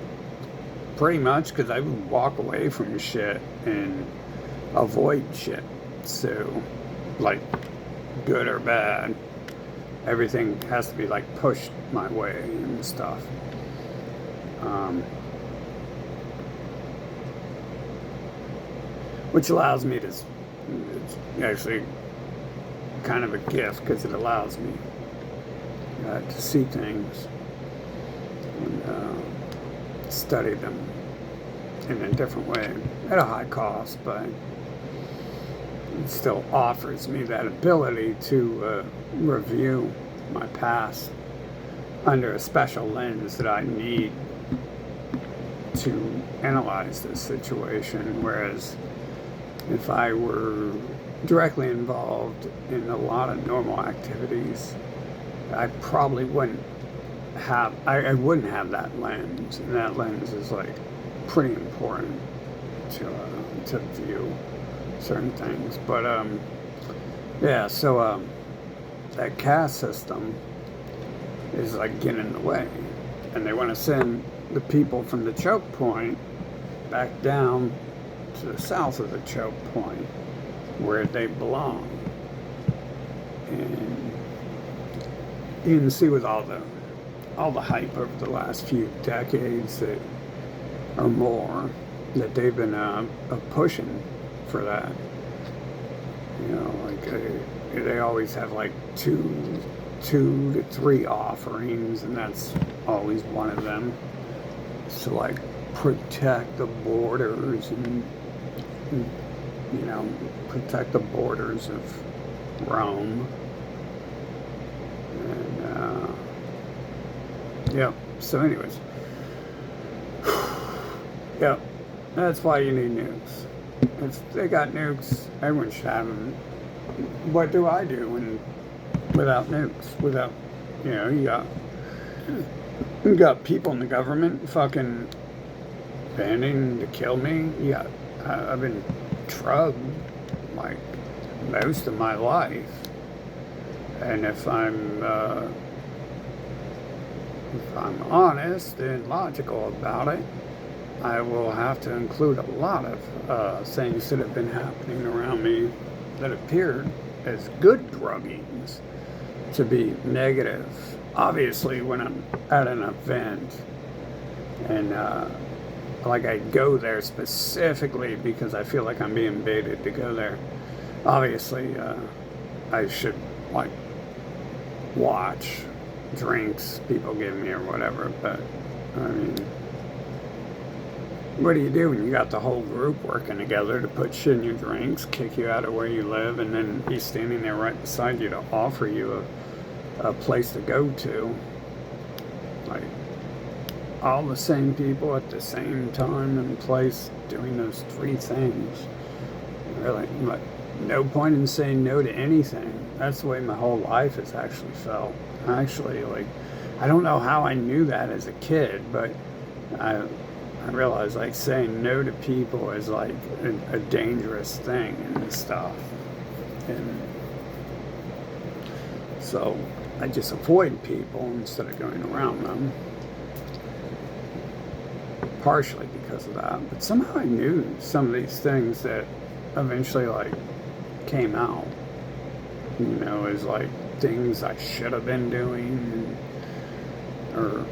pretty much, because I would walk away from shit and avoid shit. So, like, good or bad, everything has to be, like, pushed my way and stuff. Which allows me to, it's actually kind of a gift, because it allows me to see things and study them in a different way at a high cost, but it still offers me that ability to review my past under a special lens that I need to analyze this situation. Whereas if I were directly involved in a lot of normal activities, I probably wouldn't have, I wouldn't have that lens, and that lens is like pretty important to view certain things. But yeah, so that caste system is like getting in the way, and they want to send the people from the choke point back down to the south of the choke point where they belong. And you can see with all the hype over the last few decades that, or more, that they've been pushing for that. Like they always have like two to three offerings, and that's always one of them. To like protect the borders and protect the borders of Rome. And yep. So anyways, yep. That's why you need nukes. If they got nukes, everyone should have them. What do I do without nukes? Without, you got people in the government fucking banding to kill me. Yeah, I've been drugged like most of my life, and if I'm honest and logical about it, I will have to include a lot of things that have been happening around me that appeared as good druggings to be negative. Obviously, when I'm at an event And like I go there specifically because I feel like I'm being baited to go there. Obviously, I should like watch drinks people give me or whatever, but I mean, what do you do when you got the whole group working together to put shit in your drinks, kick you out of where you live, and then he's standing there right beside you to offer you a place to go to? Like, all the same people at the same time and place doing those three things. Really, but no point in saying no to anything. That's the way my whole life has actually felt. Actually, like, I don't know how I knew that as a kid, but I realized like saying no to people is like a dangerous thing and stuff. And so I just avoid people instead of going around them. Partially because of that, but somehow I knew some of these things that eventually like came out, you know, as like things I should have been doing, or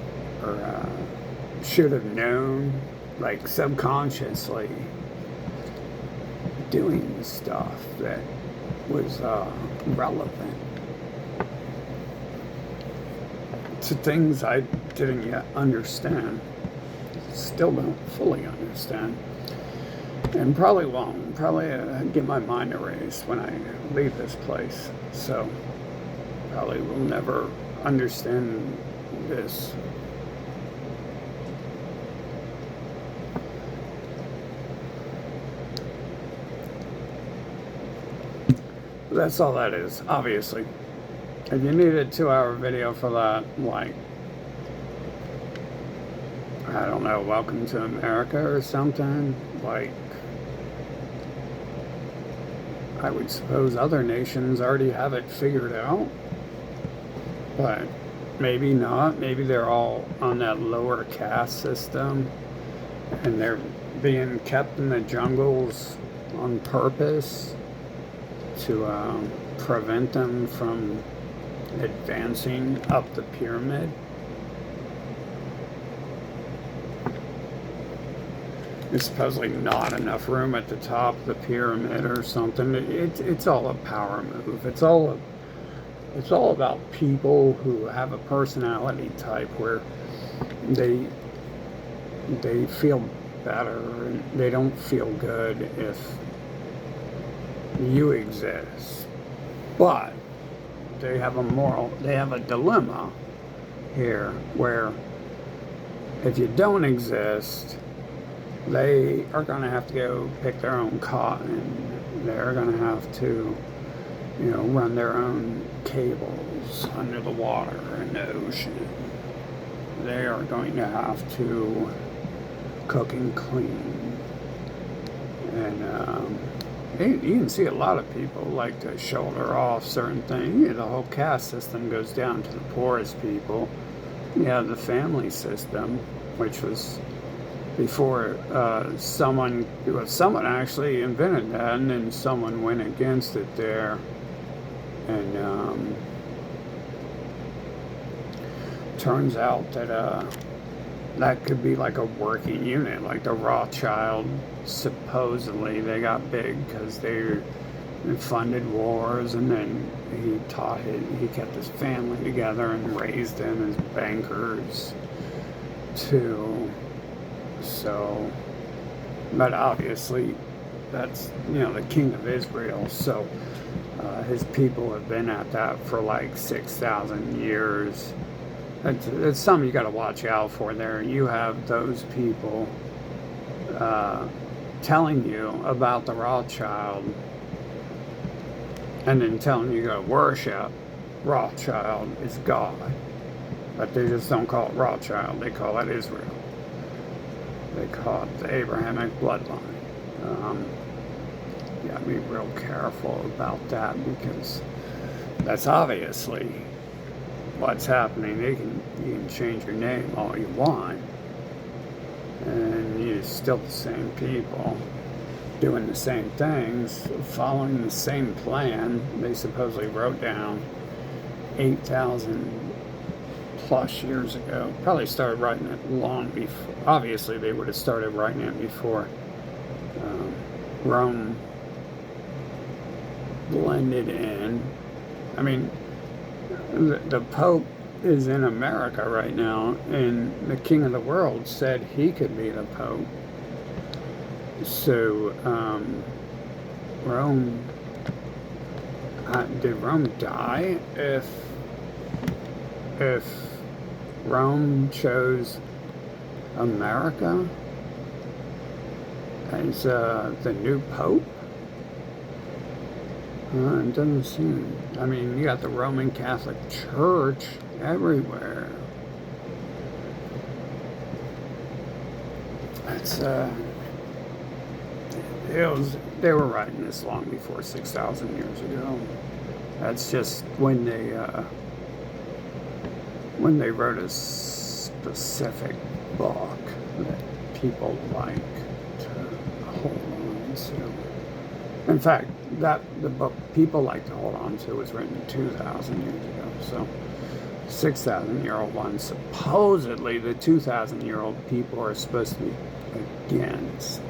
should have known, like subconsciously doing stuff that was relevant to things I didn't yet understand. Still don't fully understand, and probably won't. Probably get my mind erased when I leave this place. So probably will never understand this. But that's all that is. Obviously, if you need a 2-hour video for that, like, I don't know, Welcome to America or something, like, I would suppose other nations already have it figured out, but maybe not. Maybe they're all on that lower caste system and they're being kept in the jungles on purpose to prevent them from advancing up the pyramid. There's supposedly not enough room at the top of the pyramid or something. It's all a power move. It's all about people who have a personality type where they feel better and they don't feel good if you exist. But they have a dilemma here where if you don't exist, they are going to have to go pick their own cotton. They're going to have to, you know, run their own cables under the water in the ocean. They are going to have to cook and clean. And you can see a lot of people like to shoulder off certain things. You know, the whole caste system goes down to the poorest people. You have the family system, which was before someone actually invented that, and then someone went against it there, and turns out that that could be like a working unit, like the Rothschild. Supposedly they got big because they funded wars, and then he kept his family together and raised them as bankers too. So, but obviously that's, you know, the king of Israel, so his people have been at that for like 6,000 years. It's something you got to watch out for there. You have those people telling you about the Rothschild and then telling you to worship Rothschild is God, but they just don't call it Rothschild, they call it Israel. They call it the Abrahamic bloodline. You gotta be real careful about that, because that's obviously what's happening. You can change your name all you want, and you're still the same people doing the same things, following the same plan. They supposedly wrote down 8,000 plus years ago. Probably started writing it long before. Obviously, they would have started writing it before Rome blended in. I mean, the Pope is in America right now, and the King of the World said he could be the Pope. So, Rome, did Rome die if Rome chose America as the new Pope? It doesn't seem. I mean, you got the Roman Catholic Church everywhere. It's they were writing this long before 6,000 years ago. That's just when they wrote a specific book that people like to hold on to. In fact, the book people like to hold on to was written 2,000 years ago. So 6,000-year-old one. Supposedly, the 2,000-year-old people are supposed to be against.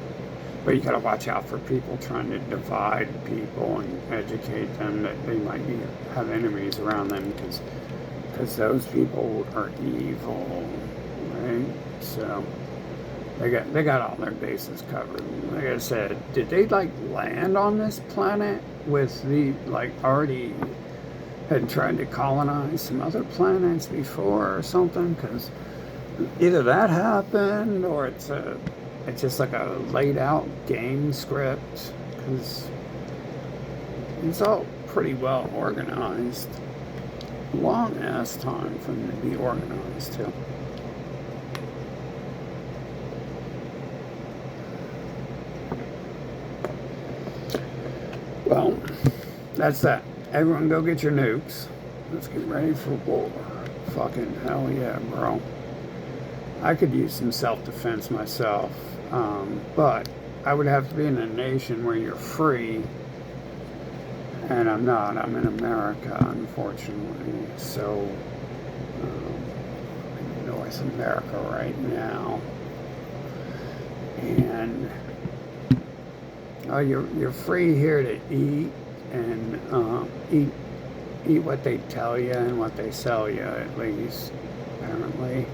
But you got to watch out for people trying to divide people and educate them that they might have enemies around them because those people are evil, right? So they got all their bases covered. Like I said, did they land on this planet with already had tried to colonize some other planets before or something? Because either that happened or it's just like a laid out game script, because it's all pretty well organized. Long ass time for them to be organized too. Well, that's that. Everyone go get your nukes. Let's get ready for war. Fucking hell yeah, bro. I could use some self-defense myself, but I would have to be in a nation where you're free, and I'm not. I'm in America, unfortunately. So, I'm in North America right now, and you're free here to eat and eat what they tell you and what they sell you, at least apparently.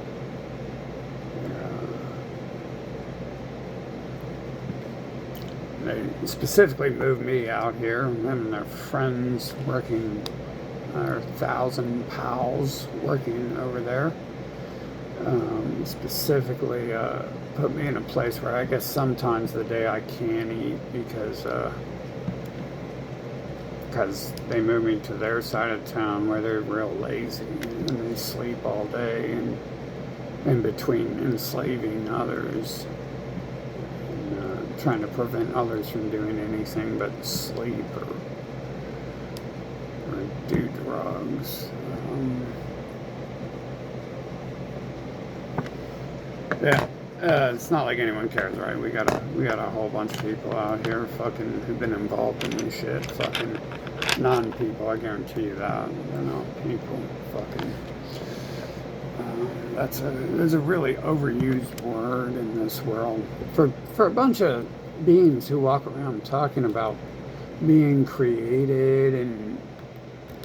They specifically moved me out here. Them and their friends working, our 1,000 pals working over there. Specifically put me in a place where I guess sometimes the day I can't eat because they moved me to their side of town where they're real lazy and they sleep all day and in between enslaving others. Trying to prevent others from doing anything but sleep or do drugs. It's not like anyone cares, right? We got a whole bunch of people out here fucking who've been involved in this shit. Fucking non-people, I guarantee you that. They're not people. Fucking. There's a really overused word in this world for a bunch of beings who walk around talking about being created and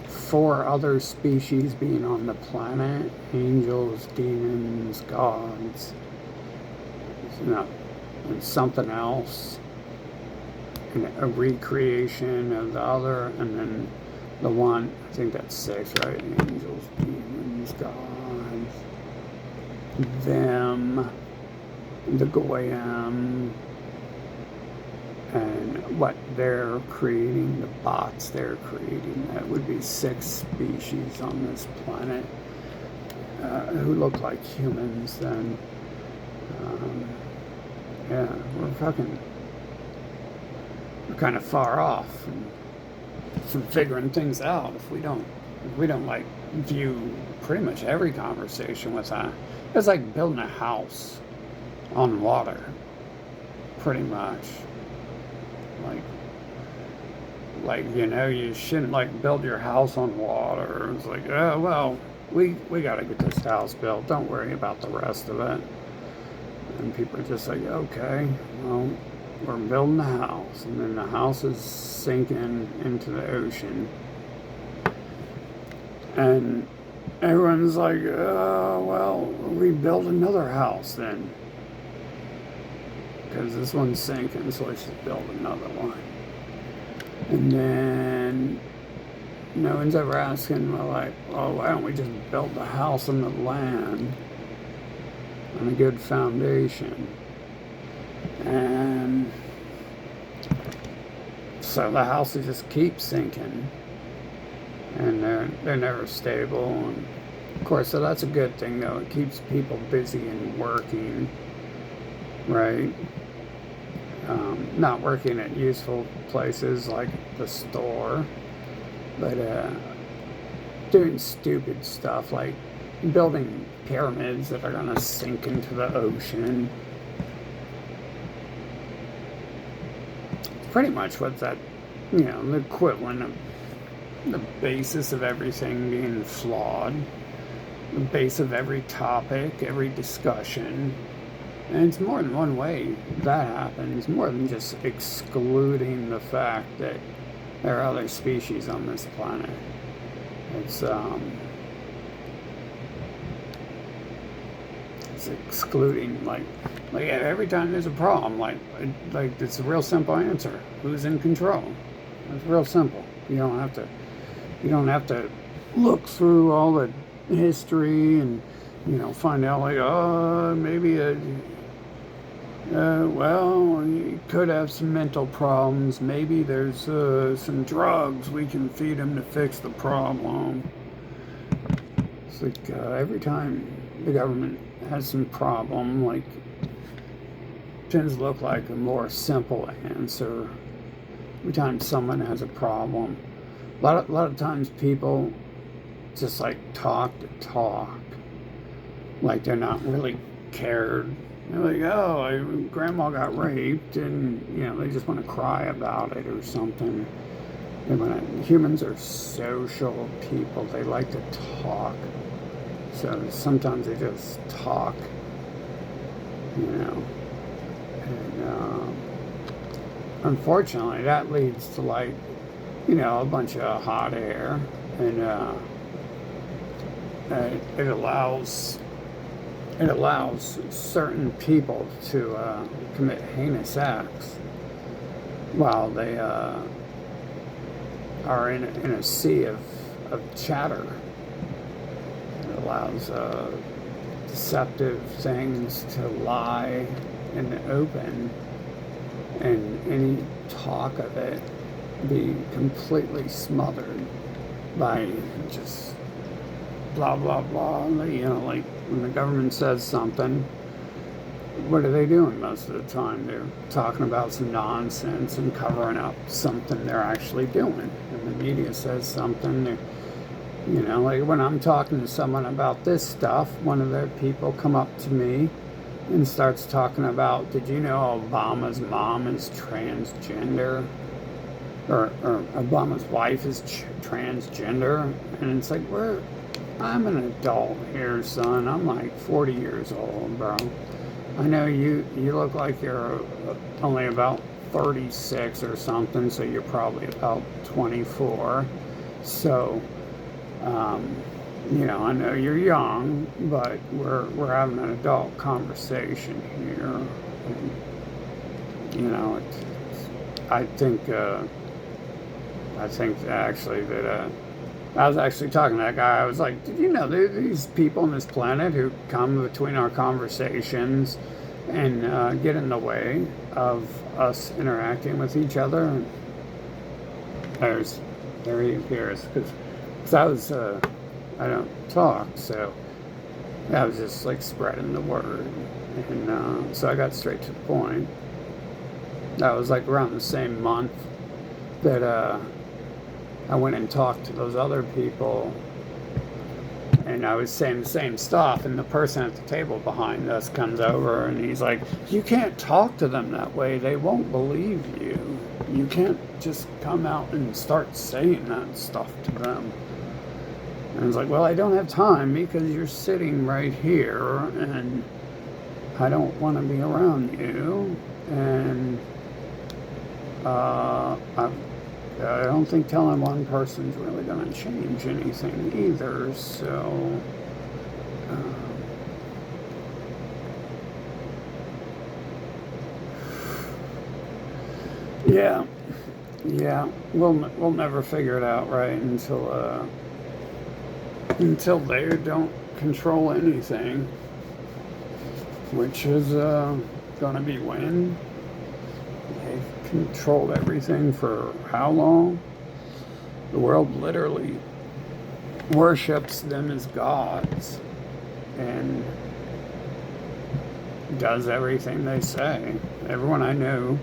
for other species being on the planet, angels, demons, gods, and something else, and a recreation of the other, and then the one, I think that's 6, right? Angels, demons, gods, them, the Goyim, and what they're creating, the bots they're creating. That would be 6 species on this planet who look like humans then. We're kind of far off from figuring things out if we don't view pretty much every conversation with that. It's like building a house on water, pretty much. Like you shouldn't build your house on water. It's like, oh well, we got to get this house built. Don't worry about the rest of it. And people are just like, okay, well, we're building a house. And then the house is sinking into the ocean. And everyone's like, well, we build another house then. Because this one's sinking, so let's just build another one. And then no one's ever asking, well, like, oh, why don't we just build the house on the land on a good foundation? And so the houses just keep sinking, and they're never stable. And of course, so that's a good thing, though. It keeps people busy and working, right? Not working at useful places like the store, but doing stupid stuff like building pyramids that are going to sink into the ocean. Pretty much what's that, the equivalent of the basis of everything being flawed, the base of every topic, every discussion. And it's more than one way that happens, more than just excluding the fact that there are other species on this planet. It's excluding, like every time there's a problem, like it's a real simple answer. Who's in control? It's real simple. You don't have to look through all the history and find out like, oh, maybe well, you could have some mental problems. Maybe there's some drugs we can feed him to fix the problem. It's like every time the government has some problem, like, tends to look like a more simple answer. Every time someone has a problem, a lot of times people just like talk to talk, like they're not really cared. They're like, oh, grandma got raped, and they just want to cry about it or something. Humans are social people. They like to talk. So sometimes they just talk, And unfortunately, that leads to a bunch of hot air, and it allows certain people to commit heinous acts while they are in a sea of chatter. It allows deceptive things to lie in the open, and any talk of it be completely smothered by just blah blah blah. Like when the government says something, what are they doing most of the time? They're talking about some nonsense and covering up something they're actually doing. And the media says something, like when I'm talking to someone about this stuff, one of their people come up to me and starts talking about, did you know Obama's mom is transgender? Or Obama's wife is transgender? And it's like, I'm an adult here, son. I'm like 40 years old, bro. I know you look like you're only about 36 or something, so you're probably about 24. So, I know you're young, but we're having an adult conversation here. And, I think actually that I was actually talking to that guy. I was like, did you know there are these people on this planet who come between our conversations and get in the way of us interacting with each other? And there he appears. Because I don't talk, so I was just like spreading the word. And so I got straight to the point. That was like around the same month that I went and talked to those other people, and I was saying the same stuff, and the person at the table behind us comes over and he's like, you can't talk to them that way, they won't believe you. You can't just come out and start saying that stuff to them. And it's like, well, I don't have time because you're sitting right here and I don't want to be around you. And I don't think telling one person's really going to change anything either. So, yeah, yeah, we'll never figure it out, right? Until they don't control anything, which is going to be when they've controlled everything for how long? The world literally worships them as gods and does everything they say. Everyone I know,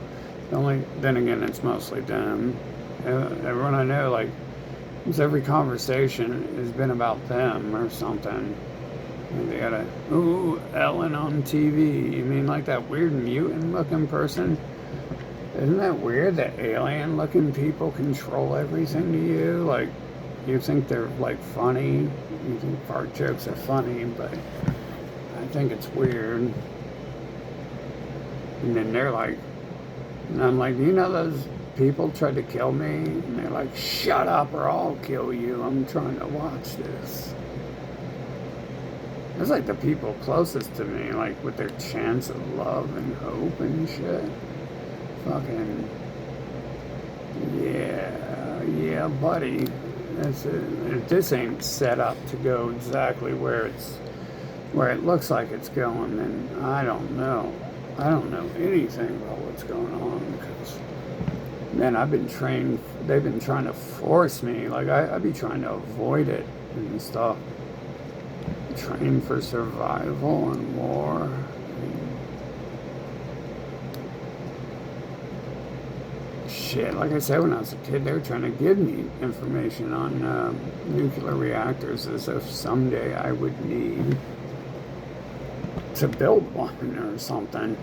then again, it's mostly them. Everyone I know, like, every conversation has been about them or something. And they got Ellen on TV. You mean like that weird mutant looking person? Isn't that weird that alien looking people control everything to you? Like, you think they're like funny, you think fart jokes are funny, but I think it's weird. And then they're like, and I'm like, do you know those people tried to kill me? And they're like, shut up or I'll kill you. I'm trying to watch this. It's like the people closest to me, like with their chants of love and hope and shit. Fucking, yeah, buddy. That's it. If this ain't set up to go exactly where it looks like it's going, then I don't know. I don't know anything about what's going on because, man, they've been trying to force me. Like, I'd be trying to avoid it and stuff. Train for survival and war. Shit, like I said, when I was a kid, they were trying to give me information on nuclear reactors as if someday I would need to build one or something.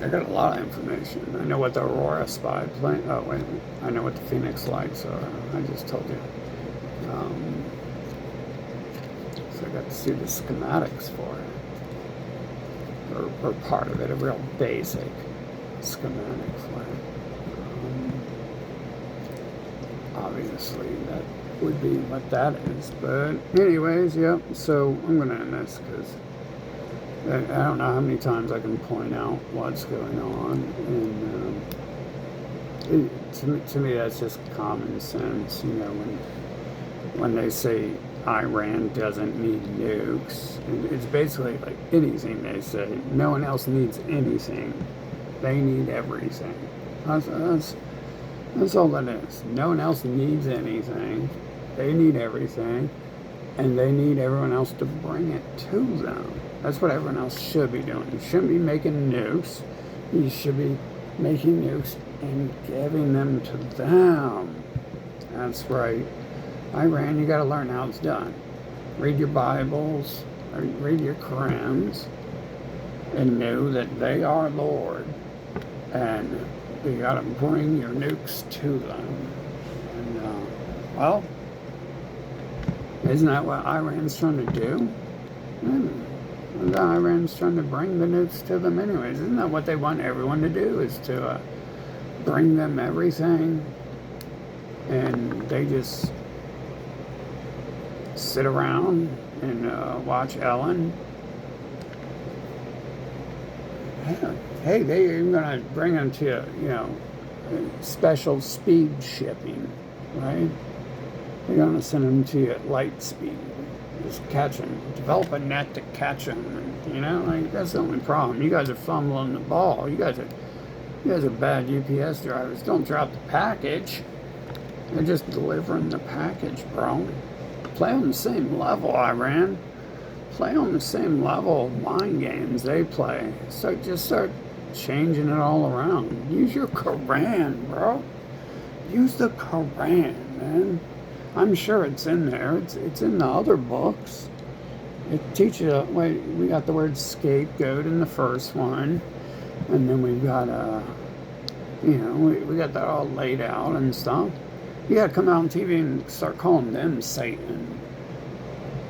I got a lot of information. I know what the Aurora spy plane. Oh wait, I know what the Phoenix lights are. I just told you. So I got to see the schematics for it, or part of it, a real basic schematic for it. Obviously, that would be what that is. But anyways, yep. So I'm gonna end this because I don't know how many times I can point out what's going on, and to me that's just common sense. You know, when they say Iran doesn't need nukes, it's basically like anything they say. No one else needs anything; they need everything. That's all that is. No one else needs anything; they need everything, and they need everyone else to bring it to them. That's what everyone else should be doing. You shouldn't be making nukes. You should be making nukes and giving them to them. That's right. Iran, you got to learn how it's done. Read your Bibles, or read your Qurans, and know that they are Lord. And you got to bring your nukes to them. And, well, isn't that what Iran's trying to do? Iran's trying to bring the nukes to them anyways. Isn't that what they want everyone to do, is to bring them everything? And they just sit around and watch Ellen. Hey, they're even going to bring them to, special speed shipping, right? They're going to send them to you at light speed. Just catch them. Develop a net to catch them. And, that's the only problem. You guys are fumbling the ball. You guys are bad UPS drivers. Don't drop the package. They're just delivering the package, bro. Play on the same level, Iran. Play on the same level of mind games they play. So just start changing it all around. Use your Quran, bro. Use the Quran, man. I'm sure it's in there. It's in the other books. It teaches. We got the word scapegoat in the first one. And then we've got, we got that all laid out and stuff. You gotta come out on TV and start calling them Satan.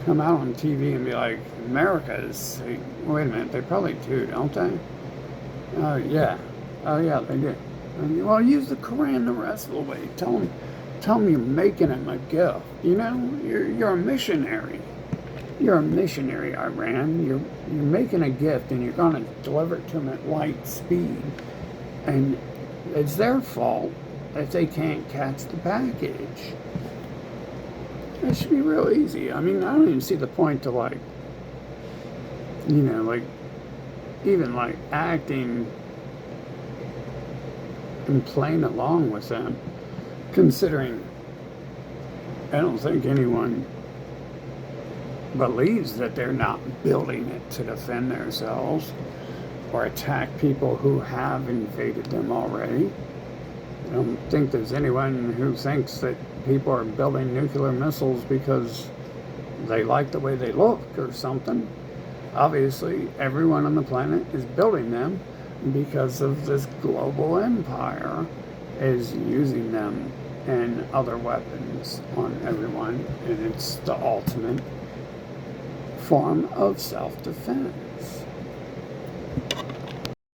Come out on TV and be like, America is Satan. Wait a minute, they probably do, don't they? Oh, yeah. Oh, yeah, they do. Well, use the Quran the rest of the way. Tell them you're making them a gift. You're a missionary. You're a missionary, Iran. You're making a gift and you're going to deliver it to them at light speed. And it's their fault if they can't catch the package. It should be real easy. I mean, I don't even see the point to even acting and playing along with them, considering I don't think anyone believes that they're not building it to defend themselves or attack people who have invaded them already. I don't think there's anyone who thinks that people are building nuclear missiles because they like the way they look or something. Obviously, everyone on the planet is building them because of this global empire is using them and other weapons on everyone, and it's the ultimate form of self-defense.